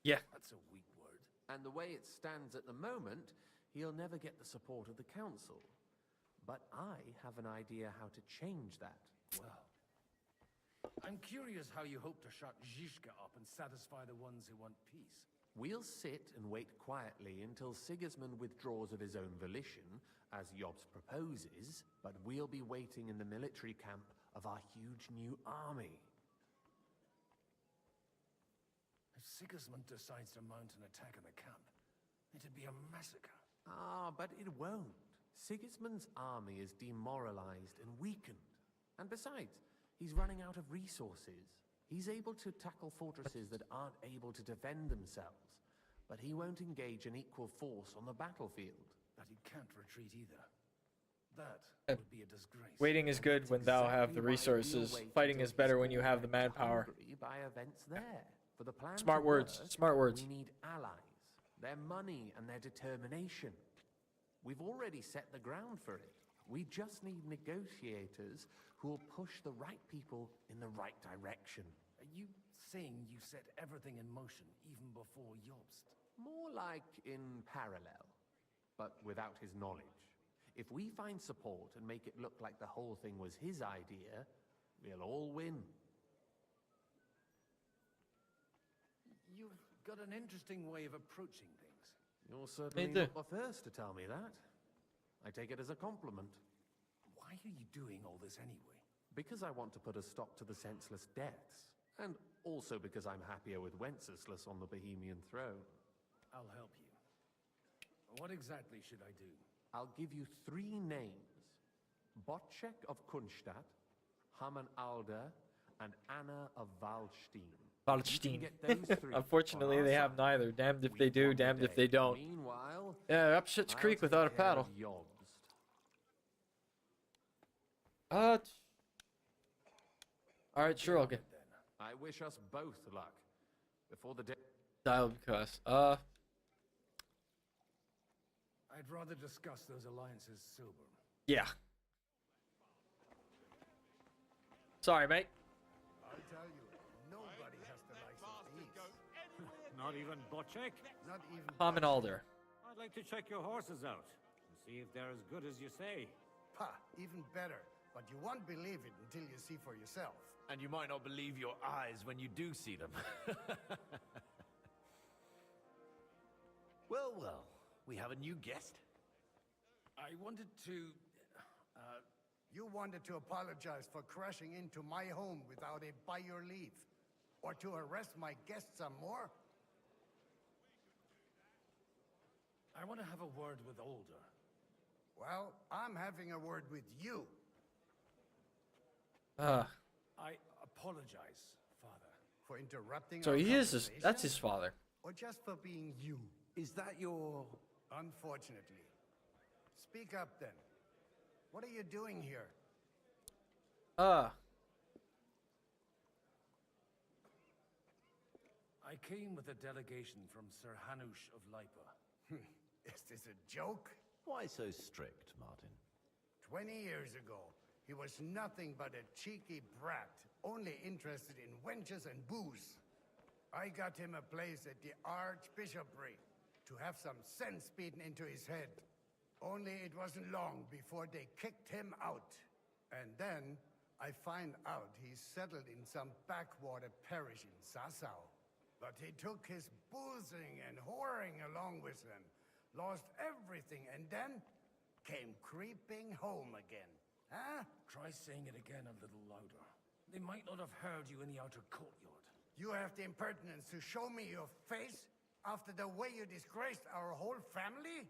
Yeah. That's a weak word. And the way it stands at the moment, he'll never get the support of the council. But I have an idea how to change that. Well, I'm curious how you hope to shut Zizka up and satisfy the ones who want peace. We'll sit and wait quietly until Sigismund withdraws of his own volition, as Jobst proposes, but we'll be waiting in the military camp of our huge new army. If Sigismund decides to mount an attack on the camp, it'd be a massacre. Ah, but it won't. Sigismund's army is demoralized and weakened. And besides, he's running out of resources. He's able to tackle fortresses that aren't able to defend themselves, but he won't engage an equal force on the battlefield. But he can't retreat either. That would be a disgrace. Waiting is good when thou have the resources. Fighting is better when you have the manpower. By events there. For the plan Smart to words. work, Smart words. We need allies, their money and their determination. We've already set the ground for it. We just need negotiators who will push the right people in the right direction. Are you saying you set everything in motion even before Jobst? More like in parallel, but without his knowledge. If we find support and make it look like the whole thing was his idea, we'll all win. You've got an interesting way of approaching things. You're certainly do. not the first to tell me that. I take it as a compliment. Why are you doing all this anyway? Because I want to put a stop to the senseless deaths. And also because I'm happier with Wenceslas on the Bohemian throne. I'll help you. What exactly should I do? I'll give you 3 names. Botchek of Kunstadt, Haman Alder, and Anna of Waldstein. Waldstein. Those 3 Unfortunately, on they our have side. neither. Damned if they We've do, won the damned if day. they don't. Meanwhile, Yeah, up shit's I'll creek take without a care paddle. of Jobst. All right, sure, I'll get I wish us both luck. Before the day. dial because I'd rather discuss those alliances sober. yeah. Sorry, mate. I'll tell you, nobody has the likes of these. Not even Bocek? Not even. Haman Alder. I'd like to check your horses out and see if they're as good as you say. Ha, even better. But you won't believe it until you see for yourself. And you might not believe your eyes when you do see them. Well, well, we have a new guest. I wanted to... You wanted to apologize for crashing into my home without it by your leave. Or to arrest my guests some more? I want to have a word with Older. Well, I'm having a word with you. I apologize, Father. For interrupting So our he is his, conversation? that's his father. Or just for being you? Is that your... Unfortunately. Speak up then. What are you doing here? I came with a delegation from Sir Hanush of Lipa. Is this a joke? Why so strict, Martin? 20 years ago, he was nothing but a cheeky brat, only interested in wenches and booze. I got him a place at the Archbishopric to have some sense beaten into his head. Only it wasn't long before they kicked him out. And then I find out he's settled in some backwater parish in Sassau. But he took his boozing and whoring along with him, lost everything, and then came creeping home again. Huh? Try saying it again a little louder. They might not have heard you in the outer courtyard. You have the impertinence to show me your face after the way you disgraced our whole family?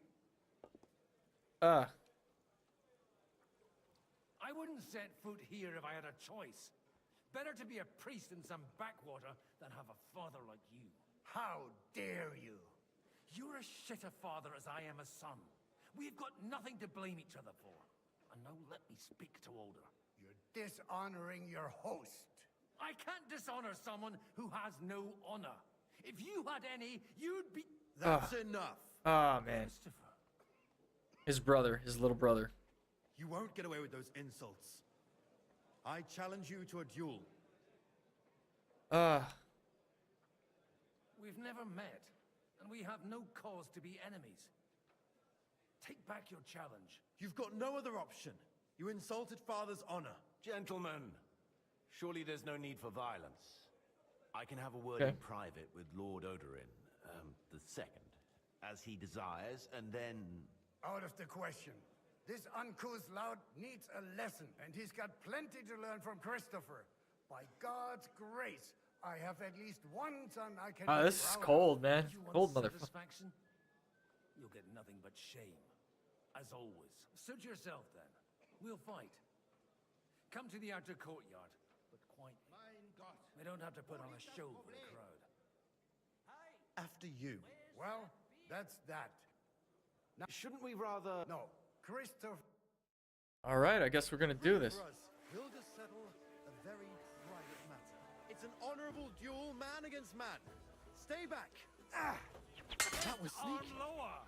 I wouldn't set foot here if I had a choice. Better to be a priest in some backwater than have a father like you. How dare you? You're as shit a father as I am a son. We've got nothing to blame each other for. And now let me speak to Older. You're dishonoring your host. I can't dishonor someone who has no honor. If you had any, you'd be... That's enough. Ah, man. His brother, his little brother. You won't get away with those insults. I challenge you to a duel. We've never met, and we have no cause to be enemies. Take back your challenge. You've got no other option. You insulted Father's honor. Gentlemen, surely there's no need for violence. I can have a word in private with Lord Odorin, the second, as he desires, and then... Out of the question. This uncouth lout needs a lesson, and he's got plenty to learn from Christopher. By God's grace, I have at least one son I can... This is cold, man. Cold motherfucker. You'll get nothing but shame. As always. Suit yourself, then. We'll fight. Come to the outer courtyard, but quietly. We don't have to put on a show for the crowd. After you. Well, that's that. Now, shouldn't we rather... No. Christopher... All right, I guess we're gonna do this. We'll just settle a very private matter. It's an honorable duel, man against man. Stay back. That was sneaky. Lower.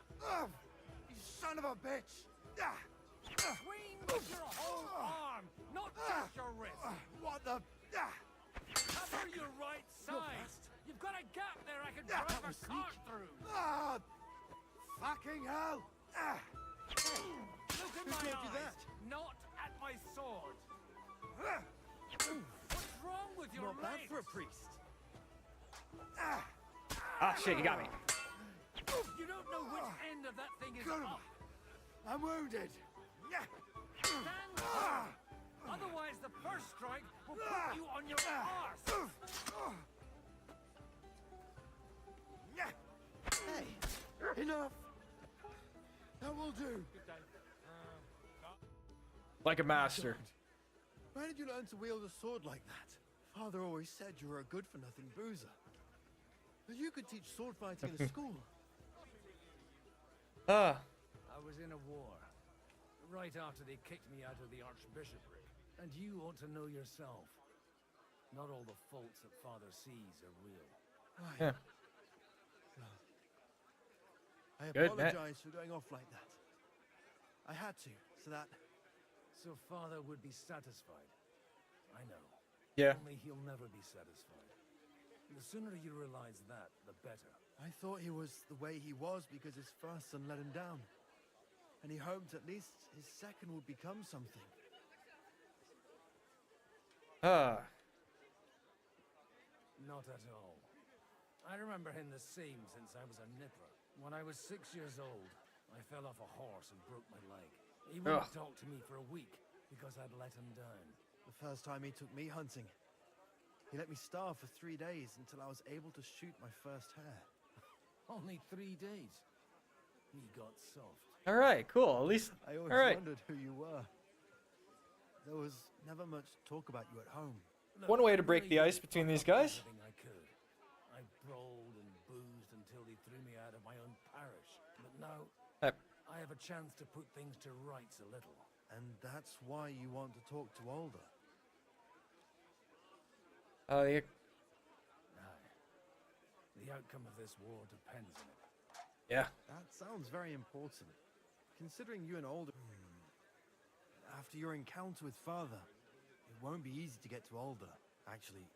You son of a bitch! Swing with your whole arm, not just your wrist. What the... Cover your right side. You've got a gap there I can drive a cart through. Fucking hell! Look in my eyes, not at my sword. What's wrong with your Not bad legs? for a priest. Ah, shit, you got me. You don't know which end of that thing is up. I'm wounded. Stand firm. Otherwise, the first strike will put you on your arse. Hey, enough. That will do. Like a master. Where did you learn to wield a sword like that? Father always said you were a good-for-nothing boozer. But you could teach sword fighting in a school. I was in a war. Right after they kicked me out of the Archbishopric. And you ought to know yourself. Not all the faults that Father sees are real. Yeah. I Good, apologize for going off like that. I had to, so that... So Father would be satisfied. I know. Yeah. Only he'll never be satisfied. The sooner you realize that, the better. I thought he was the way he was because his first son let him down. And he hoped at least his second would become something. Not at all. I remember him the same since I was a nipper. When I was 6 years old, I fell off a horse and broke my leg. He wouldn't talk to me for a week because I'd let him down. The first time he took me hunting, he let me starve for 3 days until I was able to shoot my first hare. Only 3 days. He got soft. All right, cool. At least. I always All right. wondered who you were. There was never much talk about you at home. One way to break the ice between these guys. I could. I brawled and boozed until they threw me out of my own parish. But now, I have a chance to put things to rights a little. And that's why you want to talk to Alder. Yeah. Aye. The outcome of this war depends on it. Yeah. That sounds very important. Considering you and Alder... After your encounter with Father, it won't be easy to get to Alder. Actually,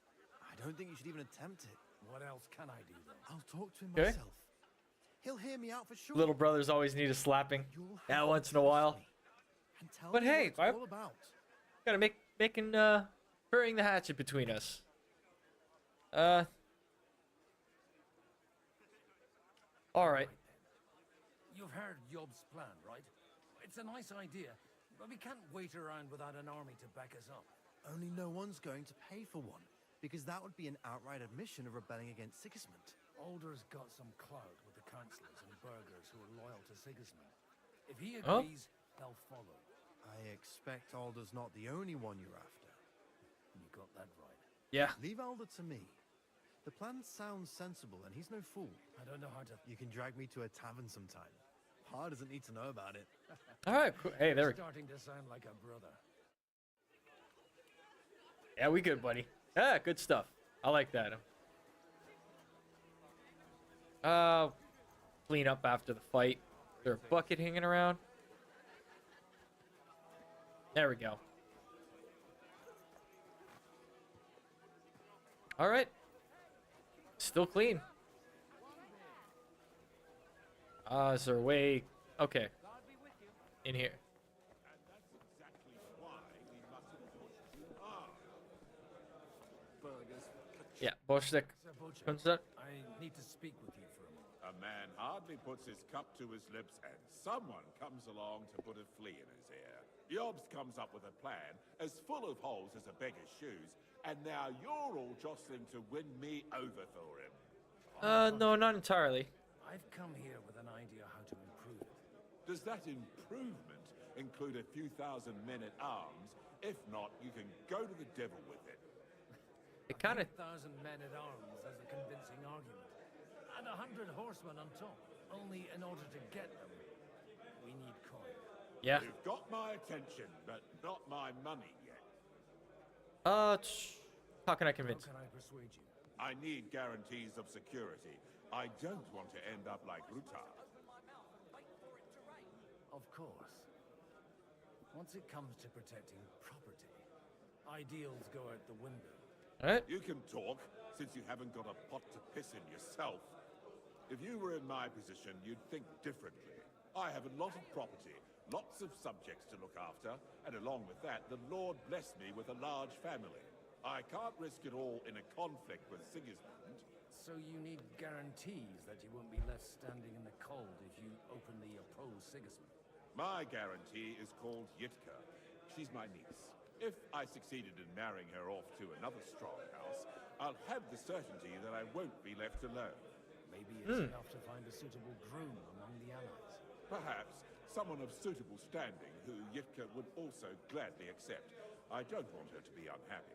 I don't think you should even attempt it. What else can I do, though? I'll talk to him Okay. myself. He'll hear me out for sure. Little brothers always need a slapping. Yeah, once in a while. And tell But me hey, what it's all about. gotta making burying the hatchet between us. All right. You've heard Yob's plan, right? It's a nice idea, but we can't wait around without an army to back us up. Only no one's going to pay for one, because that would be an outright admission of rebelling against Sigismund. Alder's got some clout with the councillors and burghers who are loyal to Sigismund. If he agrees, they'll follow. I expect Alder's not the only one you're after. You got that right. Yeah. Leave Alder to me. The plan sounds sensible, and he's no fool. I don't know how to... You can drag me to a tavern sometime. Pa doesn't need to know about it. All right. Cool. Hey, there we go. Starting to sound like a brother. Yeah, we good, buddy. Yeah, good stuff. I like that. Clean up after the fight. Is there a bucket hanging around? There we go. All right. Still clean. Is there a way? Okay. In here. Yeah, Boschek. What's that? I need to speak with you for a moment. A man hardly puts his cup to his lips, and someone comes along to put a flea in his ear. Yobs comes up with a plan as full of holes as a beggar's shoes, and now you're all jostling to win me over for him. No, not entirely. I've come here with an idea how to improve it. Does that improvement include a few thousand men at arms? If not, you can go to the devil with it. It kind of... 1,000 men at arms as a convincing argument. And 100 horsemen on top. Only in order to get them, we need coin. Yeah. You've got my attention, but not my money yet. How can I convince? How can I persuade you? I need guarantees of security. I don't want to end up like Rutar. Of course. Once it comes to protecting property, ideals go out the window. Alright. You can talk, since you haven't got a pot to piss in yourself. If you were in my position, you'd think differently. I have a lot of property, lots of subjects to look after, and along with that, the Lord blessed me with a large family. I can't risk it all in a conflict with Sigismund. So you need guarantees that you won't be left standing in the cold if you openly oppose Sigismund. My guarantee is called Yitka. She's my niece. If I succeeded in marrying her off to another strong house, I'll have the certainty that I won't be left alone. Maybe it's enough to find a suitable groom among the allies. Perhaps someone of suitable standing who Yitka would also gladly accept. I don't want her to be unhappy.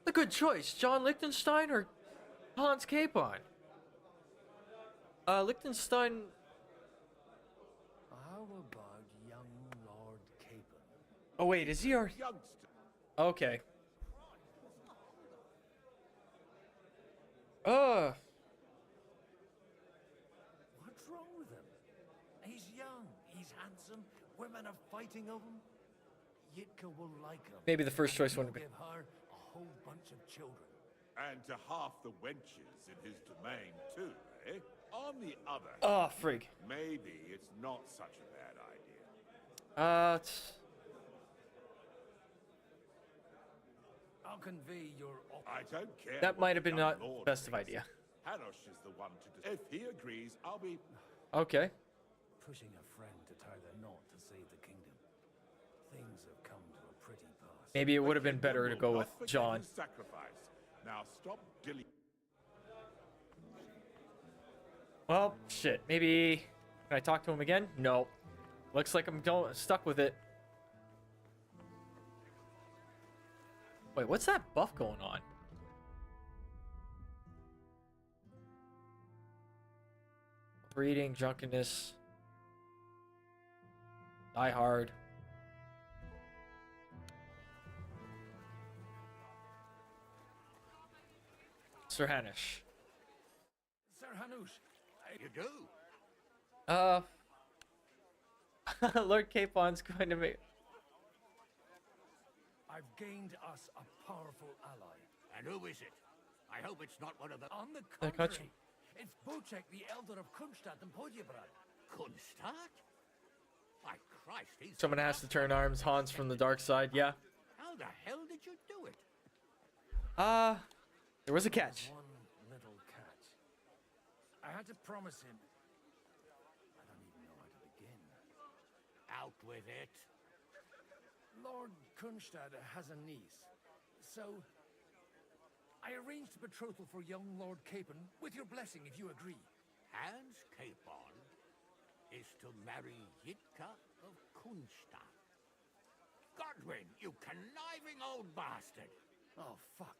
A good choice. John Liechtenstein or Hans Capon? Liechtenstein... How about young Lord Capon? Oh, wait, is he our... Okay. What's wrong with him? He's young, he's handsome, women are fighting over him. Yitka will like him. Maybe the first choice wouldn't He'll be... give her a whole bunch of children. And to half the wenches in his domain, too, eh? On the other hand, Oh, frig. maybe it's not such a bad idea. I'll convey your offer. I don't care. That what might have been young not Lord best of thinks. idea. Harosh is the one to... If he agrees, I'll be... Okay. Pushing a friend to tie the knot to save the kingdom. Things have come to a pretty pass. Maybe it would have been better to go with Not forget John. his sacrifice. Now stop dilly... Well, shit. Maybe... Can I talk to him again? No. Looks like I'm stuck with it. Wait, what's that buff going on? Breeding, drunkenness. Die hard. Sir Hanish. Sir Hanush, You do? Lord Capon's going to make... I've gained us a powerful ally. And who is it? I hope it's not one of the... On the The contrary, it's Bocek, the Elder of Kunstadt and Podjebrad. Kunstadt? My Christ, he's... Someone has to turn arms. Hans from the dark side, yeah. How the hell did you do it? There was a catch. One little catch. I had to promise him. I don't even know how to begin. Out with it. Lord Kunstadt has a niece, so I arranged a betrothal for young Lord Capon, with your blessing if you agree. Hans Capon is to marry Yitka of Kunstadt. Godwin, you conniving old bastard! Oh, fuck.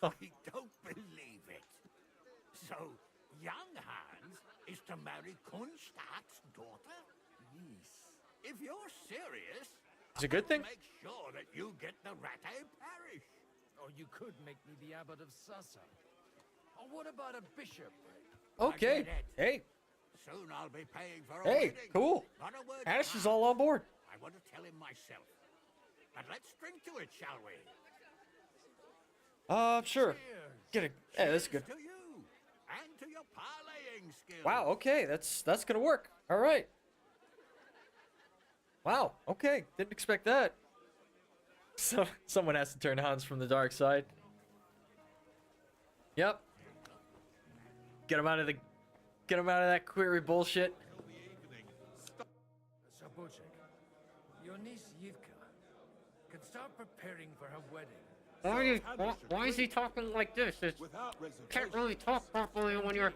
I don't believe it. So, young Hans is to marry Kunstadt's daughter? Yes. If you're serious, It's a good thing. make sure that you get the Rattay parish. Or you could make me the abbot of Sassa. Or what about a bishop? Okay. Hey. Soon I'll be paying for a Hey, wedding. cool. Not a word Hanish is more. all on board. I want to tell him myself. But let's drink to it, shall we? Sure. Get a... Hey, that's good. To you and to your parlaying skills. Wow, okay. That's gonna work. All right. Wow, okay. Didn't expect that. So, someone has to turn Hans from the dark side. Yep. Get him out of that query bullshit. So, Bocek, your niece Yivka can start preparing for her wedding. Why is he talking like this? It's, can't really talk properly when you're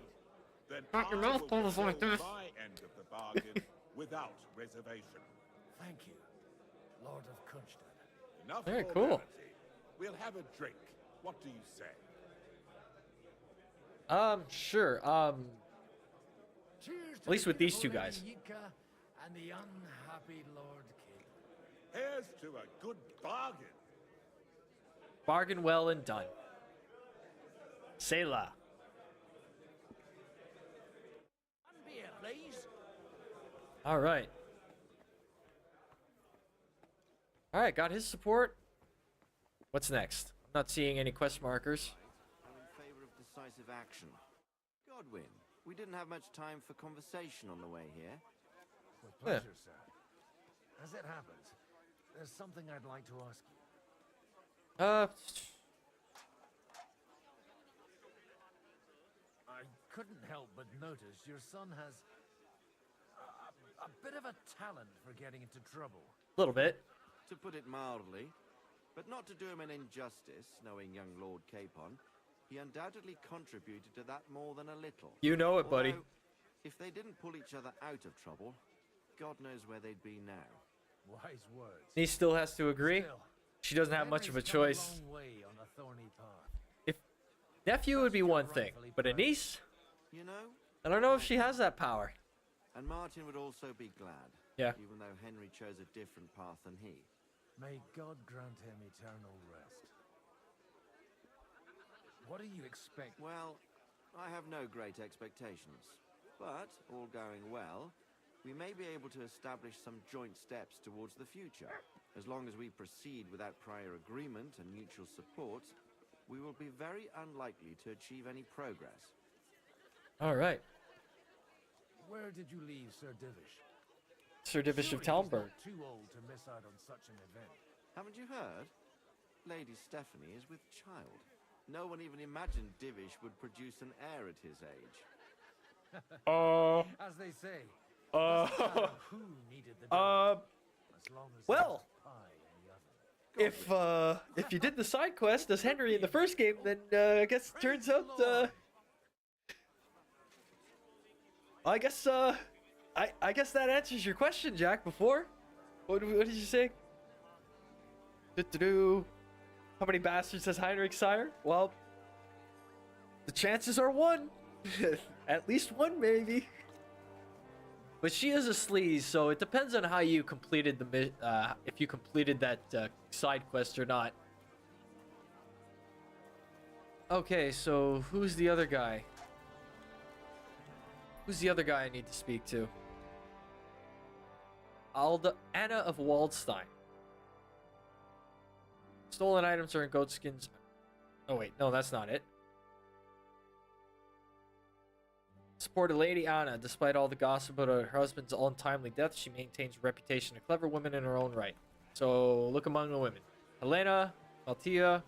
got your mouth closed like this. My end of the bargain without reservation. Thank you, Lord of Kunstadt. Enough Very formality. cool. We'll have a drink. What do you say? Sure. Cheers to At least the with these two beautiful guys. Lady Yivka and the unhappy Lord Capon. Here's to a good bargain. Bargain well and done. Selah. One beer, please. All right. All right, got his support. What's next? I'm not seeing any quest markers. I'm in favor of decisive action. Godwin, we didn't have much time for conversation on the way here. With pleasure, sir. As it happens, there's something I'd like to ask you. I couldn't help but notice your son has a bit of a talent for getting into trouble. A little bit. To put it mildly, but not to do him an injustice, knowing young Lord Capon, he undoubtedly contributed to that more than a little. You know it, buddy. Although, if they didn't pull each other out of trouble, God knows where they'd be now. Wise words. He still has to agree. Still, She doesn't have much of a Henry's come a choice. long way on a thorny path. If nephew would be one thing, but a niece, You know? I don't know if she has that power. And Martin would also be glad. Yeah. Even though Henry chose a different path than he. May God grant him eternal rest. What do you expect? Well, I have no great expectations. But, all going well, we may be able to establish some joint steps towards the future. As long as we proceed without prior agreement and mutual support, we will be very unlikely to achieve any progress. All right. Where did you leave Sir Divish? Sir Divish of Surely he's Talmberg. not too old to miss out on such an event. Haven't you heard? Lady Stephanie is with child. No one even imagined Divish would produce an heir at his age. As they say, doesn't matter who needed the dough, as long as well, there was pie in the oven. if you did the side quest as Henry in the first game, then I guess it turns out I guess I guess that answers your question, Jack. Before, what did you say? Do. How many bastards has Heinrich sire? Well, the chances are one, at least one maybe. But she is a sleaze, so it depends on how you completed the if you completed that side quest or not. Okay, so who's the other guy? Who's the other guy I need to speak to? Anna of Waldstein. Stolen items are in goat skins. Oh wait, no, that's not it. Supported Lady Anna. Despite all the gossip about her husband's untimely death, she maintains a reputation of clever woman in her own right. So look among the women: Helena, Maltia,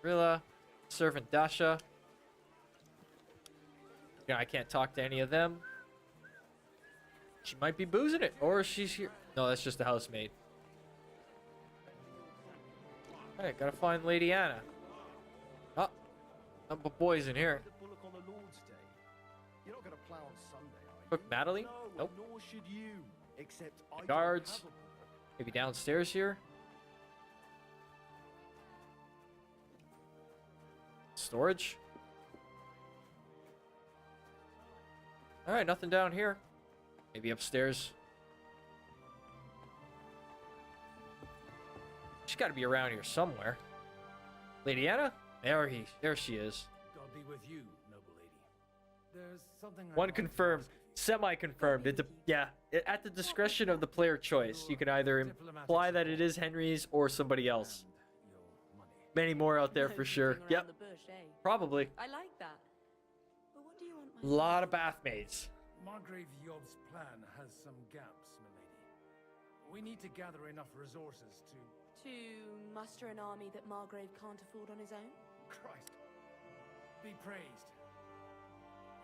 Rilla, servant Dasha. Yeah, I can't talk to any of them. She might be boozing it, or she's here. No, that's just a housemaid. Alright, gotta find Lady Anna. Oh, nothing but boys in here. You're not gonna plow on Sunday, are you? Cook Madeline? No, Nope. nor should you. Except I Guards. don't have Maybe downstairs here. Storage. Alright, nothing down here. Maybe upstairs. She's got to be around here somewhere. Lady Anna? There she is. God be with you, noble lady. There's something One confirmed. Semi-confirmed. At the discretion of the player choice. You can either imply that it is Henry's or somebody else. Many more out there for sure. Yep. The bush, eh? Probably. I like that. But what do you want? A lot of bath maids. Margrave Yob's plan has some gaps, milady. We need to gather enough resources to... To muster an army that Margrave can't afford on his own? Christ. Be praised.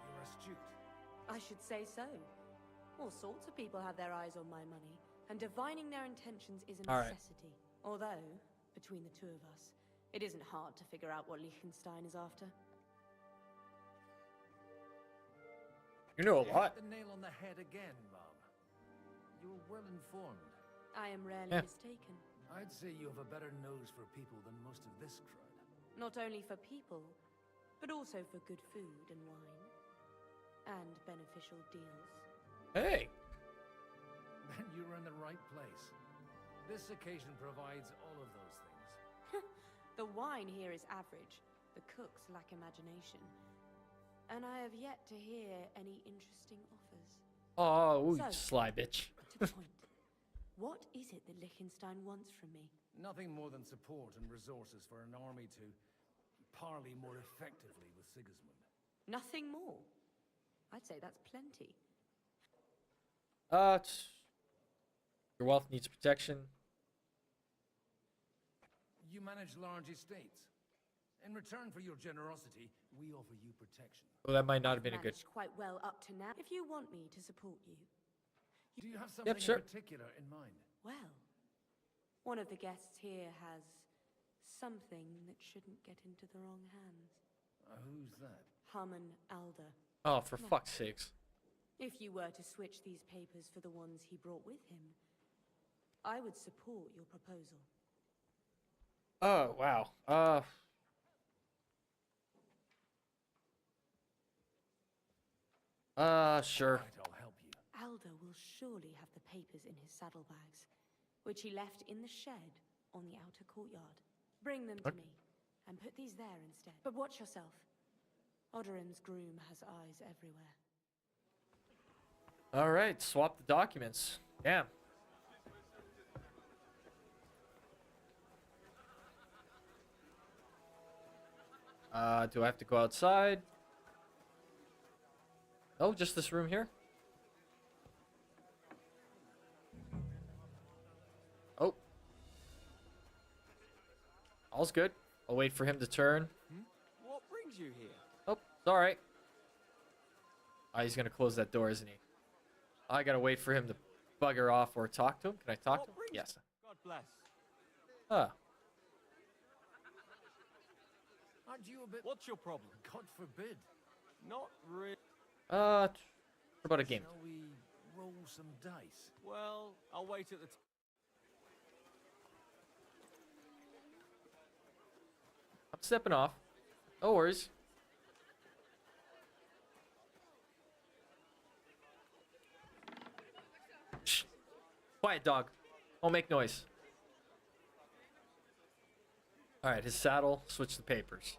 You're astute. I should say so. All sorts of people have their eyes on my money, and divining their intentions is a All right. necessity. Although, between the two of us, it isn't hard to figure out what Liechtenstein is after. You know a lot. Hit the nail on the head again, Mom. You're well informed. I am rarely mistaken. I'd say you have a better nose for people than most of this crowd. Not only for people, but also for good food and wine. And beneficial deals. Hey! Then you're in the right place. This occasion provides all of those things. The wine here is average. The cooks lack imagination. And I have yet to hear any interesting offers. Oh, So, sly bitch. To the point. What is it that Liechtenstein wants from me? Nothing more than support and resources for an army to parley more effectively with Sigismund. Nothing more? I'd say that's plenty. Your wealth needs protection. You manage large estates. In return for your generosity, we offer you protection. Well, that might not have been a good... Managed quite well up to now. If you want me to support you. Do you have something sure. in particular in mind? Well, one of the guests here has something that shouldn't get into the wrong hands. Who's that? Harmon Alder. Oh, for Now, fuck's sakes. If you were to switch these papers for the ones he brought with him, I would support your proposal. Oh, wow. Sure. I'll help you. Alder will surely have the papers in his saddlebags, which he left in the shed on the outer courtyard. Bring them to me, and put these there instead. But watch yourself. Odorin's groom has eyes everywhere. Alright, swap the documents. Damn. Do I have to go outside? Oh, just this room here? Oh. All's good. I'll wait for him to turn. What brings you here? Oh, it's alright. Ah, he's gonna close that door, isn't he? I gotta wait for him to bugger off or talk to him. Can I talk to him? Yes. God bless. Ah. Aren't you a bit... What's your problem? God forbid. Not really. about a game? Shall we roll some dice? Well, I'll wait at the... I'm stepping off. No worries. Shh. Quiet, dog. Don't make noise. Alright, his saddle. Switch the papers.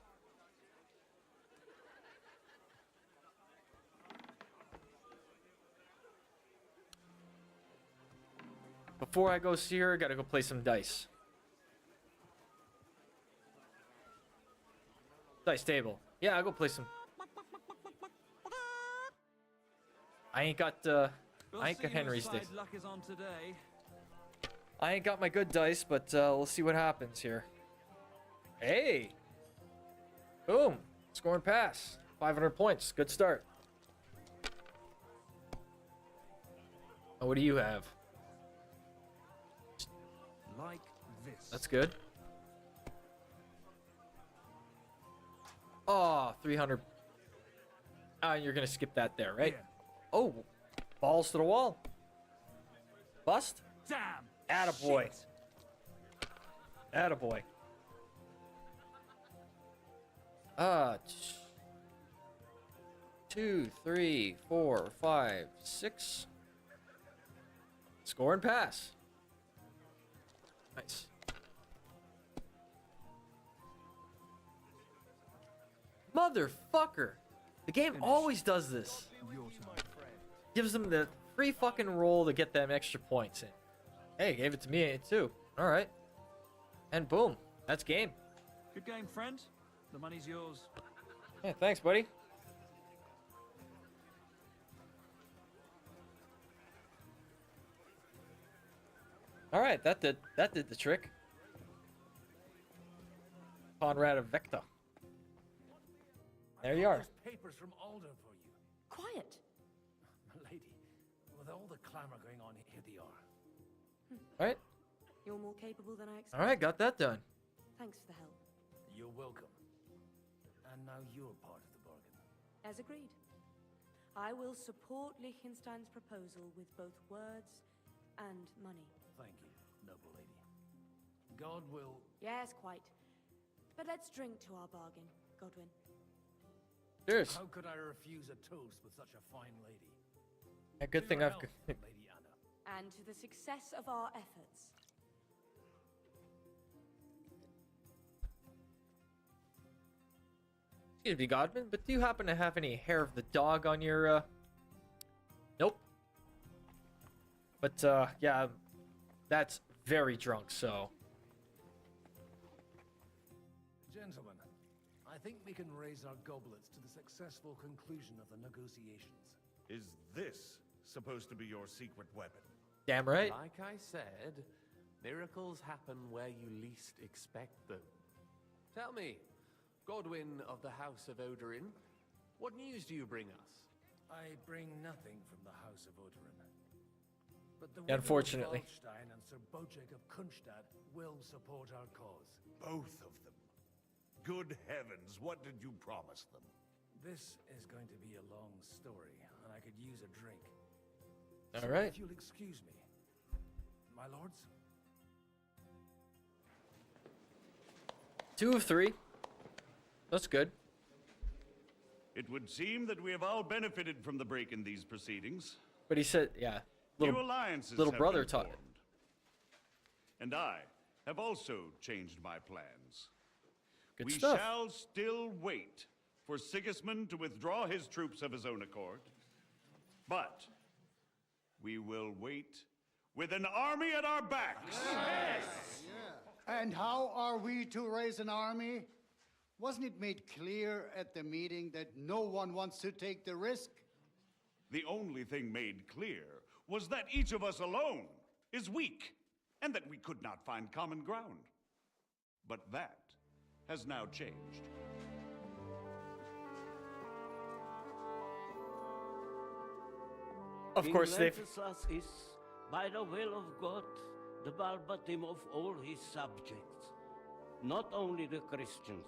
Before I go see her, I gotta go play some dice. Dice table. Yeah, I'll go play some. I ain't got Henry's dice. Luck is on today. I ain't got my good dice, but we'll see what happens here. Hey! Boom! Scoring pass. 500 points. Good start. Oh, what do you have? Like this. That's good. Oh, 300. You're gonna skip that there, right? Yeah. Oh, balls to the wall. Bust? Damn! Attaboy. Attaboy. 2, 3, 4, 5, 6. Score and pass. Nice. Motherfucker. The game always does this. Gives them the free fucking roll to get them extra points in. Hey, gave it to me too. Alright. And boom. That's game. Good game, friend. The money's yours. Yeah, thanks, buddy. Alright, that did the trick. Conrad of Vecta. There you are. Papers from Alder for you. Quiet. My lady, with all the clamor going on, here they are. Alright. You're more capable than I expected. Alright, got that done. Thanks for the help. You're welcome. And now you're part of the bargain. As agreed. I will support Liechtenstein's proposal with both words and money. Thank you, noble lady. God will... Yes, quite. But let's drink to our bargain, Godwin. Cheers. How could I refuse a toast with such a fine lady? A good thing your I've... health, Lady Anna. And to the success of our efforts. Excuse me, Godwin, but do you happen to have any hair of the dog on your, Nope. But, yeah, that's very drunk, so... Gentlemen, I think we can raise our goblets to the successful conclusion of the negotiations. Is this supposed to be your secret weapon? Damn right. Like I said, miracles happen where you least expect them. Tell me, Godwin of the House of Odorin, what news do you bring us? I bring nothing from the House of Odorin. But the Unfortunately. widow of Waldstein and Sir Bojek of Kunstad will support our cause. Both of them. Good heavens, what did you promise them? This is going to be a long story, and I could use a drink. All right. If you'll excuse me. My lords? 2 of 3. That's good. It would seem that we have all benefited from the break in these proceedings. But he said, yeah. New alliances little have brother been taught formed. And I have also changed my plans. Good we stuff. shall still wait for Sigismund to withdraw his troops of his own accord. But we will wait with an army at our backs. Yes. Yeah. And how are we to raise an army? Wasn't it made clear at the meeting that no one wants to take the risk? The only thing made clear was that each of us alone is weak, and that we could not find common ground. But that has now changed. Of course, they've... Venceslas is, by the will of God, the Balbatim of all his subjects. Not only the Christians,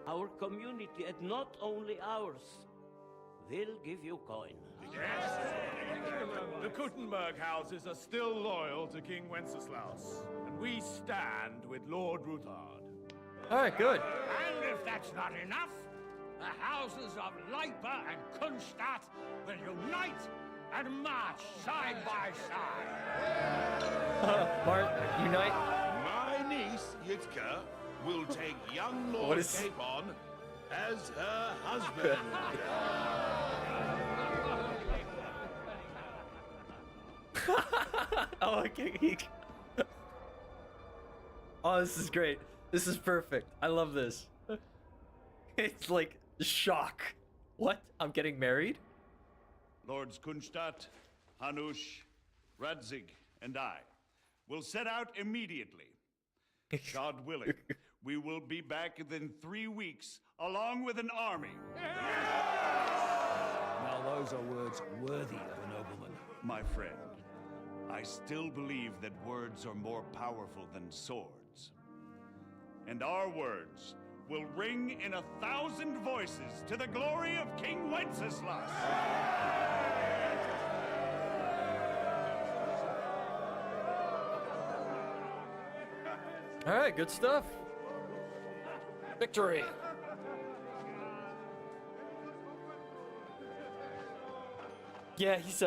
our community, and not only ours. we'll give you coin. Yes! The Kuttenberg houses are still loyal to King Wenceslaus, and we stand with Lord Ruthard. All right, good. And if that's not enough, the houses of Leipa and Kunstadt will unite and march side by side. Mart, unite. My niece, Yitka, will take young Lord Capon as her husband. Oh, okay. Oh, this is great. This is perfect. I love this. It's like shock. What? I'm getting married? Lords Kunstadt, Hanush, Radzig, and I will set out immediately. God willing, we will be back within 3 weeks, along with an army. Now those are words worthy of a nobleman. My friend, I still believe that words are more powerful than swords. And our words will ring in 1,000 voices to the glory of King Wenceslas. All right, good stuff. Victory. Yeah, he's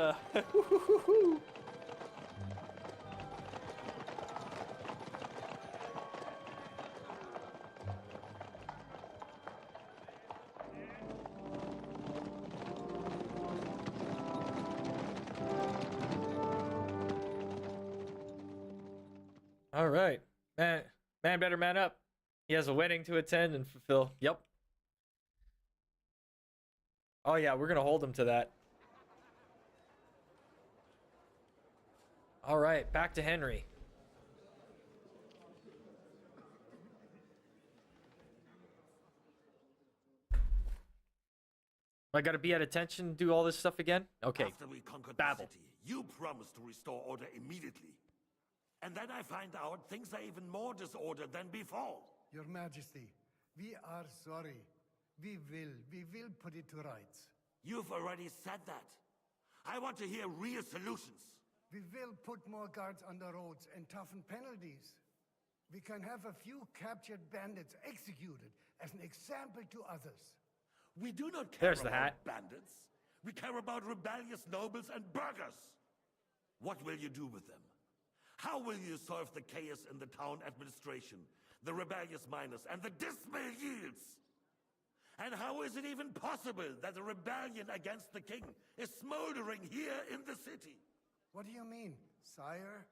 All right. Man better man up. He has a wedding to attend and fulfill. Yep. Oh yeah, we're gonna hold him to that. All right, back to Henry. I gotta be at attention, do all this stuff again? Okay. After we conquered Babble. the city, you promised to restore order immediately. And then I find out things are even more disordered than before. Your Majesty, we are sorry. We will put it to rights. You've already said that. I want to hear real solutions. We will put more guards on the roads and toughen penalties. We can have a few captured bandits executed as an example to others. We do not care There's the about hat. bandits. We care about rebellious nobles and burghers. What will you do with them? How will you solve the chaos in the town administration, the rebellious miners, and the dismal yields? And how is it even possible that a rebellion against the king is smoldering here in the city? What do you mean, sire?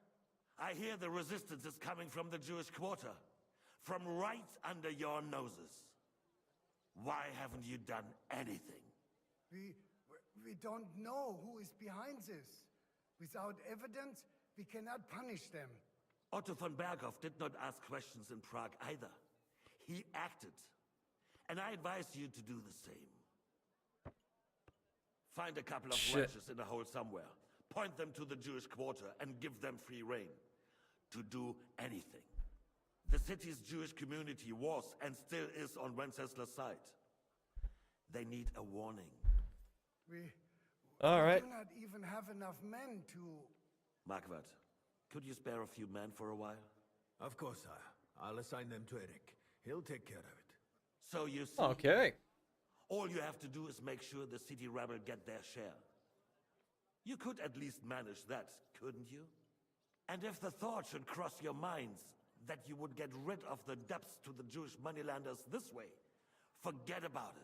I hear the resistance is coming from the Jewish quarter, from right under your noses. Why haven't you done anything? We don't know who is behind this. Without evidence, we cannot punish them. Otto von Berghoff did not ask questions in Prague either. He acted. And I advise you to do the same. Find a couple of wretches in a hole somewhere. Point them to the Jewish quarter and give them free rein to do anything. The city's Jewish community was and still is on Wenceslas' side. They need a warning. All right. We do not even have enough men to... Marquardt, could you spare a few men for a while? Of course, sire. I'll assign them to Eric. He'll take care of it. So you see, Okay. all you have to do is make sure the city rebel get their share. You could at least manage that, couldn't you? And if the thought should cross your minds that you would get rid of the debts to the Jewish moneylenders this way, forget about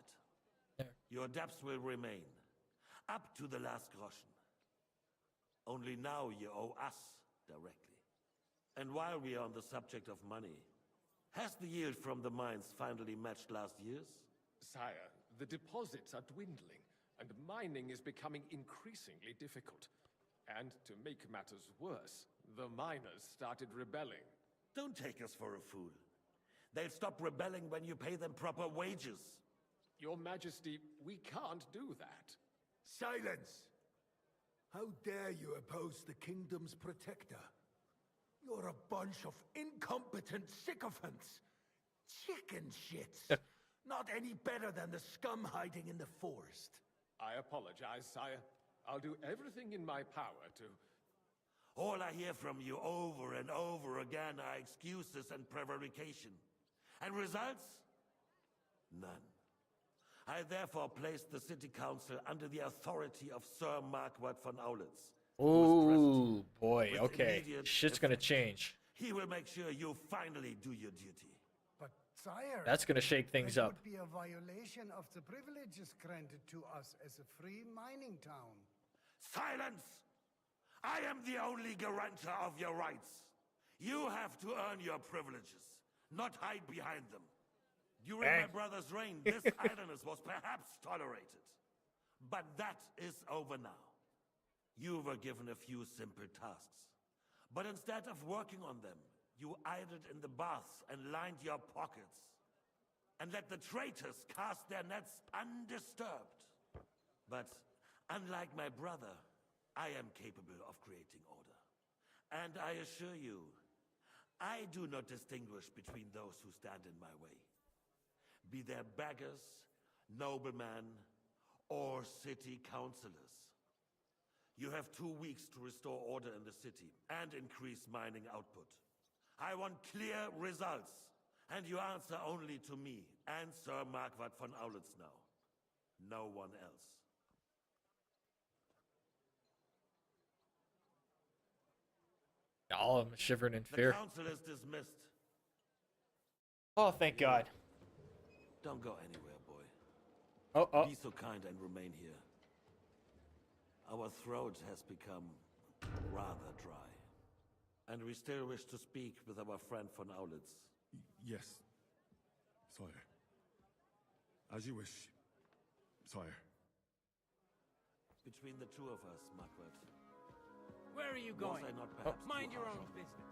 it. Your debts will remain, up to the last groschen. Only now you owe us directly. And while we are on the subject of money, has the yield from the mines finally matched last year's? Sire, the deposits are dwindling, and mining is becoming increasingly difficult. And to make matters worse, the miners started rebelling. Don't take us for a fool. They'll stop rebelling when you pay them proper wages. Your Majesty, we can't do that. Silence! How dare you oppose the kingdom's protector? You're a bunch of incompetent sycophants. Chicken shits. Not any better than the scum hiding in the forest. I apologize, sire. I'll do everything in my power to... All I hear from you over and over again are excuses and prevarication. And results? None. I therefore placed the city council under the authority of Sir Marquardt von Aulitz. Oh boy, okay. Shit's gonna change. He will make sure you finally do your duty. But, sire... That's gonna shake things that up. would be a violation of the privileges granted to us as a free mining town. Silence! I am the only guarantor of your rights. You have to earn your privileges, not hide behind them. During my brother's reign, this idleness was perhaps tolerated. But that is over now. You were given a few simple tasks. But instead of working on them, you idled in the baths and lined your pockets. And let the traitors cast their nets undisturbed. But unlike my brother, I am capable of creating order. And I assure you, I do not distinguish between those who stand in my way. Be they beggars, noblemen, or city councillors. You have 2 weeks to restore order in the city and increase mining output. I want clear results, and you answer only to me and Sir Marquardt von Aulitz now. No one else. All of them shivering in fear. The council is dismissed. Oh, thank God. Don't go anywhere, boy. Oh. Be so kind and remain here. Our throat has become rather dry. And we still wish to speak with our friend von Aulitz. Yes, sire. As you wish, sire. Between the two of us, Marquardt. Where are you going? Was I not perhaps Mind too your harsh own on you? business.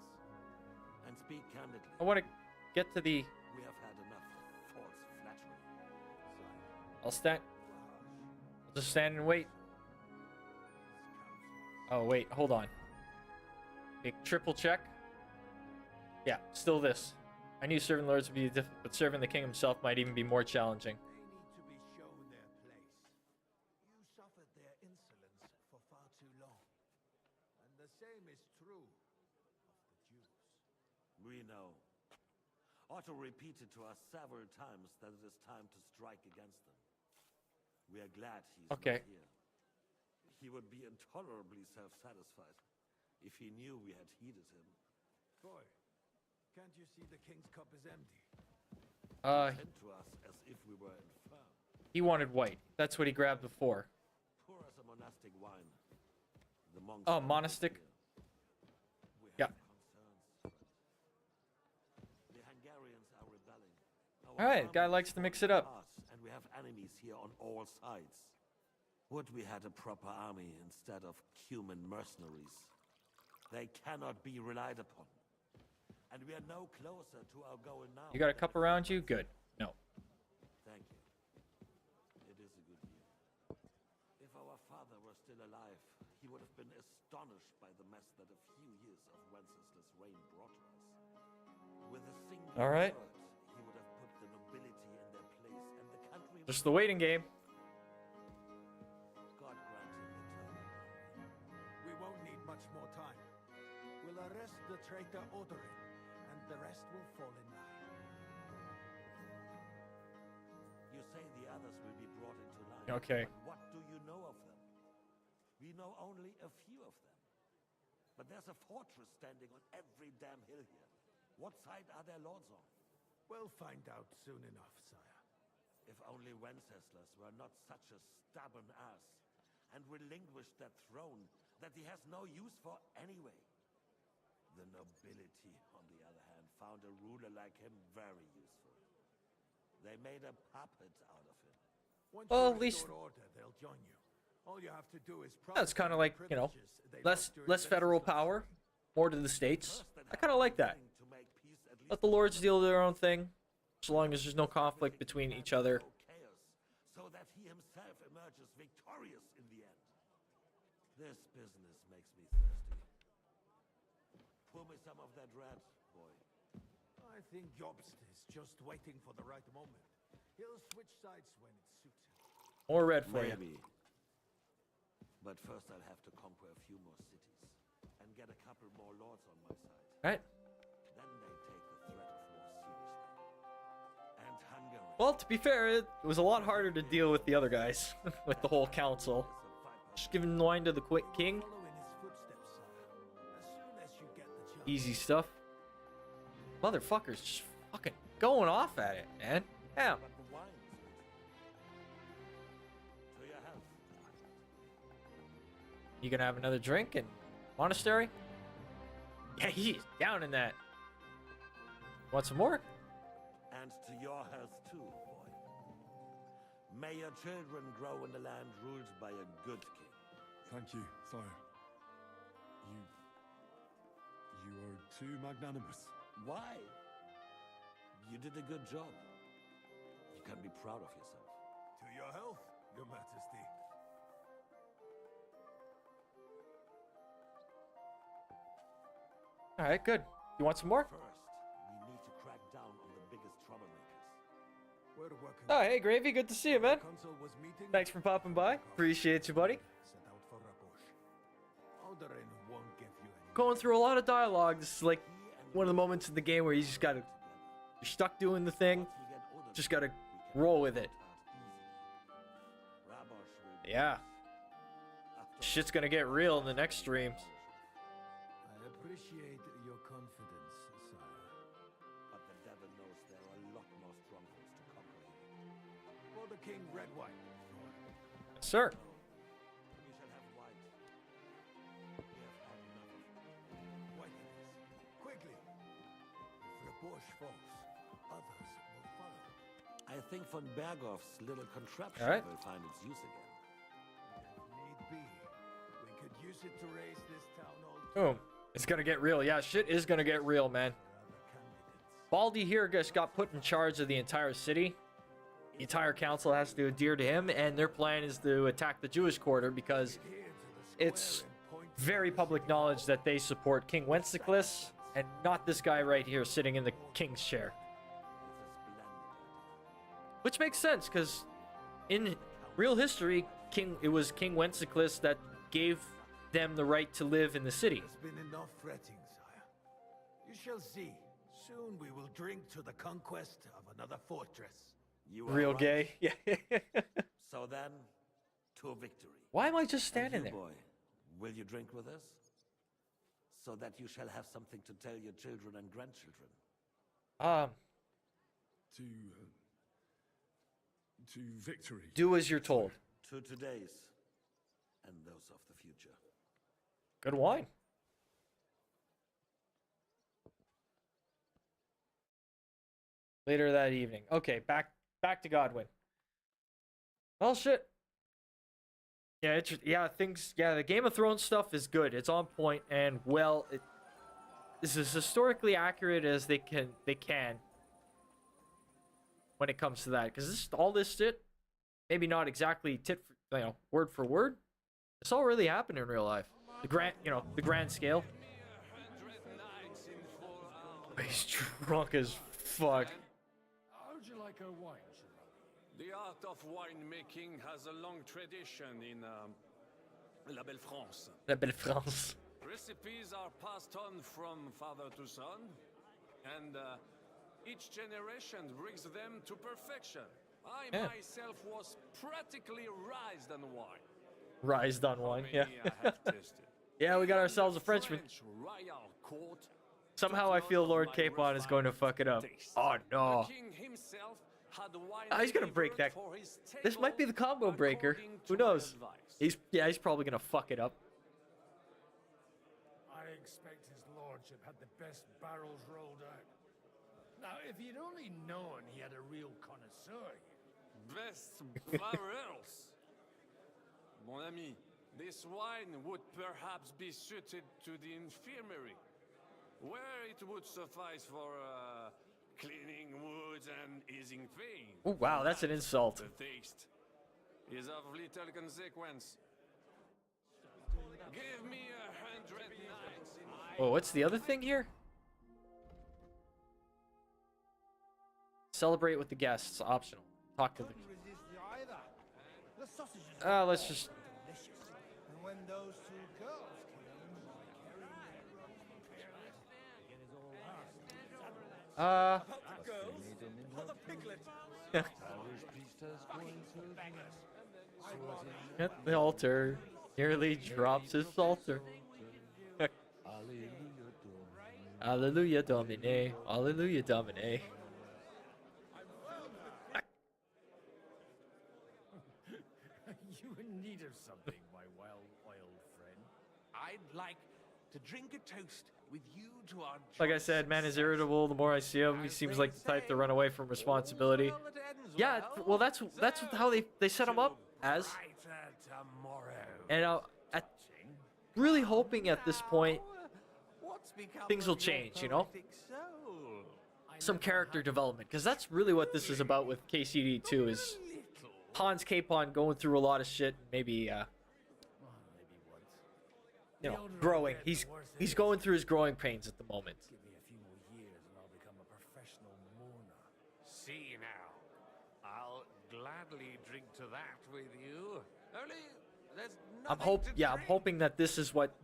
And speak candidly. I want to get to the... We have had enough false flattery. I'll just stand and wait. Oh, wait. Hold on. Okay, triple check. Yeah, still this. I knew serving lords would be difficult, but serving the king himself might even be more challenging. They need to be shown their place. You suffered their insolence for far too long. And the same is true of the Jews. We know. Otto repeated to us several times that it is time to strike against them. We are glad he's not here. He would be intolerably self-satisfied if he knew we had heeded him. Boy, can't you see the king's cup is empty? Sent to us as if we were infirm. He wanted white. That's what he grabbed before. Pour us a monastic wine. The monks. Oh, monastic. Yeah. The Hungarians are rebelling. All right, guy likes to mix it up. And we have enemies here on all sides. Would we had a proper army instead of human mercenaries? They cannot be relied upon. And we are no closer to our goal now. You got a cup around you? Good. No. Thank you. It is a good year. If our father were still alive, he would have been astonished by the mess that a few years of Wenceslas' reign brought to us. With a single Alright. word, he would have put the nobility in their place and the country... Just the waiting game. God grant him eternal. We won't need much more time. We'll arrest the traitor Odorin, and the rest will fall in line. You say the others will be brought into line. Okay. But what do you know of them? We know only a few of them. But there's a fortress standing on every damn hill here. What side are their lords on? We'll find out soon enough, sire. If only Wenceslas were not such a stubborn ass and relinquished that throne that he has no use for anyway. The nobility, on the other hand, found a ruler like him very useful. They made a puppet out of him. Once Well, you at least restore order, they'll join you. All you have to do is that's kind of like, you know, privileges they less lost during federal power, more to the states. I kind of like that. Let the lords deal their own thing, as long as there's no conflict between each other. So that he himself emerges victorious in the end. This business makes me thirsty. Pour me some of that red, boy. I think Jobst is just waiting for the right moment. He'll switch sides when it suits him. More red for you. Maybe. But first I'll have to conquer a few more cities and get a couple more lords on my side. Right. Then they take the threat of war seriously. And Hungary. Well, to be fair, it was a lot harder to deal with the other guys, with the whole council. Just giving wine to the quick king. Easy stuff. Motherfuckers just fucking going off at it, man. Damn. You gonna have another drink in monastery? Yeah, he's down in that. Want some more? And to your health too, boy. May your children grow in the land ruled by a good king. Thank you, sire. You are too magnanimous. Why? You did a good job. You can be proud of yourself. To your health, your majesty. Alright, good. You want some more? First, we need to crack down on the biggest troublemakers. We're working. Oh, hey, Gravy. Good to see you, man. Thanks for popping by. Appreciate you, buddy. Going through a lot of dialogue. This is like one of the moments in the game where you just gotta... You're stuck doing the thing. Just gotta roll with it. Yeah. Shit's gonna get real in the next streams. I appreciate your confidence, sire. But the devil knows there are a lot more strongholds to conquer here. For the king, red wine. Sir. You shall have wine. We have had enough of it. Wine it is. Quickly. If the bush falls, others will follow. I think von Berghoff's little contraption All right. will find its use again. Need be. We could use it to raise this town all. Boom. It's gonna get real. Yeah, shit is gonna get real, man. Baldy here just got put in charge of the entire city. The entire council has to adhere to him, and their plan is to attack the Jewish quarter because it's very public knowledge that they support King Wenceslas and not this guy right here sitting in the king's chair. Which makes sense, because in real history, it was King Wenceslas that gave them the right to live in the city. There's been enough fretting, sire. You shall see. Soon we will drink to the conquest of another fortress. You are Real right. gay. Yeah. So then, to victory. Why am I just standing And you, there? boy, will you drink with us? So that you shall have something to tell your children and grandchildren. To victory. Do as you're told. To today's and those of the future. Good wine. Later that evening. Okay, back to Godwin. Well, shit. Yeah, the Game of Thrones stuff is good. It's on point, and well, it's as historically accurate as they can when it comes to that. Because all this shit, maybe not exactly word for word. This all really happened in real life. The grand scale. He's drunk as fuck. How'd you like a wine, The art of winemaking has a long tradition in La Belle France. La Belle France. Recipes are passed on from father to son, and each generation brings them to perfection. I myself was practically raised on wine. Rised on wine, yeah. Many I have tasted. Yeah, we got ourselves a Frenchman. French royal court. Somehow I feel Lord Capon is going to fuck it up. Oh no. The king himself had wine Oh, he's gonna break that. for his This might be the combo breaker. Who knows? He's probably gonna fuck it up. I expect his lordship had the best barrels rolled out. Now, if you'd only known he had a real connoisseur here. Best barrels. Mon ami, this wine would perhaps be suited to the infirmary, where it would suffice for cleaning wounds and easing pain. Oh wow, that's an insult. The taste is of little consequence. Give me 100 knights in Oh, what's the other thing here? Celebrate with the guests, optional. Talk to them. Resist either. The sausages were let's just... delicious. And when those two girls At the altar, nearly drops his psalter. Alleluia Domine, Alleluia Domine. You in need of something, my well-oiled friend? I'd like to drink a toast with you to our... Like I said, man is irritable. The more I see him, he seems like the type to run away from responsibility. Yeah, well, that's how they set him up as. And I'm really hoping at this point things will change, you know? Some character development, because that's really what this is about with KCD2 is Hans Capon going through a lot of shit, maybe you know, growing. He's going through his growing pains at the moment. Give me a few more years and I'll become a professional mourner. See now, I'll gladly drink to that with you. Only there's I'm nothing to I'm hoping that this is what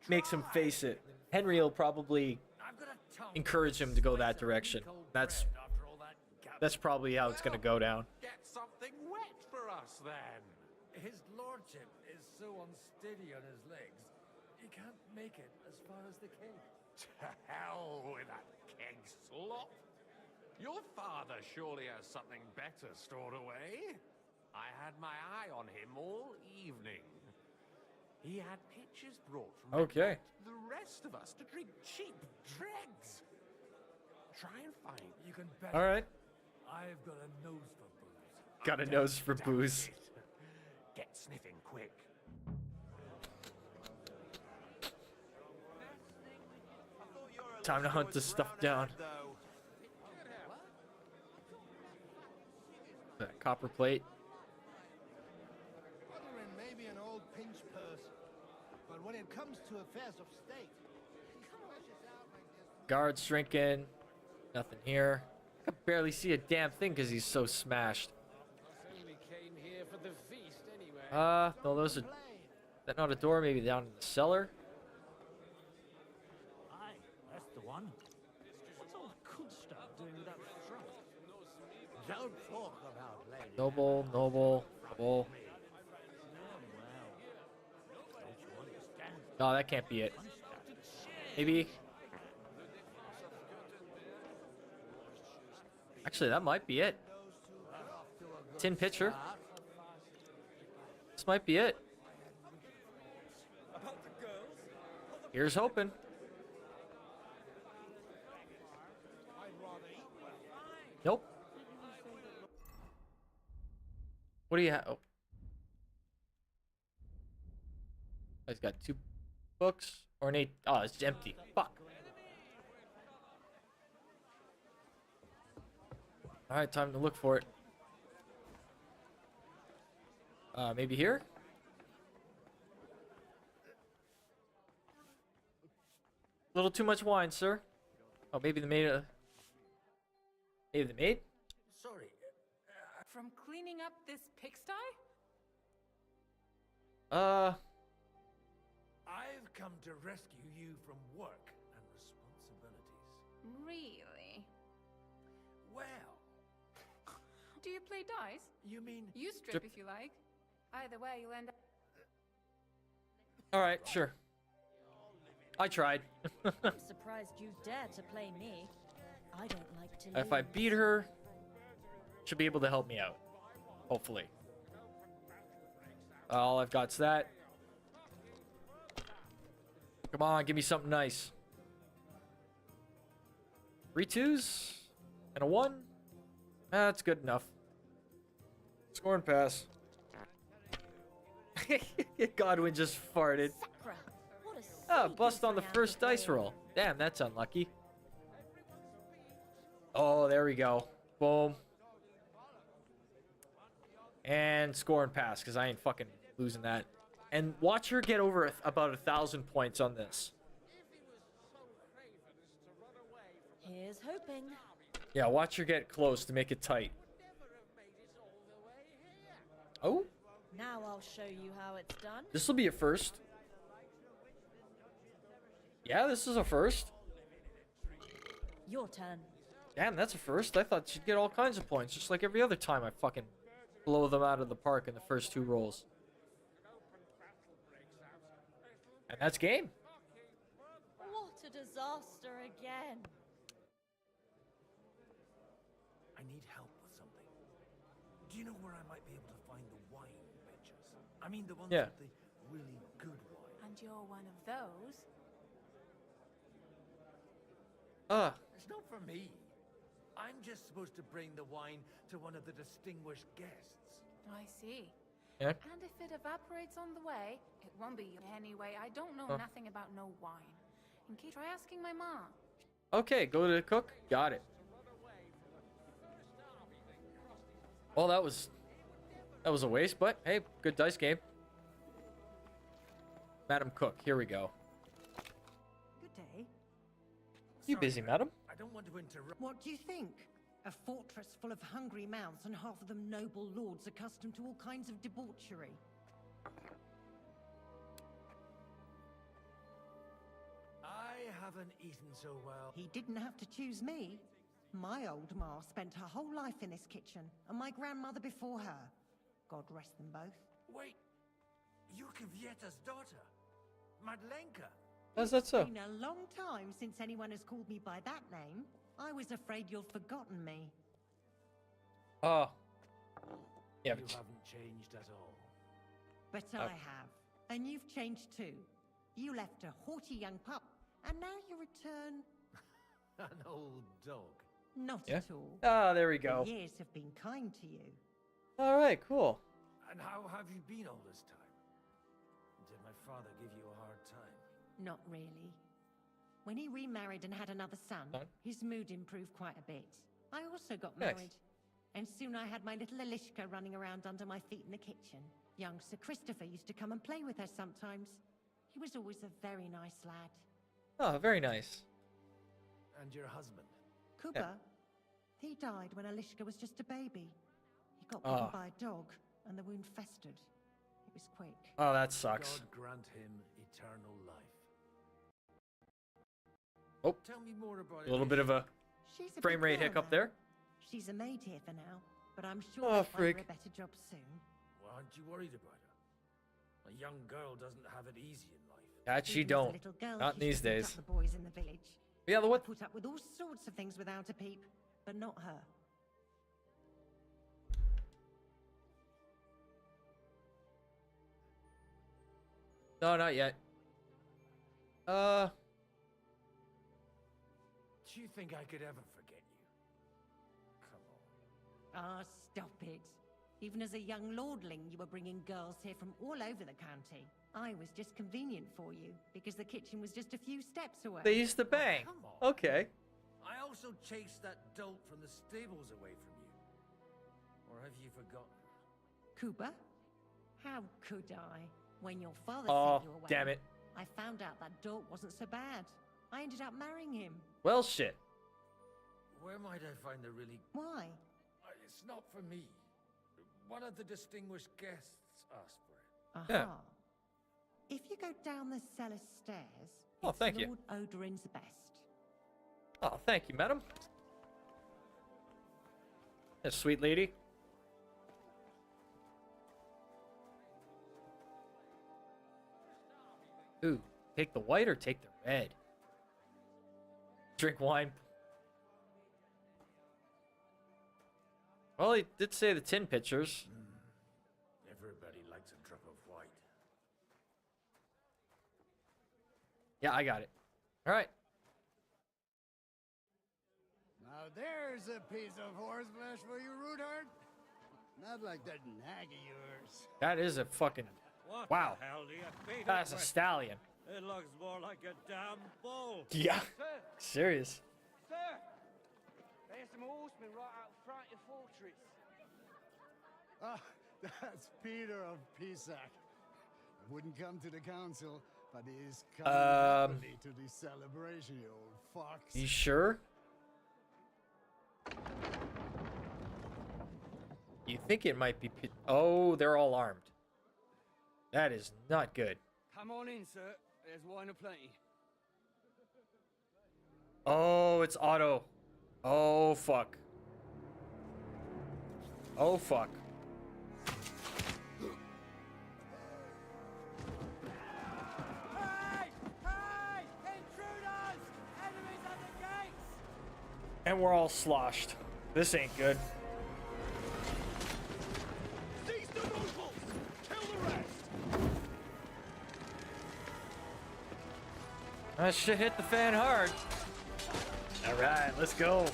makes him face it. Henry will probably encourage him to go that direction. That's probably how it's gonna go down. get something wet for us then. His lordship is so unsteady on his legs, he can't make it as far as the keg. To hell with that keg slop. Your father surely has something better stored away. I had my eye on him all evening. He had pitchers brought from Okay. the rest of us to drink cheap dregs. Try and find. You can bet. All right. I've got a nose for booze. Got a nose for booze. Get sniffing quick. Time to hunt this stuff down. That copper plate. Ordering maybe an old pinch purse, but when it comes to affairs of state, Guards drinking. Nothing here. I can barely see a damn thing because he's so smashed. Only came here for the feast anyway. No, those are... That not a door? Maybe down in the cellar? Aye, that's the one. What's all good stuff doing with that front? Don't talk about ladies. Noble. No, that can't be it. Maybe. Actually, that might be it. Tin pitcher. This might be it. Here's hoping. Nope. What do you have? Oh. He's got 2 books or an 8. Oh, it's empty. Fuck. All right, time to look for it. Maybe here? A little too much wine, sir. Oh, maybe the maid. Maybe the maid? Sorry. From cleaning up this pigsty? I've come to rescue you from work and responsibilities. Really? Well, Do you play dice? you mean... You strip if you like. Either way, you'll end up... All right, sure. I tried. I'm surprised you dare to play me. I don't like to If I beat her, she'll be able to help me out. Hopefully. All I've got's that. Come on, give me something nice. 3 2s and a 1. That's good enough. Score and pass. Godwin just farted. Ah, bust on the first dice roll. Damn, that's unlucky. Oh, there we go. Boom. And score and pass, because I ain't fucking losing that. And watch her get over about 1,000 points on this. Here's hoping. Yeah, watch her get close to make it tight. Oh, Now I'll show you how it's done. This will be a first. Yeah, this is a first. Your turn. Damn, that's a first. I thought she'd get all kinds of points, just like every other time I fucking blow them out of the park in the first 2 rolls. And that's game. What a disaster again. I need help with something. Do you know where I might be able to find the wine bitches? I mean the ones with the really good wine. And you're one of those? It's not for me. I'm just supposed to bring the wine to one of the distinguished guests. I see. Yeah. And if it evaporates on the way, it won't be anyway. I don't know nothing about no wine. In case, try asking my mom. Okay, go to the cook. Got it. Well, that was a waste, but hey, good dice game. Madam Cook, here we go. Good day. You busy, madam? I don't want to interrupt. What do you think? A fortress full of hungry mouths and half of them noble lords accustomed to all kinds of debauchery. I haven't eaten so well. He didn't have to choose me. My old ma spent her whole life in this kitchen, and my grandmother before her. God rest them both. Wait, you're Kavietta's daughter, Madlenka. Is that so? It's been a long time since anyone has called me by that name. I was afraid you'd forgotten me. Oh. Yeah, You haven't changed at all. But I have. And you've changed too. You left a haughty young pup, and now you return... An old dog. Not Yeah. at all. Ah, there we go. The years have been kind to you. All right, cool. And how have you been all this time? Did my father give you a hard time? Not really. When he remarried and had another son, his mood improved quite a bit. I also got Nice. married. And soon I had my little Elishka running around under my feet in the kitchen. Young Sir Christopher used to come and play with her sometimes. He was always a very nice lad. Oh, very nice. And your husband? Kuba, he died when Elishka was just a baby. He got bitten by a dog, and the wound festered. It was quick. Oh, that sucks. God grant him eternal life. Oh, Tell me more about a little bit of a She's a frame big rate girl hiccup now. there. She's a maid here for now, but I'm sure Oh, I'll find her frig. a better job soon. Well, aren't you worried about her? A young girl doesn't have it easy in life. That she Even as a don't. little girl, Not she these used to beat days. up the boys in the village. Yeah, the what? Put up with all sorts of things without a peep, but not her. No, not yet. Do you think I could ever forget you? Come on. Ah, stop it. Even as a young lordling, you were bringing girls here from all over the county. I was just convenient for you, because the kitchen was just a few steps away. They used to bang. Come on. Okay. I also chased that dolt from the stables away from you. Or have you forgotten? Kuba? How could I? When your father Oh, sent you away, damn it. I found out that dolt wasn't so bad. I ended up marrying him. Well, shit. Where might I find the really... Why? It's not for me. One of the distinguished guests asked for it. Aha. Yeah. If you go down the cellar stairs, Oh, it's thank you. Lord Odorin's best. Oh, thank you, madam. That sweet lady. Ooh, take the white or take the red? Drink wine. Well, he did say the tin pitchers. Everybody likes a drop of white. Yeah, I got it. All right. Now there's a piece of horseflesh for you, Rootard. Not like that nag of yours. That is a fucking... What Wow. the hell do you feed it That's a with? stallion. It looks more like a damn bull. Yeah. Sir, Serious. sir, there's some horsemen right out front of the fortress. Ah, that's Peter of Pisac. Wouldn't come to the council, but he is coming happily to the celebration, you old fox. You sure? You think it might be... Oh, they're all armed. That is not good. Come on in, sir. There's wine aplenty. Oh, it's Otto. Oh, fuck. Oh, fuck. Hey! Hey! Intruders! Enemies at the gates! And we're all sloshed. This ain't good. Seize the nobles! Kill the rest! That shit hit the fan hard. All right, let's go.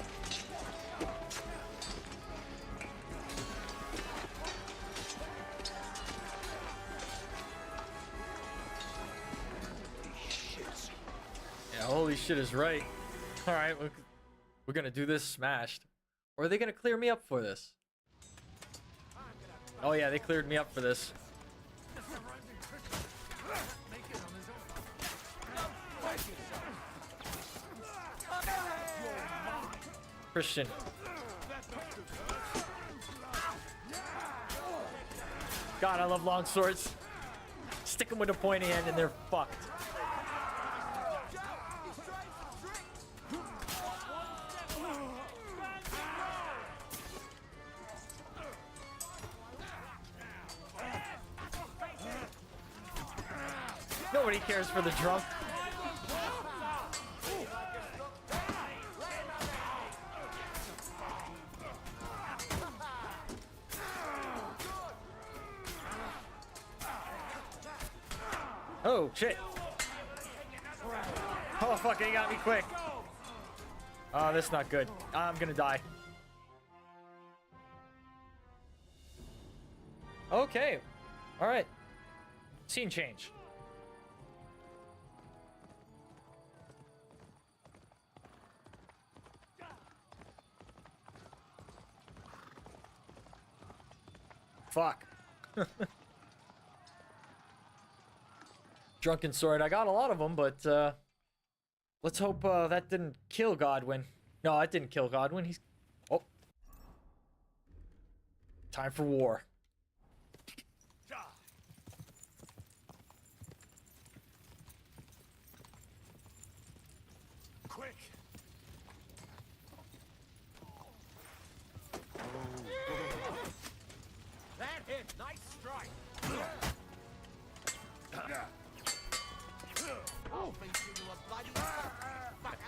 Yeah, holy shit is right. All right, we're gonna do this smashed. Or are they gonna clear me up for this? Oh yeah, they cleared me up for this. Christian. God, I love long swords. Stick them with a pointy end and they're fucked. Nobody cares for the drunk. Oh, shit. Oh, fuck, he got me quick. Oh, that's not good. I'm gonna die. Okay. All right. Scene change. Fuck. Drunken sword. I got a lot of them, but let's hope that didn't kill Godwin. No, that didn't kill Godwin. He's... Oh. Time for war. Quick! That hit! Nice strike!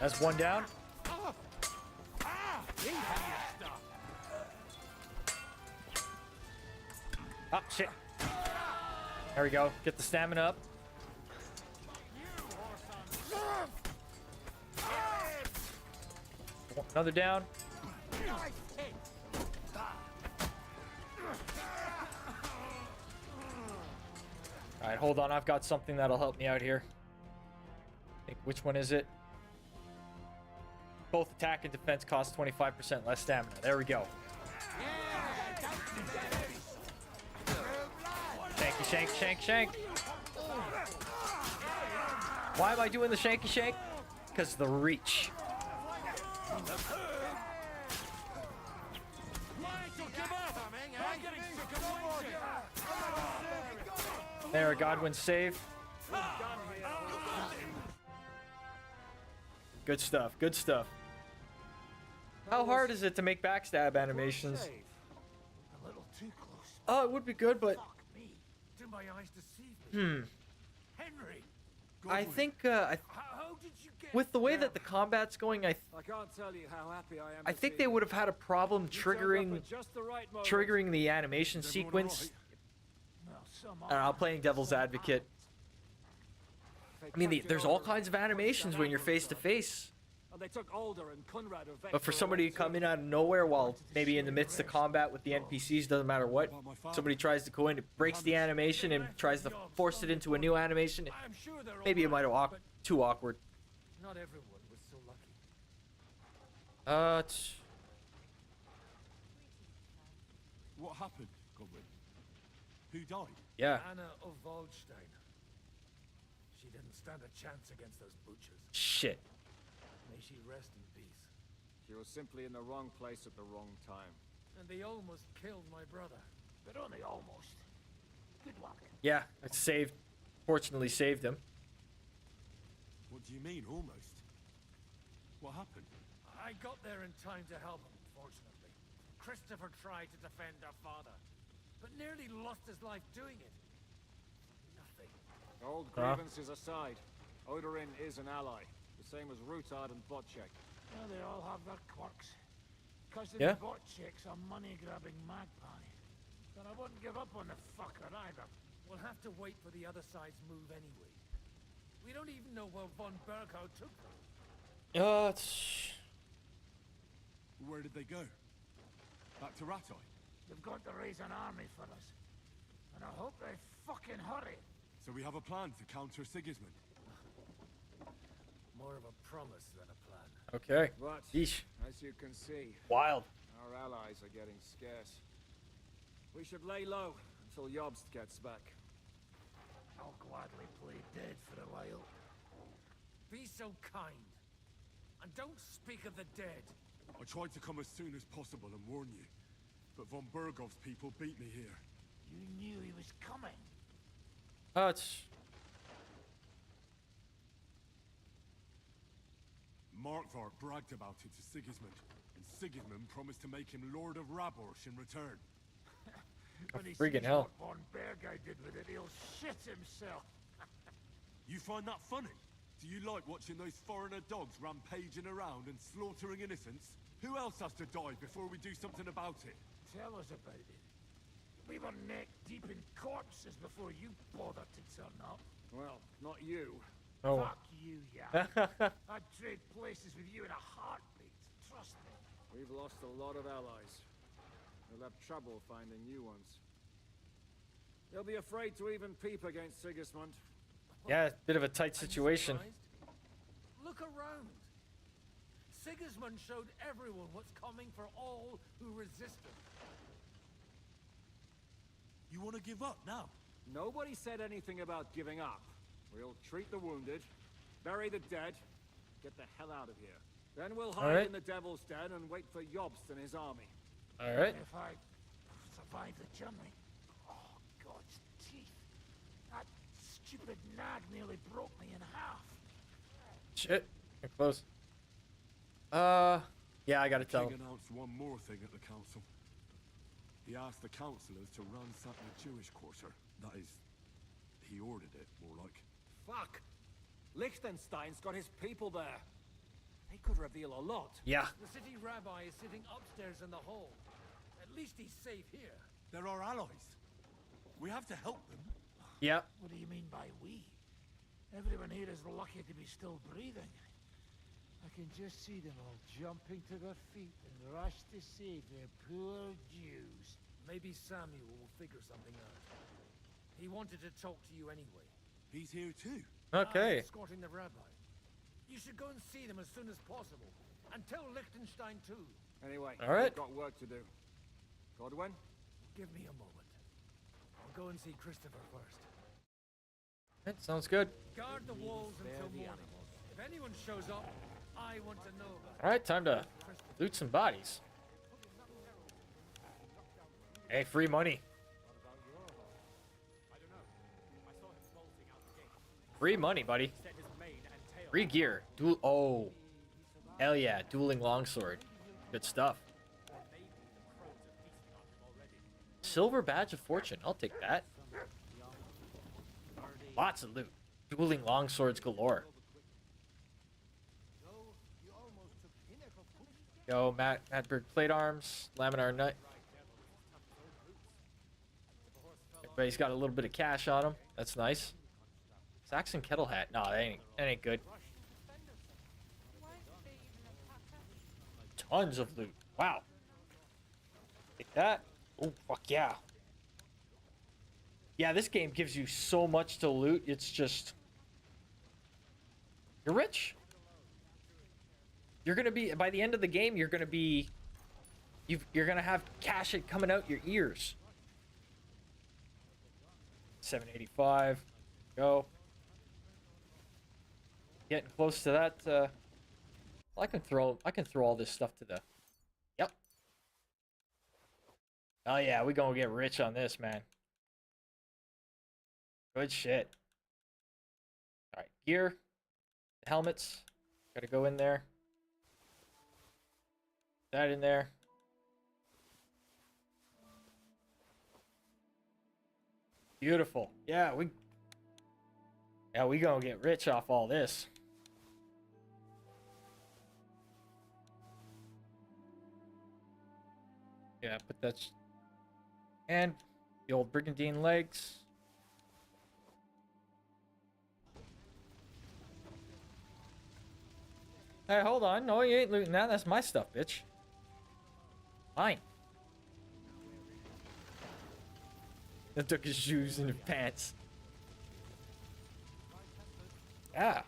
That's one down. Oh, shit. There we go. Get the stamina up. Another down. Alright, hold on. I've got something that'll help me out here. Which one is it? Both attack and defense cost 25% less stamina. There we go. Shanky, shank, shank, shank. Why am I doing the shanky shank? Because of the reach. There, Godwin's save. Good stuff, good stuff. How hard is it to make backstab animations? A little too close. Oh, it would be good, but... Do my eyes deceive me? Henry! I think, How did you get with the way that the combat's going, I can't tell you how happy I am. I think they would have had a problem triggering the animation sequence. I don't know, playing devil's advocate. I mean, there's all kinds of animations when you're face to face. But for somebody to come in out of nowhere while maybe in the midst of combat with the NPCs, doesn't matter what, somebody tries to go in, it breaks the animation and tries to force it into a new animation, maybe it might have too awkward. Not everyone was so lucky. What happened, Godwin? Who died? Yeah. Anna of Waldstein. She didn't stand a chance against those butchers. Shit. May she rest in peace. She was simply in the wrong place at the wrong time. And they almost killed my brother. But only almost. Good luck. Yeah, it saved. Fortunately, saved him. What do you mean, almost? What happened? I got there in time to help him, fortunately. Christopher tried to defend our father, but nearly lost his life doing it. Nothing. Old grievances aside, Odorin is an ally, the same as Rutard and Botchek. Well, they all have their quirks. Cousin Botchek's a money-grabbing magpie. But I wouldn't give up on the fucker either. We'll have to wait for the other side's move anyway. We don't even know where von Berghout took them. Where did they go? Back to Ratoi? They've got to raise an army for us. And I hope they fucking hurry. So we have a plan to counter Sigismund? More of a promise than a plan. Okay. But, Yeesh. as you can see, Wild. our allies are getting scarce. We should lay low until Jobst gets back. I'll gladly play dead for a while. Be so kind. And don't speak of the dead. I tried to come as soon as possible and warn you, but von Bergov's people beat me here. You knew he was coming. Markvart bragged about it to Sigismund, and Sigismund promised to make him Lord of Raborsh in return. When he freaking sees hell. what von Bergheim did with it, he'll shit himself. You find that funny? Do you like watching those foreigner dogs rampaging around and slaughtering innocents? Who else has to die before we do something about it? Tell us about it. We were neck deep in corpses before you bothered to turn up. Well, not you. Oh. Fuck you, yeah. I'd trade places with you in a heartbeat. Trust me. We've lost a lot of allies. We'll have trouble finding new ones. They'll be afraid to even peep against Sigismund. Yeah, bit of a tight situation. Look around. Sigismund showed everyone what's coming for all who resist him. You want to give up now? Nobody said anything about giving up. We'll treat the wounded, bury the dead, get the hell out of here. Then we'll hide in the Devil's Den and wait for Jobst and his army. Alright. If I survive the journey, oh, God's teeth. That stupid nag nearly broke me in half. Shit. Get close. Yeah, I gotta tell. King announced one more thing at the council. He asked the councillors to ransack the Jewish quarter. That is, he ordered it, more like. Fuck! Liechtenstein's got his people there. They could reveal a lot. Yeah. The city rabbi is sitting upstairs in the hall. At least he's safe here. They're our allies. We have to help them. Yeah. What do you mean by we? Everyone here is lucky to be still breathing. I can just see them all jumping to their feet and rush to save their poor Jews. Maybe Samuel will figure something out. He wanted to talk to you anyway. He's here too. Okay. I'm escorting the rabbi. You should go and see them as soon as possible. And tell Liechtenstein too. Anyway, all right. We've got work to do. Godwin? Give me a moment. I'll go and see Christopher first. That sounds good. Guard the walls until morning. If anyone shows up, I want to know about it. Alright, time to loot some bodies. Hey, free money. Free money, buddy. Free gear. Oh. Hell yeah. Dueling longsword. Good stuff. Silver badge of fortune. I'll take that. Lots of loot. Dueling longswords galore. Yo, Matberg plate arms. Laminar nut. Everybody's got a little bit of cash on them. That's nice. Saxon kettle hat. No, that ain't good. Tons of loot. Wow. Take that. Oh, fuck yeah. Yeah, this game gives you so much to loot. It's just... You're rich. You're going to be... By the end of the game, you're going to be... You're going to have cash coming out your ears. 785. Go. Getting close to that. I can throw all this stuff to the... Yep. Oh yeah, we're gonna get rich on this, man. Good shit. All right, gear, helmets, gotta go in there. That in there. Beautiful. Yeah, we gonna get rich off all this. Yeah, but that's and the old brigandine legs. Hey, hold on. No, you ain't looting that. That's my stuff, bitch. Mine. They took his shoes and his pants. Yeah.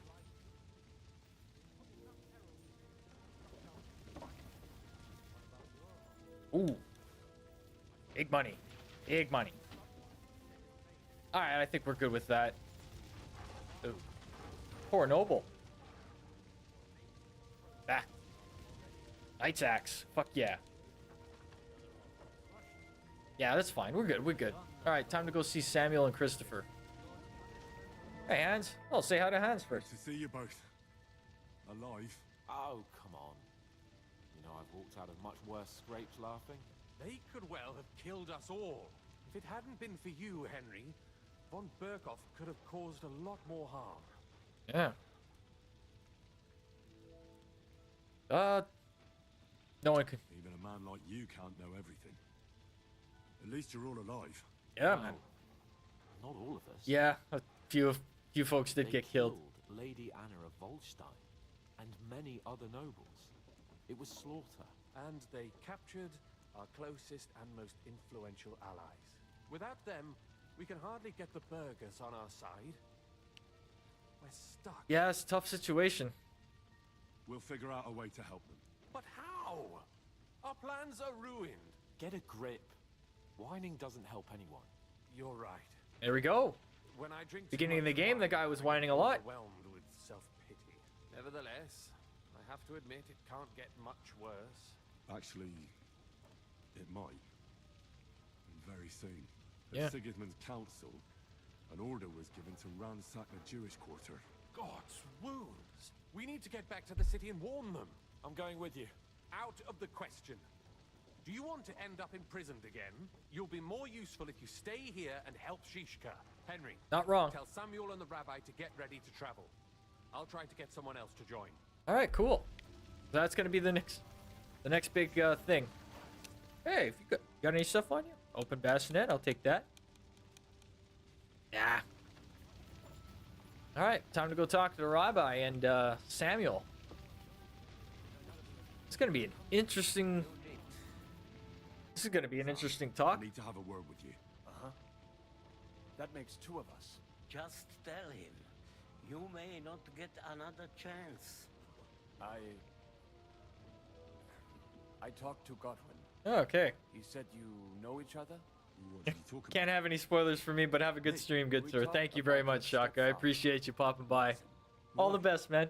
Ooh. Big money. Big money. Alright, I think we're good with that. Ooh. Poor Noble. Ah. Knight's Axe. Fuck yeah. Yeah, that's fine. We're good. We're good. Alright, time to go see Samuel and Christopher. Hey, Hans. I'll say hi to Hans first. Good to see you both. Alive. Oh, come on. You know, I've walked out of much worse scrapes laughing. They could well have killed us all. If it hadn't been for you, Henry, von Berkhoff could have caused a lot more harm. Yeah. No one could. Even a man like you can't know everything. At least you're all alive. Yeah, man. Not all of us. Yeah, a few folks did get killed. Lady Anna of Volstein and many other nobles. It was slaughter. And they captured our closest and most influential allies. Without them, we can hardly get the burghers on our side. We're stuck. Yeah, it's a tough situation. We'll figure out a way to help them. But how? Our plans are ruined. Get a grip. Whining doesn't help anyone. You're right. There we go. When I drink Beginning of the game, the guy was whining a lot. Overwhelmed with self-pity. Nevertheless, I have to admit it can't get much worse. Actually, it might. And very soon. At Yeah. Sigismund's council, an order was given to ransack the Jewish quarter. God's wounds. We need to get back to the city and warn them. I'm going with you. Out of the question. Do you want to end up imprisoned again? You'll be more useful if you stay here and help Shishka. Henry. Not wrong. Tell Samuel and the rabbi to get ready to travel. I'll try to get someone else to join. All right, cool. That's gonna be the next big thing. Hey, if you got any stuff on you? Open bassinet, I'll take that. Yeah. All right, time to go talk to the rabbi and Samuel. It's gonna be an interesting. This is gonna be an interesting talk. I need to have a word with you. Uh-huh. That makes two of us. Just tell him. You may not get another chance. I talked to Godwin. Oh, okay. He said you know each other? Can't have any spoilers for me, but have a good stream, good sir. Thank you very much, Shaka. I appreciate you popping by. All the best, man.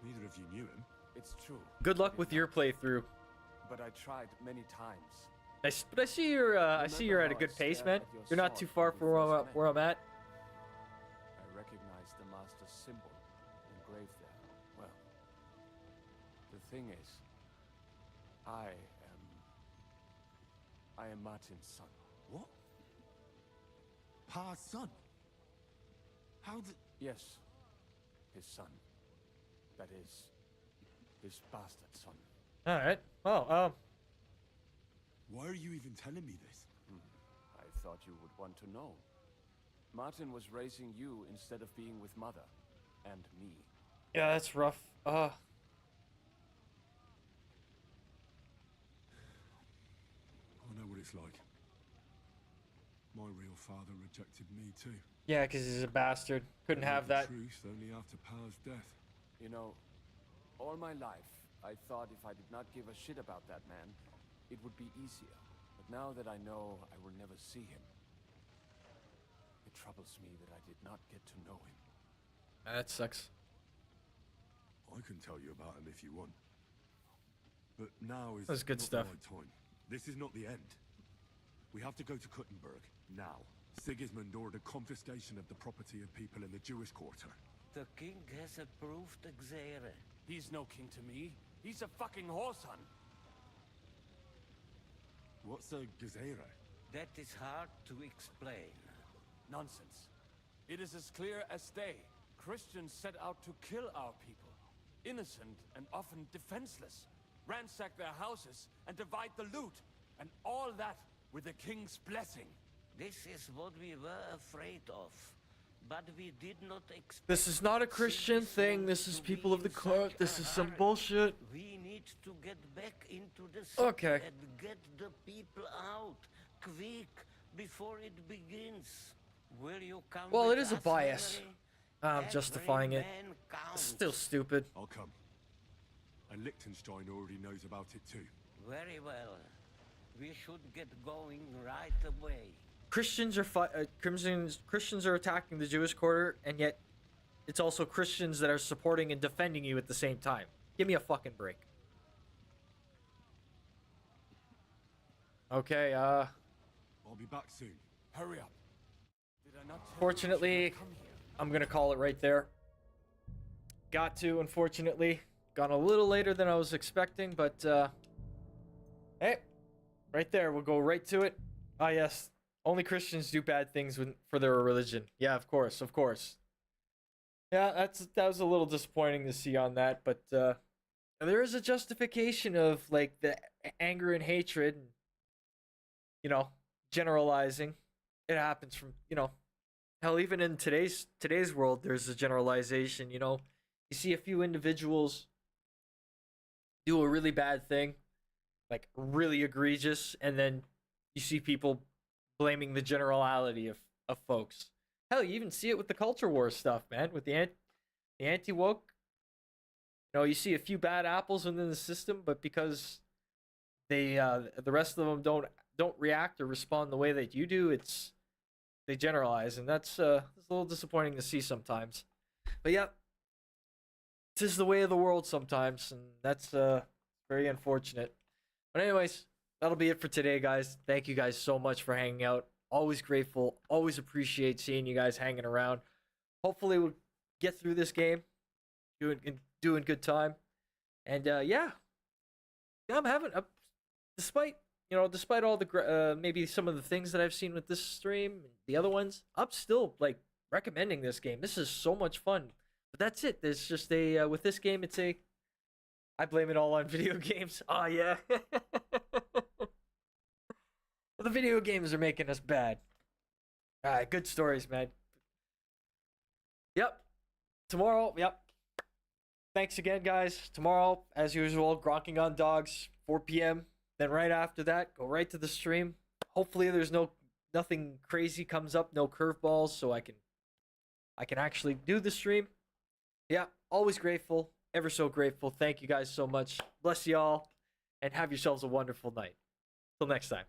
Neither of you knew him. It's true. Good luck with your playthrough. But I tried many times. But I see you're at a good pace, man. You're not too far from where I'm at. I recognized the master's symbol engraved there. Well, the thing is, I am Martin's son. What? Pa's son? How did... Yes, his son. That is, his bastard son. All right. Well, Why are you even telling me this? I thought you would want to know. Martin was raising you instead of being with Mother. And me. yeah, that's rough. I know what it's like. My real father rejected me too. Yeah, because he's a bastard. Couldn't have that. The truth only after Pa's death. You know, all my life, I thought if I did not give a shit about that man, it would be easier. But now that I know I will never see him, it troubles me that I did not get to know him. That sucks. I can tell you about him if you want. But now is That's good not stuff. the right time. This is not the end. We have to go to Kuttenberg now. Sigismund ordered confiscation of the property of people in the Jewish quarter. The king has approved Xere. He's no king to me. He's a fucking whoreson. What's a gezerah? That is hard to explain. Nonsense. It is as clear as day. Christians set out to kill our people. Innocent and often defenseless. Ransack their houses and divide the loot. And all that with the king's blessing. This is what we were afraid of. But we did not expect... This is not a Christian thing. This is people of the court. This is some bullshit. We need to get back into the city Okay. and get the people out. Quick, before it begins. Will you come Well, with it is a us, bias. Henry? I'm justifying it. Man counts. It's still stupid. I'll come. And Liechtenstein already knows about it too. Very well. We should get going right away. Christians are attacking the Jewish quarter, and yet it's also Christians that are supporting and defending you at the same time. Give me a fucking break. Okay, I'll be back soon. Hurry up. Did I not tell fortunately, you to come here? I'm gonna call it right there. Got to, unfortunately. Gone a little later than I was expecting, but hey, right there, we'll go right to it. Ah, yes. Only Christians do bad things for their religion. Yeah, of course, of course. Yeah, that was a little disappointing to see on that, but there is a justification of like the anger and hatred, and, you know, generalizing. It happens from, you know, hell, even in today's world, there's a generalization. You know, you see a few individuals do a really bad thing, like really egregious, and then you see people blaming the generality of folks. Hell, you even see it with the culture war stuff, man. With the anti-woke. You know, you see a few bad apples within the system, but because they the rest of them don't react or respond the way that you do, they generalize, and that's a little disappointing to see sometimes. But yeah, this is the way of the world sometimes, and that's very unfortunate. But anyways, that'll be it for today, guys. Thank you guys so much for hanging out. Always grateful. Always appreciate seeing you guys hanging around. Hopefully we'll get through this game. Doing good time. And yeah, I'm having despite all the maybe some of the things that I've seen with this stream, the other ones, I'm still like recommending this game. This is so much fun. But that's it. There's just with this game, I blame it all on video games. Oh yeah. The video games are making us bad. Alright, good stories, man. Yep. Tomorrow, yep. Thanks again, guys. Tomorrow, as usual, Grokking on Dogs, 4 p.m. Then right after that, go right to the stream. Hopefully there's nothing crazy comes up, no curveballs, so I can actually do the stream. Yeah, always grateful. Ever so grateful. Thank you guys so much. Bless y'all, and have yourselves a wonderful night. Till next time.